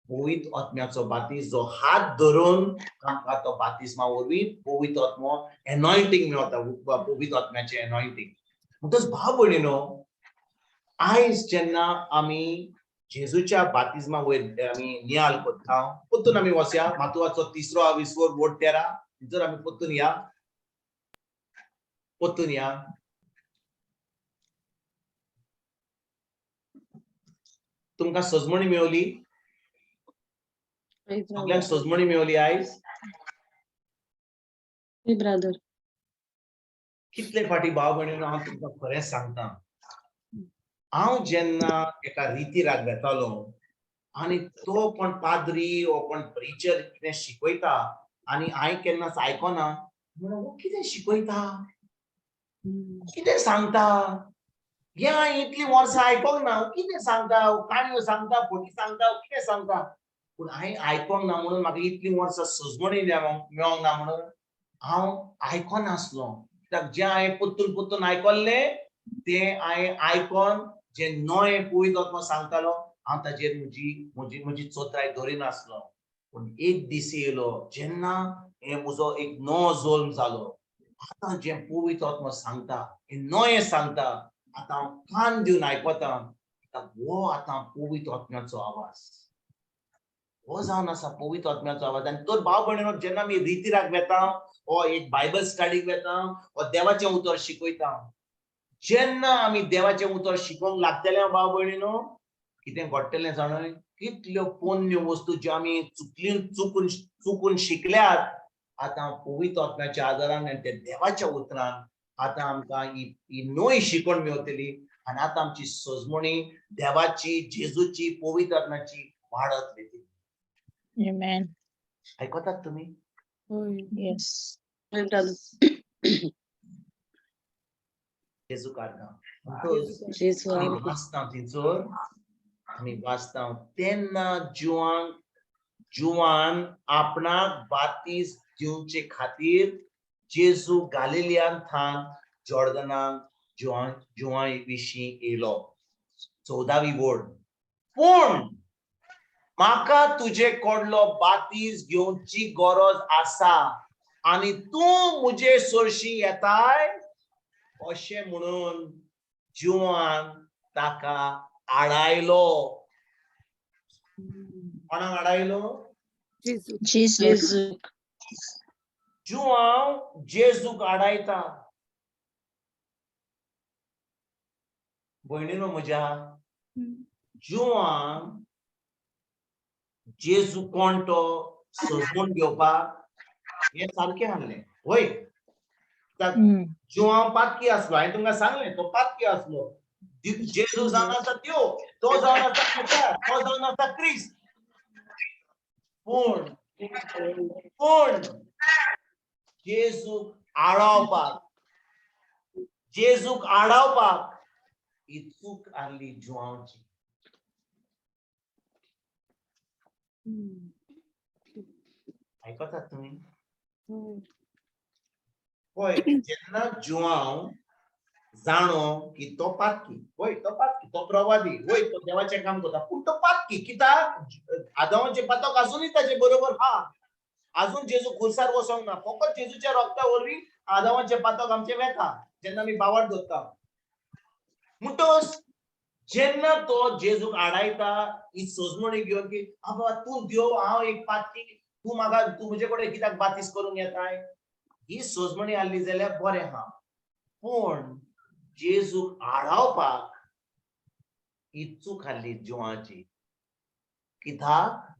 पवित्र आत्म्याचो बातीस, जो हात धरून आमकां तो बातिस्मा वरवीं पवित्र आत्मा एनॉयंटींग मेळटा, पवित्र आत्म्याचें एनॉयंटींग. म्हणटच भाव भयणीनो, आयज जेन्ना आमी जेजूच्या बातिस्मा वयर आमी नियाल करता, परतून आमी वसया मातुवाचो 3रो विसवोर वट 13, जर आमी परतून या, परतून या. तुमकां सोजमणी मेवली, सगळ्यांक सोजमणी मेवली आयज. ब्रदर कितले फाटी भाव भयणीनो हांव तुमकां खरें सांगता, हांव जेन्ना एका रितीराक वेतालो आनी तो कोण पाद्री वो कोण प्रिचर कितें शिकयता आनी हांवें केन्नाच आयकोना, म्हणून हो कितें शिकयता, कितें सांगता, हे हांवें इतलीं वर्सां आयकोंक ना, कितें सांगता, काणयो सांगता, फोटी सांगता, कितें सांगता. पूण हांवें आयकोंक ना म्हणून म्हाका इतलीं वर्सां सोजमणी मेळोंक ना म्हणून हांव आयकोनासलो. कित्याक जें हांवें परतून आयकल्लें तें हांवें आयकोन जें नवें पवित्र आत्मा सांगतालो, हांव ताचेर म्हजी चोत्राय धरिनासलो. पूण एक दीस येयलो जेन्ना हे म्हजो एक नवो जल्म जालो. आतां जें पवित्र आत्मा सांगता, हें नवें सांगता, आतां हांव कान दिवन आयकता. हो आता पवित्र आत्म्याचो आवाज हो जावन आसा पवित्र आत्म्याचो आवाज आनी तर भाव भयणीनो जेन्ना आमी रितीराक वेता हो एक बायबल स्टडीक वेता हो देवाचें उतर शिकयता जेन्ना आमी देवाचें उतर शिकोवंक लागतले भाव भयणीनो कितें घडटलें जाणय कितल्यो पोन्न्यो वस्तू ज्यो आमी चुकून शिकल्यात आतां पवित्र आत्म्याच्या आदारान आनी त्या देवाच्या उतरान आतां आमकां ही नवी शिकवण मेळटली आनी आतां आमची सोजमणी देवाची जेजूची पवित्र आत्म्याची वाडत वेतली Amen. आयकतात तुमी Yes. जेजू काढना जेजू आमी वाचता थंयसर आमी वाचता तेन्ना जुवान आपणाक बातीस दिवचे खातीर जेजू गालिलियान थान जॉर्दनान जुवां विशीं येयलो 14वी वड पूण म्हाका तुजे कडलो बातीस घेवची गरज आसा आनी तूं मुजे सोरशी येताय अशें म्हणून जुवान ताका आडायलो कोणाक आडायलो Jesus. जुवांव जेजूक आडायता भयणीनो म्हज्या जुवान जेजू कोण तो सोजमून घेवपाक हे सारकें आहलें वय जुवांव पातकी आसलो हांवें तुमकां सांगलें तो पातकी आसलो जेजू जावन आसा देव तो जावन आसा पेकार तो जावन आसा क्रिस्त पूण जेजूक आडावपाक ही चूक आहली जुवांवची आयकतात तुमी पळय जेन्ना जुवांव जाणो की तो पातकी वय तो प्रवादी वय तो देवाचें काम करता पूण तो पातकी कित्याक आदामाचें पातक अजूनय ताचे बरोबर हा अजून जेजू खुर्सार वसोंक ना फकत जेजूच्या रक्ता वरवीं आदामाचें पातक आमचें वेता जेन्ना आमी बावार धरता म्हणटच जेन्ना तो जेजूक आडायता ही सोजमणी घेवन की बाबा तूं देव हांव एक पातकी तूं म्हजे कडेन कित्याक बातीस करूंक येताय ही सोजमणी आहली जाल्यार बरें आहा पूण जेजूक आडावपाक ही चूक आहली जुवांची कित्याक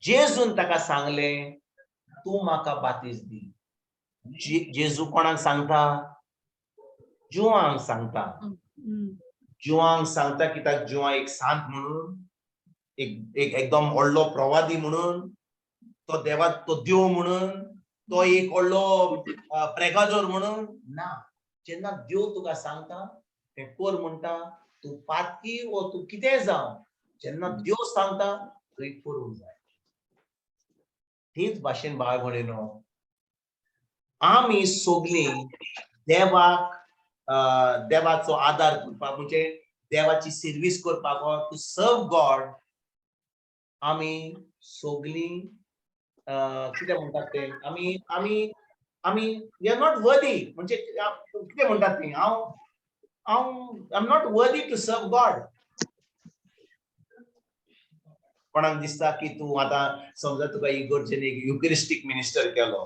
जेजून ताका सांगलें तूं म्हाका बातीस दी जेजू कोणाक सांगता जुवांक सांगता कित्याक जुवां एक सांत म्हणून एक एकदम व्हडलो प्रवादी म्हणून तो देव म्हणून तो एक व्हडलो प्रेगाजोर म्हणून ना जेन्ना देव तुका सांगता तें कर म्हणटा तूं पातकी वो तूं कितेंय जावं जेन्ना देव सांगता थंय करूंक जाय तेच भाशेन भाव भयणीनो आमी सगळीं देवाचो आदार करपाक म्हणजे देवाची सर्वीस करपाक टू सर्व गॉड आमी सगळीं कितें म्हणटात ते आमी वी आर नॉट वर्दी म्हणजे कितें म्हणटात ती हांव I am not worthy to serve God कोणाक दिसता की तूं आतां समजा तुका इगर्जेन एक युकरिस्टीक मिनिस्टर केलो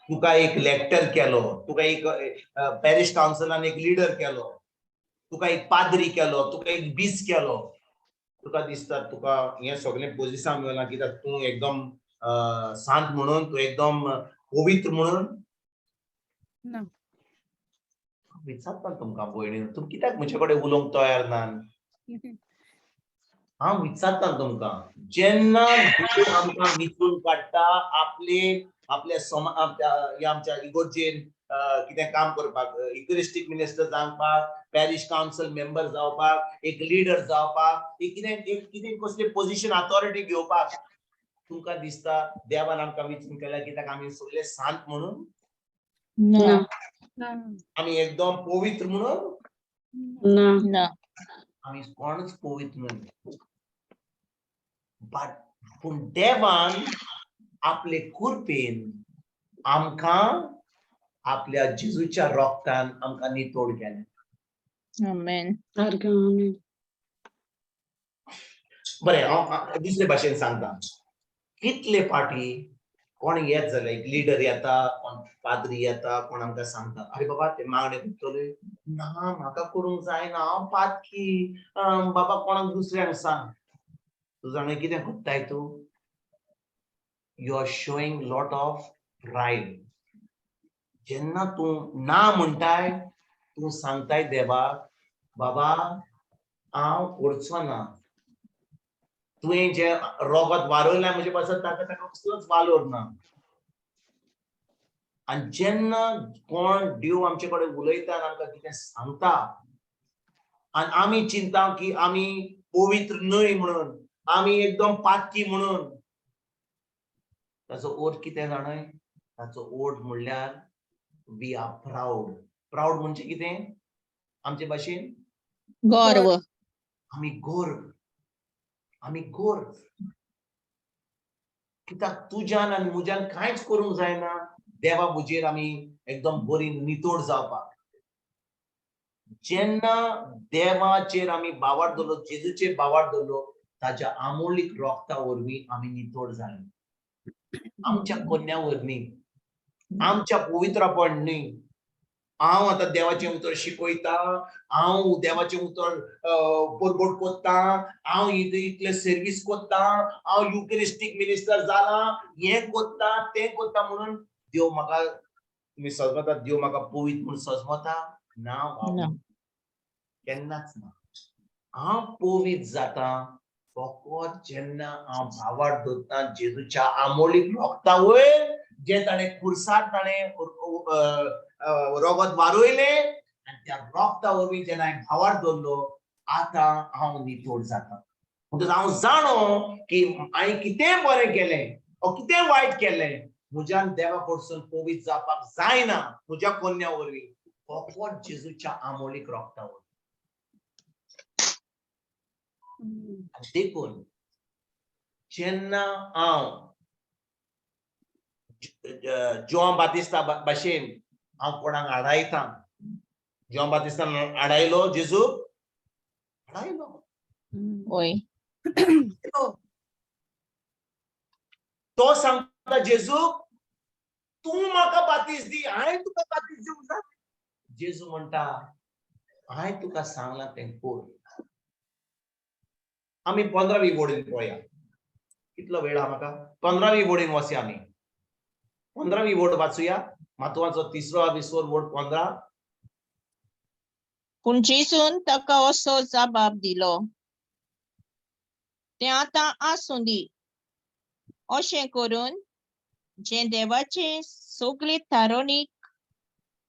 तुका एक लेक्टर केलो तुका एक पॅरिश कावन्सिलान एक लीडर केलो तुका एक पाद्री केलो तुका एक बीस केलो तुका दिसता तुका हे सगळें पोजिशन मेळना कित्याक तूं एकदम सांत म्हणून तूं एकदम पवित्र म्हणून विचारता तुमकां भयणी तूं कित्याक म्हजे कडेन उलोवंक तयार ना हांव विचारता तुमकां जेन्ना आमकां विचून काडटा आमच्या इगोर्जेन कितें काम करपाक इक्रिस्टीक मिनिस्टर जावपाक पॅरिश कावन्सिल मेंबर जावपाक एक लीडर जावपाक एक कितें कसली पोजिशन अथॉरिटी घेवपाक तुमकां दिसता देवान आमकां विचून केल्या कित्याक आमी सगळे सांत म्हणून आमी एकदम पवित्र म्हणून आमी कोणच पवित्र न्हय पूण देवान आपले कृपेन आमकां आपल्या जेजूच्या रोगतान आमकां नितोड केलें Amen. Amen. बरें हांव दुसरे भाशेन सांगता. कितले फाटी कोण येत जाल्यार एक लिडर येता, कोण पाद्री येता, कोण आमकां सांगता अरे बाबा ते मागणे करतले ना म्हाका करूंक जायना हांव पातकी बाबा कोणाक दुसऱ्यांक सांग. तूं जाणा कितें कोत्ताय तूं? You are showing lot of pride. जेन्ना तूं ना म्हणटाय तूं सांगताय देवाक बाबा हांव करचो ना. तुवें जे रोगत वारोयला म्हणजे पासत ताका कसलोच वालोर ना. आनी जेन्ना कोण देव आमचे कडेन उलयता आनी आमकां कितें सांगता आनी आमी चिंता की आमी पवित्र न्हय म्हणून, आमी एकदम पातकी म्हणून, ताचो अर्थ कितें जाणाय? ताचो अर्थ म्हणल्यार वी आर प्राउड. प्राउड म्हणजे कितें आमचे भाशेन? गर्व. आमी गर्व. आमी गर्व. कित्याक तुज्यान आनी म्हज्यान कांयच करूंक जायना देवा मुजेर आमी एकदम बरी नितोड जावपाक. जेन्ना देवाचेर आमी बावार दवरलो, जेजूचेर बावार दवरलो, ताच्या आमोलीक रोगता वरवीं आमी नितोड जाले. आमच्या कन्या वरवीं, आमच्या पवित्रपण न्ही. हांव आतां देवाचें उतर शिकयता, हांव देवाचें उतर परगट कोत्ता, हांव इतले सर्वीस कोत्ता, हांव युकेरिस्टीक मिनिस्टर जाला, हें कोत्ता तें कोत्ता म्हणून देव म्हाका तुमी सजमता देव म्हाका पवित्र म्हूण सजमता? ना बाबा, केन्नाच ना. हांव पवित्र जाता फकत जेन्ना हांव भावार दवरता जेजूच्या आमोलीक रोगता वयर जे ताणें खुर्सार ताणें रोगत वारोयले आनी त्या रोगता वरवीं जेन्ना हांवें भावार दवरलो आतां हांव नितोड जाता. म्हणटच हांव जाणो की हांवें कितें बरें केलें वा कितें वायट केलें म्हज्यान देवा कडसून पवित्र जावपाक जायना म्हज्या कन्या वरवीं, फकत जेजूच्या आमोलीक रोगता वरवीं. देखून जेन्ना हांव जॉन बातिस्ता भाशेन हांव कोणाक आडायता, जॉन बातिस्तान आडायलो जेजू? आडायलो. होय. तो सांगता जेजू तूं म्हाका बातीस दी, हांवें तुका बातीस दिवंक जाय. जेजू म्हणटा हांवें तुका सांगलां तें कर. आमी 15वी वडीन पळोवया. कितलो वेळ आहा म्हाका? 15वी वडीन वचया आमी. 15वी वड वाचूया. मातवाचो 3रो विस्वर वड 15. पूण जेजून ताका असो जबाब दिलो, तें आतां आसूं दी. अशें करून जे देवाचे सगळे थारोनीक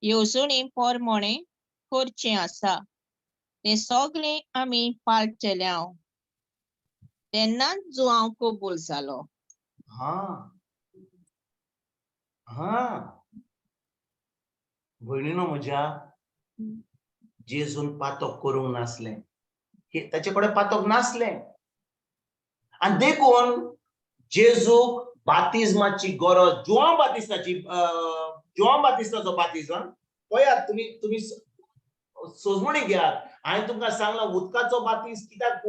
येवजणे प्रमाणे करचें आसा तें सगळें आमी पाळटले हांव. तेन्नाच जो हांव कबूल जालो. भयणीनो म्हज्या, जेजून पातक करूंक नासलें. ताचे कडेन पातक नासलें. आनी देखून जेजूक बातिस्माची गरज, जोआन बातिस्ताचो बातिस्म पळयात तुमी सोजमणी घेयात. हांवें तुमकां सांगलां उदकाचो बातीस कित्याक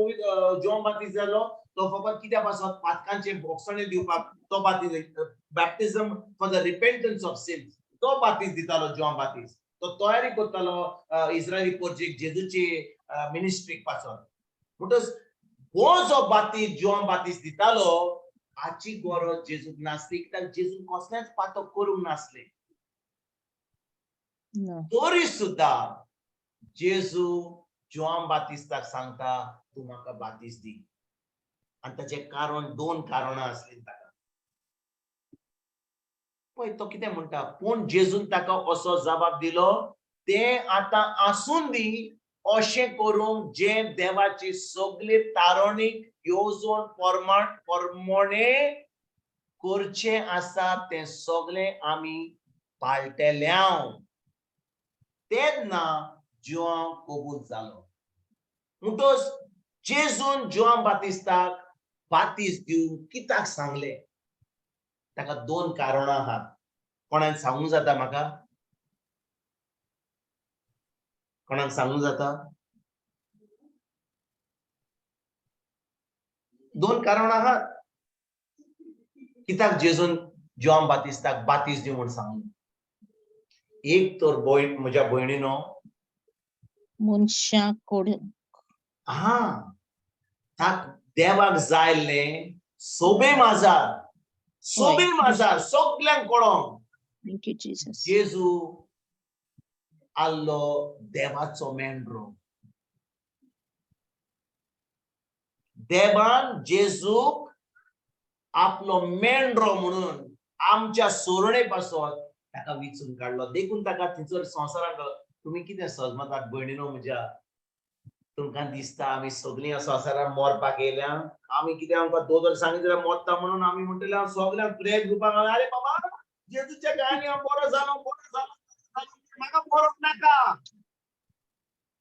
जोआन बातिस्ट जालो? तो फकत कित्याक पासत पातकांचे भोगसणे दिवपाक तो बातिस्ट, बॅप्टिझम फॉर द रिपेंटन्स ऑफ सिन्स, तो बातिस्ट दितालो जोआन बातिस्ट. तो तयारी करतालो इस्रायली परजेक जेजूची मिनिस्ट्रीक पासत. म्हणटच हो जो बातिस्ट जोआन बातिस्ट दितालो हाची गरज जेजूक नासली, कित्याक जेजून कसलेंच पातक करूंक नासलें. तरी सुद्धा जेजू जोआन बातिस्ताक सांगता तूं म्हाका बातिस्ट दी. आनी ताचे कारण 2 कारणां आसलीं ताका. पळय तो कितें म्हणटा, पूण जेजून ताका असो जबाब दिलो, तें आतां आसून दी अशें करूंक जे देवाची सगळे तारोनीक येवजण प्रमाणे करचें आसा तें सगळें आमी पाळटल्यांव. तेन्ना जोआन कबूल जालो. म्हणटच जेजून जोआन बातिस्ताक बातिस्ट दिवंक कित्याक सांगलें? ताका 2 कारणां आहात. कोणान सांगूंक जाता म्हाका? कोणाक सांगूंक जाता? दोन कारण आहात. कित्याक जेजून जॉन बातिस्ताक बातीस दी म्हूण सांगलें? एक तर म्हज्या भयणीनो, मनशाक कोण ताक देवाक जाय आसलें सोबे माजार सगल्यांक कळोंक थँक यू जीसस. जेजू आल्लो देवाचो मेंढरो. देवान जेजूक आपलो मेंढरो म्हणून आमच्या सोरणे पासून ताका विचून काडलो. देखून ताका थंयसर संवसाराक तुमी कितें सजमतात भयणीनो म्हज्या? तुमकां दिसता आमी सगळीं ह्या संवसारान मरपाक येयल्या? आमी कितें आमकां दोतोर सांगितलें मरता म्हणून आमी म्हणटले हांव सगळ्यांक प्रेज दिवपाक लागले, अरे बाबा जेजूच्या गायनी हांव बरो जालो म्हाका मरोंक नाका.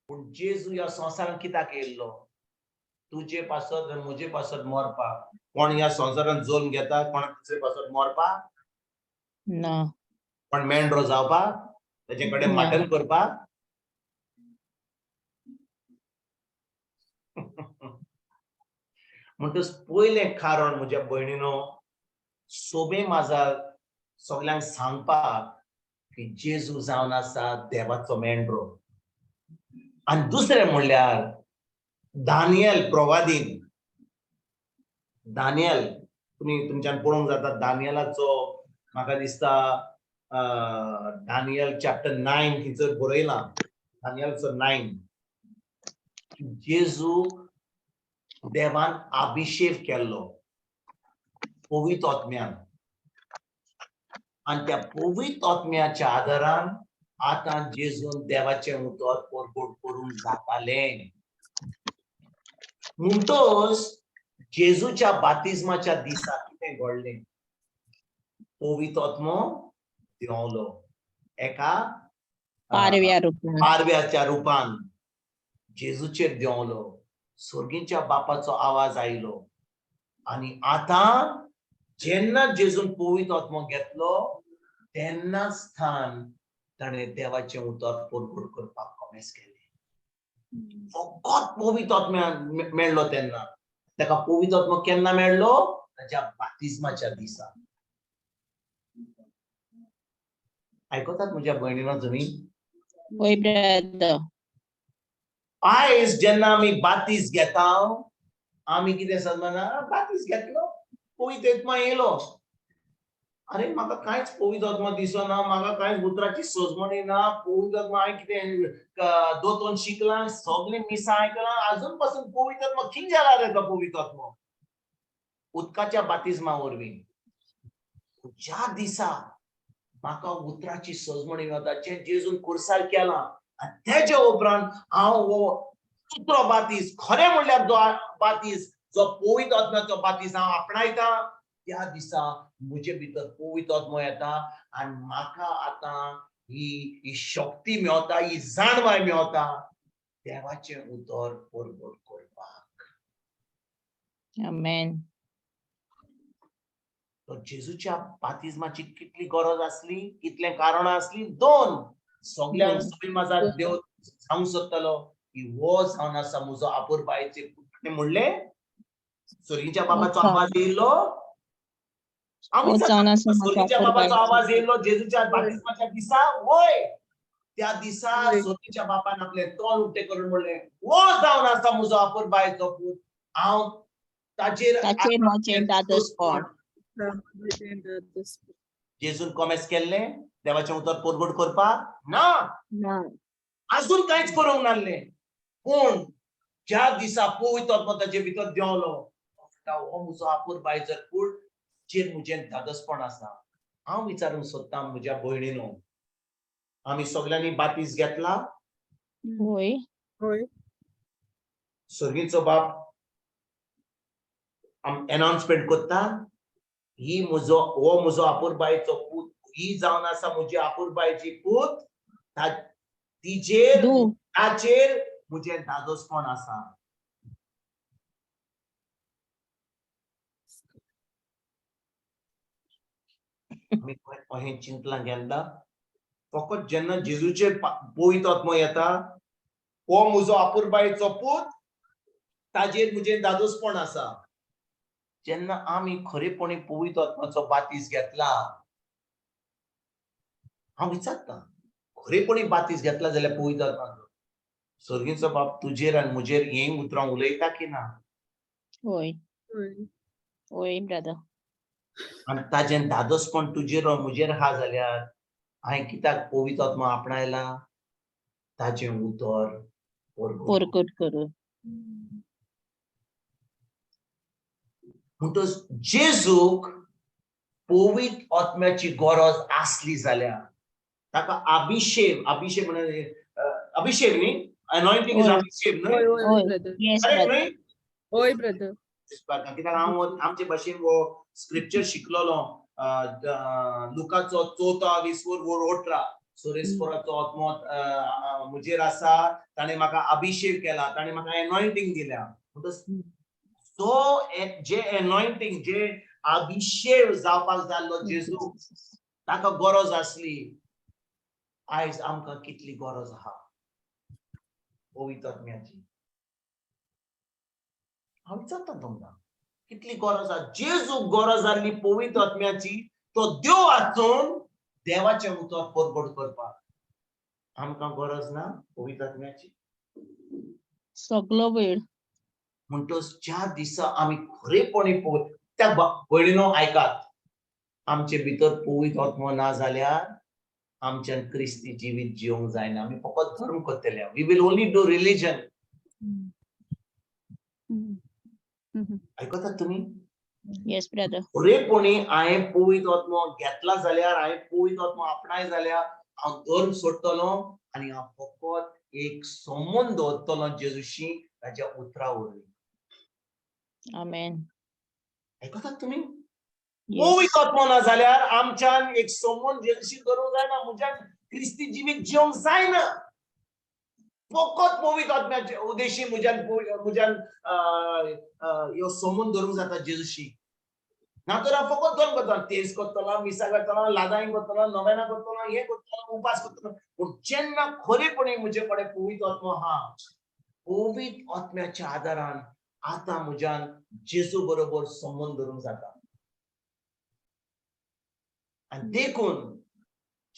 पूण जेजू ह्या संवसारान कित्याक येयल्लो? तुजे पासत आनी म्हजे पासत मरपाक. कोण ह्या संवसारान जल्म घेता कोणाक दुसरे पासत मरपाक? ना. पण मेंढरो जावपाक, तेजे कडेन ना. माटण करपाक. म्हणटच पयलें कारण म्हज्या भयणीनो, सोबे माजार सगल्यांक सांगपाक की जेजू जावन आसा देवाचो मेंढरो. आनी दुसरें म्हणल्यार दानियल प्रवादीन, दानियल तुमी तुमच्यान पळोवंक जाता दानियलाचो म्हाका दिसता दानियल चॅप्टर 9 थंयसर बरयलां. दानियलचो 9 जेजू देवान अभिषेक केल्लो पवित्र आत्म्यान. आणि त्या पवित्र आत्म्याच्या आदारान आतां जेजून देवाचे उतर परगट करूंक जातालें. म्हणटच जेजूच्या बातिस्माच्या दिसा कितें घडलें? पवित्र आत्मो देंवलो एका पारव्याच्या रुपान जेजूचेर देंवलो. स्वर्गीच्या बापाचो आवाज आयलो आनी आतां जेन्ना जेजून पवित्र आत्मो घेतलो तेन्नाच स्थान ताणें देवाचें उतर परगट करपाक कॉमेस केलें. फकत पवित्र आत्म्यान मेळ्ळो तेन्ना. ताका पवित्र आत्मो केन्ना मेळ्ळो? ताच्या बातिस्माच्या दिसा. आयकतात म्हज्या भयणीनो तुमी? होय ब्रदर. आयज जेन्ना आमी बातीस घेता आमी कितें समजना बातीस घेतलो पवित्र आत्मा येयलो. अरे म्हाका कांयच पवित्र आत्मा दिसना, म्हाका कांयच उतराची सोजमणी ना. पवित्र आत्मा हांवें कितें दोतोन शिकलां, सगळें मिसां आयकलां, आजून पासून पवित्र आत्मा खिंय जाला रे तो पवित्र आत्मा? उदकाच्या बातिस्मा वरवीं. ज्या दिसा म्हाका उतराची सोजमणी मेळटा, जें जेजून कुर्सार केलां आनी तेच्या उपरांत हांव हो दुसरो बातीस खरें म्हणल्यार जो बातीस जो पवित्र आत्म्याचो बातीस हांव आपणायता, त्या दिसा म्हजे भितर पवित्र आत्मो येता आनी म्हाका आतां ही शक्ती मेळटा, ही जाणवाय मेळटा देवाचें उतर परगट करपाक. आमेन. जेजूच्या बातिस्माची कितली गरज आसली, कितलें कारणां आसली? दोन. सगल्यांक सोबे माजार देव सांगूंक सोदतालो की हो जावन आसा म्हजो आपुरबायेचें पुत्र. म्हणलें स्वर्गीच्या बाबाचो आवाज येयल्लो. आमी स्वर्गीच्या बाबाचो आवाज येयल्लो जेजूच्या बातिस्माच्या दिसा. वय त्या दिसा स्वर्गीच्या बापान आपलें तोंड उक्तें करून म्हणलें हो जावन आसा म्हजो आपुरबायेचो पूत. हांव ताचेर म्हजें दादोसपण. जेजून कॉमेस केल्लें देवाचें उतर परगट करपाक? ना. आजून कांयच करूंक नासलें. पूण ज्या दिसा पवित्र आत्मा ताचे भितर देंवलो हो म्हजो आपुरबायेचो पूत, जेर म्हजें दादोसपण आसा. हांव विचारूंक सोदतां म्हज्या भयणीनो, आमी सगल्यांनी बातीस घेतला? होय. स्वर्गीचो बाप अनाउन्समेंट करता ही हो म्हजो आपुरबायेचो पूत, ही जावन आसा म्हजी आपुरबायेची पूत, ताचेर म्हजें दादोसपण आसा. आमी अशें चिंतलां केन्ना? फकत जेन्ना जेजूचेर पवित्र आत्मो येता हो म्हजो आपुरबायेचो पूत, ताजेर म्हजें दादोसपण आसा. जेन्ना आमी खरेपणी पवित्र आत्म्याचो बातीस घेतला, हांव विचारता, खरेपणी बातीस घेतला जाल्यार पवित्र आत्म्याचो सर्गीचो बाप तुजेर आनी म्हजेर हें उतरां उलयता की ना? होय होय ब्रदर. आनी ताजें दादोसपण तुजेर वा म्हजेर आहा जाल्यार हांवें कित्याक पवित्र आत्मा आपणायला? ताजें उतर पोरकूट करू. म्हणटच जेजूक पवित्र आत्म्याची गरज आसली जाल्यार ताका अभिषेक म्हणजे अभिषेक न्ही, अनॉइंटिंग इज होय. अभिषेक न्ही, होय होय होय. ब्रदर. Yes correct brother. न्ही? होय ब्रदर. कित्याक हांव आमचे भाशेन वो स्क्रिप्चर शिकलोलो लुकाचो 4:20-18. सोरेस्पोराचो आत्मो म्हजेर आसा, ताणें म्हाका अभिषेक केला, ताणें म्हाका एनॉइंटिंग दिल्या. तो जे एनॉइंटिंग, जे अभिषेक जावपाक जाल्लो जेजू, ताका गरज आसली. आयज आमकां कितली गरज आहा पवित्र आत्म्याची? हांव विचारता तुमकां, कितली गरज आहा? जेजूक गरज आसली पवित्र आत्म्याची, तो देव आसून देवाचें उतर परगट करपाक. आमकां गरज ना पवित्र आत्म्याची? सगळो वेळ. म्हणटच ज्या दिसा आमी खरेपणी त्या भयणीनो आयकात, आमचे भितर पवित्र आत्मो ना जाल्यार आमच्यान क्रिस्ती जिवीत जिवंक जायना. आमी फकत धर्म करतले. We will only do religion. आयकतात तुमी? Yes brother. खरेपणी हांवें पवित्र आत्मो घेतला जाल्यार, हांवें पवित्र आत्मो आपणाय जाल्यार हांव धर्म सोडटलो आनी हांव फकत एक संबंद दवरतलो जेजूशी, ताच्या उतरा वरवीं. आमेन. आयकतात तुमी? येस. पवित्र आत्मो ना जाल्यार आमच्यान एक संबंद जेजूशी करूंक जायना, म्हज्यान क्रिस्ती जिवीत जिवंक जायना. फकत पवित्र आत्म्याचे उद्देशी म्हज्यान ह्यो संबंद धरूंक जाता जेजूशी. नातर हांव फकत धर्म करतलो, तेज करतलो, मिसा करतलो, लादाई करतलो, नवेना करतलो, हें करतलो, उपास करतलो. पूण जेन्ना खरेपणी म्हजे कडेन पवित्र आत्मो आहा, पवित्र आत्म्याच्या आदारान आतां म्हज्यान जेजू बरोबर संबंद धरूंक जाता. आनी देखून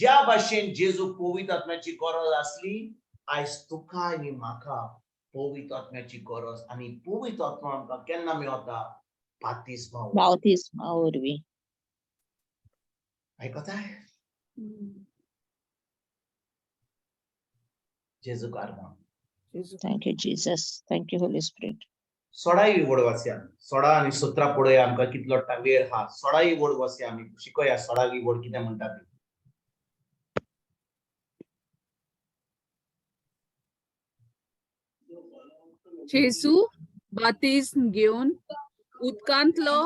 ज्या भाशेन जेजू पवित्र आत्म्याची गरज आसली, आयज तुका आनी म्हाका पवित्र आत्म्याची गरज. आनी पवित्र आत्मा आमकां केन्ना मेळटा? बाप्तिस्मा वरवीं. बावतिस्मा वरवीं. आयकताय? जेजू कारवा. Thank you Jesus. Thank you Holy Spirit. सोडा ही वड वाचया. सोडा आनी 17 पळोवया, आमकां कितलो वेळ आहा. सोडा ही वड वाचया, आमी शिकोया सोडा ही वड कितें म्हणटा ती. जेजू बातिस्म घेवन उदकांतलो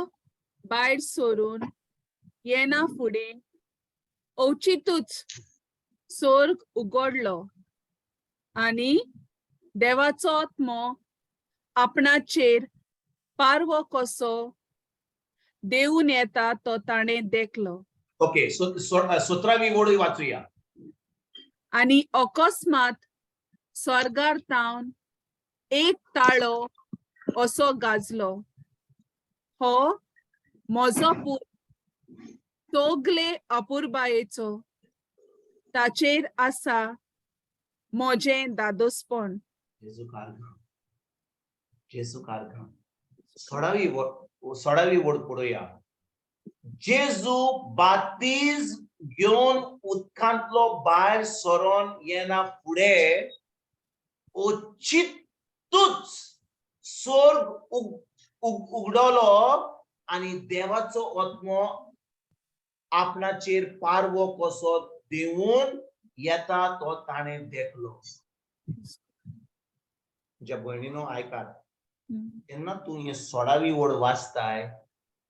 भायर सरून येना फुडें अवचितूच स्वर्ग उगडलो आनी देवाचो आत्मो आपणाचेर पारवो कसो देऊन येता तो ताणें देखलो. ओके, 17वी वड वाचूया. आनी अकस्मात स्वर्गांतावन एक ताळो असो गाजलो, हो म्हजो पूत सोगले आपुरबायेचो, ताचेर आसा म्हजें दादोसपण. जेजू कारगा. जेजू कारगा. सोडावी वड पळोवया. जेजू बातिस्म घेवन उदकांतलो भायर सरोन येना फुडें अचितूच स्वर्ग उगडलो आनी देवाचो आत्मो आपणाचेर पारवो कसो देऊन येता तो ताणें देखलो. ज्या भयणीनो आयकात, जेन्ना तूं हे 16वी वड वाचताय,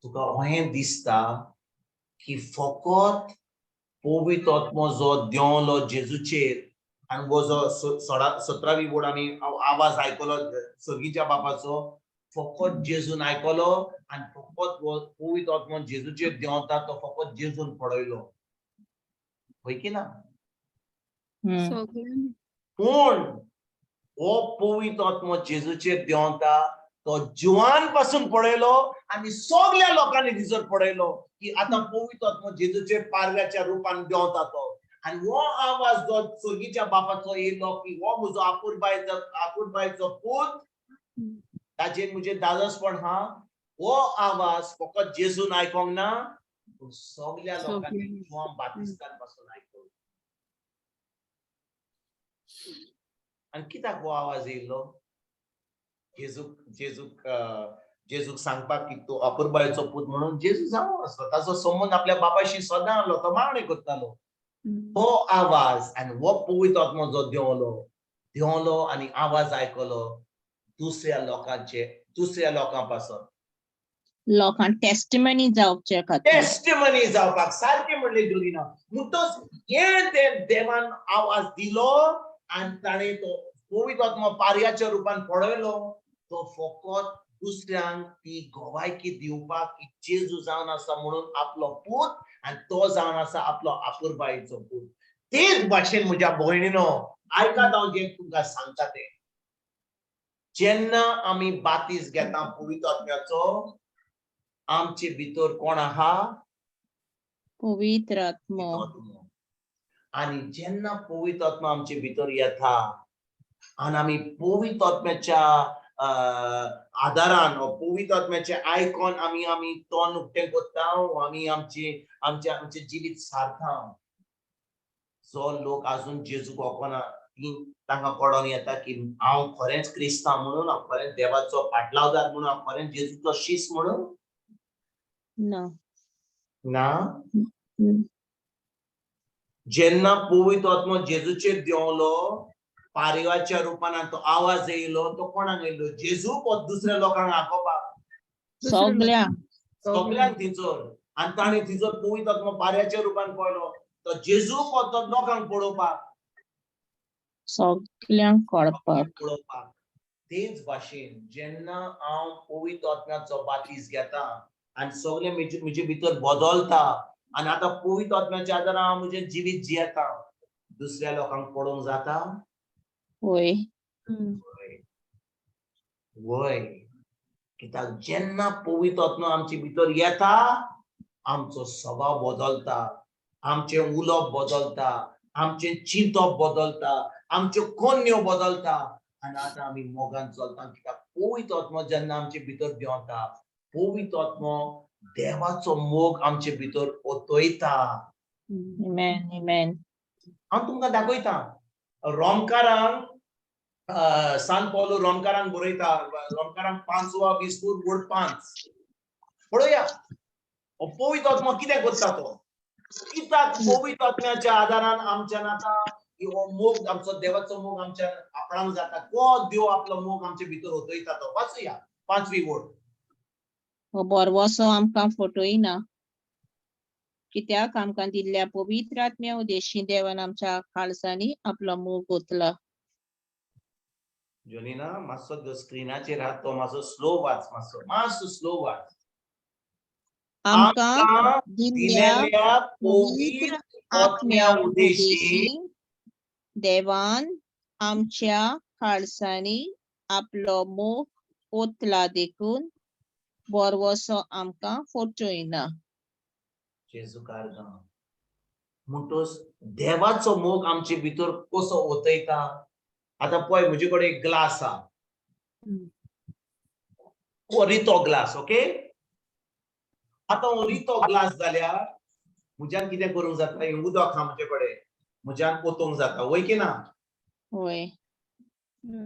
तुका अहें दिसता की फकत पवित्र आत्मो जो देवलो जेजूचेर, आनी वो जो 17वी वड आमी आवाज आयकलो सर्गीच्या बापाचो, फकत जेजून आयकलो आनी फकत वो पवित्र आत्मो जेजूचेर देंवता, तो फकत जेजून पळयलो. होय की ना? सगळ्यांनी. पूण हो पवित्र आत्मा जेजूचेर देंवता तो जुवान पासून पळयलो आनी सगळ्या लोकांनी दिसत पळयलो की आता पवित्र आत्मा जेजूचेर पारव्याच्या रुपान देंवता तो आनी हो आवाज जो स्वर्गीच्या बापाचो येयलो की हो म्हजो आपुरबायचो पूत ताचेर म्हजे दादोसपण हा हो आवाज फकत जेजून आयकोंक ना पूण सगळ्या लोकांनी जुवान बातिस्तान पासून आयकलो आनी कित्याक हो आवाज येयलो जेजूक सांगपाक की तूं अपुरबायचो पूत म्हणून जेजू जावं असो ताचो संबंध आपल्या बापाशी सदां आसलो तो मागणी करतालो हो आवाज आनी हो पवित्र आत्मा जो देंवलो आनी आवाज आयकलो दुसऱ्या लोकां पासून लोकांक टेस्टिमनी जावचे खातीर टेस्टिमनी जावपाक सारकें म्हणलें जुलीना म्हणटच हे देवान आवाज दिलो आनी ताणें तो पवित्र आत्मा पारयाच्या रुपान पळयलो तो फकत दुसऱ्यांक ती गोवायकी दिवपाक की जेजू जावन आसा म्हणून आपलो पूत आनी तो जावन आसा आपलो आपुरबायचो पूत तेच भाशेन म्हज्या भयणीनो आयकात हांव जें तुमकां सांगता तें जेन्ना आमी बातीस घेता पवित्र आत्म्याचो आमचे भितर कोण आहा पवित्र आत्मो आनी जेन्ना पवित्र आत्मा आमचे भितर येता आनी आमी पवित्र आत्म्याच्या आदारान पवित्र आत्म्याचे आयकोन आमी तोंड उक्तें करता आमी आमचे जिवीत सारता जो लोक आजून जेजूक वळखना तांकां कळोन येता की हांव खरेंच क्रिस्तांव म्हणून हांव खरेंच देवाचो फाटलावदार म्हणून हांव खरेंच जेजूचो शीस म्हणून ना जेन्ना पवित्र आत्मा जेजूचेर देंवलो पारयाच्या रुपान तो आवाज येयलो तो कोणाक येयलो जेजूक वा दुसऱ्या लोकांक आपोवपाक सगळ्यांक थिंचोर आनी ताणें थिंचोर पवित्र आत्मा पारयाच्या रुपान पळयलो तो जेजूक वा तो लोकांक पळोवपाक सगळ्यांक कळपाक तेच भाशेन जेन्ना हांव पवित्र आत्म्याचो बातीस घेता आनी सगळे म्हजे भितर बदलता आनी आतां पवित्र आत्म्याच्या आदारान हांव म्हजें जिवीत जियेता दुसऱ्या लोकांक पळोवंक जाता वय कित्याक जेन्ना पवित्र आत्मा आमचे भितर येता आमचो स्वभाव बदलता आमचें उलोवप बदलता आमचें चिंतप बदलता आमच्यो कन्यो बदलता आनी आतां आमी मोगान चलता कित्याक पवित्र आत्मा जेन्ना आमचे भितर देंवता पवित्र आत्मा देवाचो मोग आमचे भितर ओतयता हांव तुमकां दाखयता रोमकारांक सान पौलो रोमकारांक बरयता रोमकारांक 5:20 पळोवया पवित्र आत्मा कितें करता तो कित्याक पवित्र आत्म्याच्या आदारान आमच्यान आतां हो मोग आमचो देवाचो मोग आमच्या आपणाक जाता को देव आपलो मोग आमचे भितर ओतयता तो वाचुया 5वी ओळ हो बरवसो आमकां फटयना कित्याक आमकां दिल्ल्या पवित्र आत्म्या उद्देशी देवान आमच्या काळजांनी आपलो मोग ओतला जोनिना मातसो स्क्रीनाचेर आहा तो मातसो स्लो वाच मातसो स्लो वाच आमकां दिल्ल्या दिलेल्या पवित्र आत्म्या उद्देशी देवान आमच्या काळजांनी आपलो मोग ओतला देखून बरवसो आमकां फटयना जेजू कारगा म्हणटोस देवाचो मोग आमचे भितर कसो ओतयता आतां पळय म्हजे कडेन एक ग्लास आहा हो रितो ग्लास ओके आतां हो रितो ग्लास जाल्यार म्हज्यान कितें करूंक जाता हें उदक आहा म्हजे कडेन म्हज्यान ओतूंक जाता वय की ना वय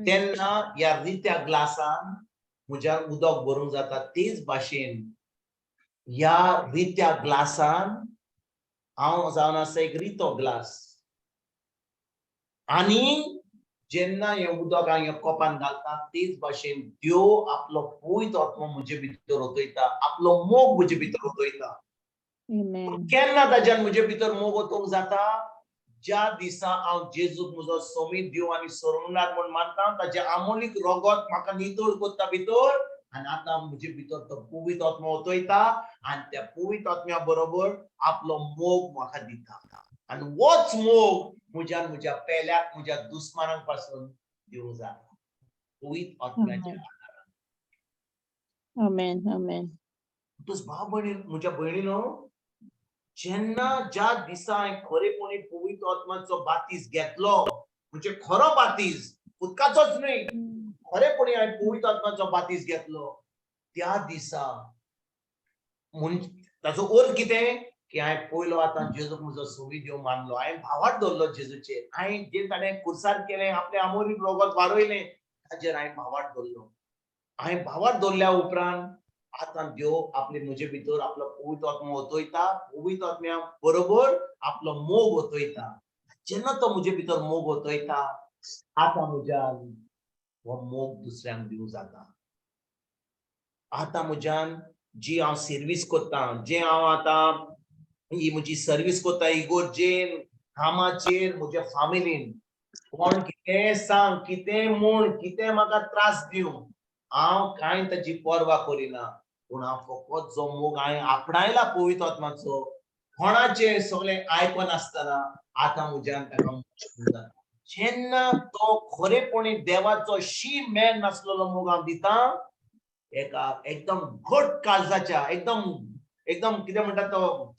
तेन्ना ह्या रित्या ग्लासान म्हज्यान उदक भरूंक जाता तेच भाशेन ह्या रित्या ग्लासान हांव जावन आसा एक रितो ग्लास आनी जेन्ना हें उदक हांव ह्या कपान घालता तेच भाशेन देव आपलो पवित्र आत्मा म्हजे भितर ओतयता आपलो मोग म्हजे भितर ओतयता केन्ना ताच्यान म्हजे भितर मोग ओतूंक जाता ज्या दिसा हांव जेजूक म्हजो सोमीत देव आनी सोडवणार म्हूण मानता ताचे आमोलीक रगत म्हाका नितळ करता भितर आनी आतां म्हजे भितर तो पवित्र आत्मा ओतयता आनी त्या पवित्र आत्म्या बरोबर आपलो मोग म्हाका दिता आनी होच मोग म्हज्या पेल्याक म्हज्या दुस्मानांक पासून दिवंक जाता पवित्र आत्म्याच्या Amen. Amen. तुझ भाव भयणी म्हज्या भयणीनो जेन्ना ज्या दिसा हांवें खरेपणी पवित्र आत्म्याचो बातीस घेतलो म्हणजे खरो बातीस उदकाचोच न्हय खरेपणी हांवें पवित्र आत्म्याचो बातीस घेतलो त्या दिसा ताचो अर्थ कितें की हांवें पयलो आतां जेजूक म्हजो सोबी देव मानलो हांवें भावार्थ दवरलो जेजूचेर हांवें जे ताणें कुर्सार केलें आपलें आमोरी रोगत वाडयलें ताचेर हांवें भावार्थ दवरलो हांवें भावार्थ दवरल्या उपरांत आतां देव आपले म्हजे भितर आपलो पवित्र आत्मा ओतयता पवित्र आत्म्या बरोबर आपलो मोग ओतयता जेन्ना तो म्हजे भितर मोग ओतयता आतां म्हज्यान हो मोग दुसऱ्यांक दिवं जाता आतां म्हज्यान जी हांव सर्वीस कोत्ता जे हांव आतां ही म्हजी सर्वीस कोत्ता इगोर्जेन कामाचेर म्हज्या फामिलीन कोण कितें सांग कितें म्हूण कितें म्हाका त्रास दिवं हांव कांय ताची पर्वा करिना पूण हांव फकत जो मोग हांवें आपणायला पवित्र आत्म्याचो कोणाचें सगळें आयकनासतना आतां म्हज्यान ताका मोग जाता जेन्ना तो खरेपणी देवाचो शी मेन नासलेलो मोग हांव दिता एका एकदम घट काळजाच्या एकदम एकदम कितें म्हणटा तो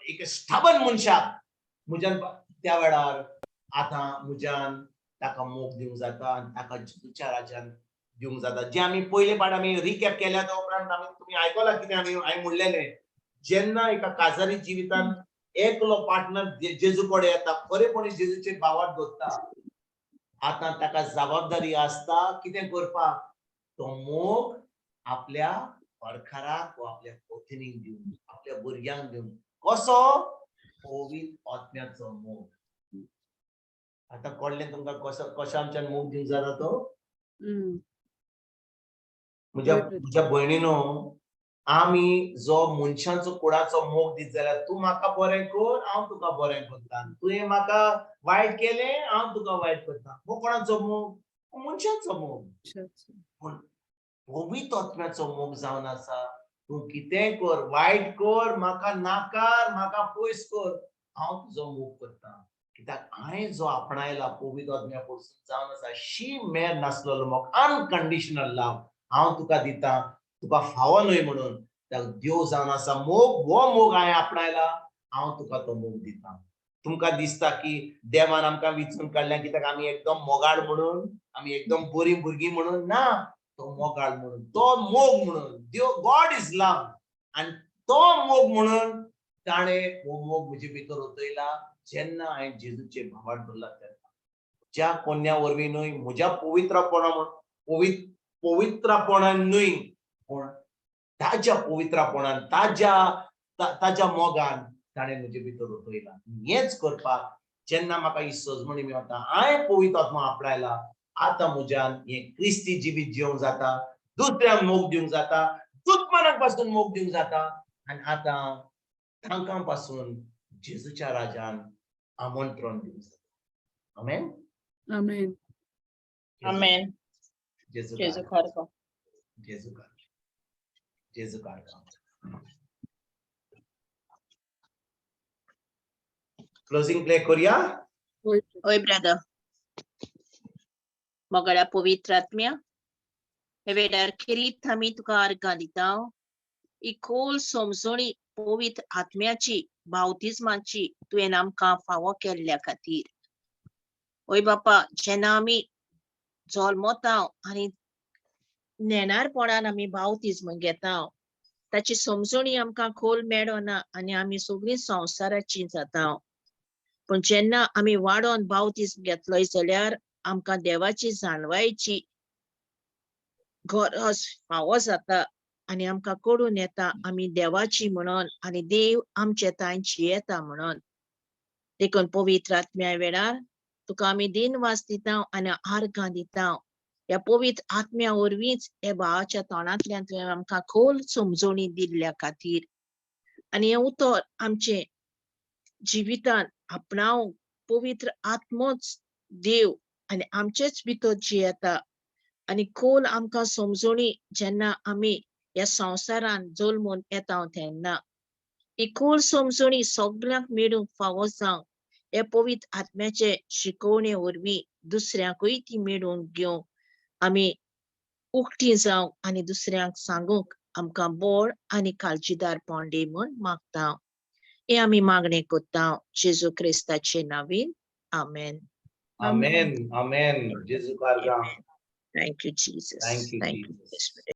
एक स्टाबन मनशाक म्हज्यान त्या वेळार आतां म्हज्यान ताका मोग दिवंक जाता आनी ताका जेजूच्या राज्यान दिवंक जाता जे आमी पयले पाट आमी रिकॅप केल्या त्या उपरांत आमी तुमी आयकलां कितें हांवें म्हणलेलें जेन्ना एका काजारी जिवितान एकलो पार्टनर जेजू कडेन येता खरेपणी जेजूचेर भावार्थ दवरता आतां ताका जबाबदारी आसता कितें करपाक तो मोग आपल्या परकाराक वा आपल्या पत्नीक दिवन आपल्या भुरग्यांक दिवन कसो पवित्र आत्म्याचो मोग आतां कळ्ळें तुमकां कसो आमच्यान मोग दिवंक जाता तो म्हज्या भयणीनो आमी जो मनशांचो कुळाचो मोग दीत जाल्यार तूं म्हाका बरें कर हांव तुका बरें करता तुवें म्हाका वायट केलें हांव तुका वायट करता हो कोणाचो मोग मनशांचो मोग पूण पवित्र आत्म्याचो मोग जावन आसा तूं कितें कर वायट कर म्हाका नाकार म्हाका पयस कर हांव तुजो मोग करता कित्याक हांवें जो आपणायला पवित्र आत्म्या पासून जावन आसा शी मेर नासलेलो मोग अनकंडिशनल लव हांव तुका दिता तुका फावो न्हय म्हणून देव जावन आसा मोग हो मोग हांवें आपणायला हांव तुका तो मोग दिता तुमकां दिसता की देवान आमकां विचून काडल्या कित्याक आमी एकदम मोगाळ म्हणून आमी एकदम बरीं भुरगीं म्हणून ना तो मोगाळ म्हणून तो मोग म्हणून देव गॉड इज लव आनी तो मोग म्हणून ताणें हो मोग म्हजे भितर ओतयला जेन्ना हांवें जेजूचेर भावार्थ दवरला तेन्ना ज्या कोन्या वरवीं न्हय म्हज्या पवित्रपणान न्हय पूण ताज्या पवित्रपणान ताज्या मोगान ताणें म्हजे भितर ओतयला हेंच करपाक जेन्ना म्हाका ही सजमणी मेळटा हांवें पवित्र आत्मा आपणायला आतां म्हज्यान हें क्रिस्ती जिवीत जिवंक जाता दुसऱ्यांक मोग दिवंक जाता दुश्मनाक पासून मोग दिवंक जाता आनी आतां तांकां पासून जेजूच्या राज्यान आमंत्रण दिवंक जाता आमेन आमेन Amen. जेजू Jesu कारका Karko. जेजू कारका जेजू कारका क्लोजिंग प्ले करूया Oi, brother. Mogala Povitr Atmeachea. Evedar Kirit आमी तुका अर्घां दिता इकोल समजणी पवित्र आत्म्याची बावतिस्माची तुवें आमकां फावो केल्ल्या खातीर ओय बापा जेन्ना आमी जल्मता आनी नेणारपणान आमी बावतिस्म घेता ताची समजणी आमकां खोल मेळना आनी आमी सगळीं संवसाराची जाता पूण जेन्ना आमी वाडोन बावतिस्म घेतलोय जाल्यार आमकां देवाची जाणवायेची गरज फावो जाता आनी आमकां कळून येता आमी देवाची म्हणून आनी देव आमचे तांची येता म्हणून देखून पवित्र आत्म्या वेळार तुका आमी दिनवास दिता आनी अर्घां दिता ह्या पवित्र आत्म्या वरवींच हे भावाच्या तोंडांतल्यान तुवें आमकां खोल समजणी दिल्ल्या खातीर आनी हें उतर आमचे जिवितान आपणावंक पवित्र आत्मोच देव आनी आमचेच भितर जियेता आनी खोल आमकां समजणी जेन्ना आमी ह्या संवसारान जल्मून येता तेन्ना ही खोल समजणी सगळ्यांक मेळूंक फावो जावंक हे पवित्र आत्म्याचे शिकवणे वरवीं दुसऱ्यांकूय ती मेळून घेवंक आमी उक्ती जावंक आनी दुसऱ्यांक सांगूंक आमकां बळ आनी काळजीदारपण दी म्हूण मागता. हे आमी मागणे कोत्ता जेजू क्रिस्ताचे नांवीन. आमेन. Amen. Amen. Jesus Karga. Thank you, Jesus. Thank you, Thank you, Jesus. Holy Spirit.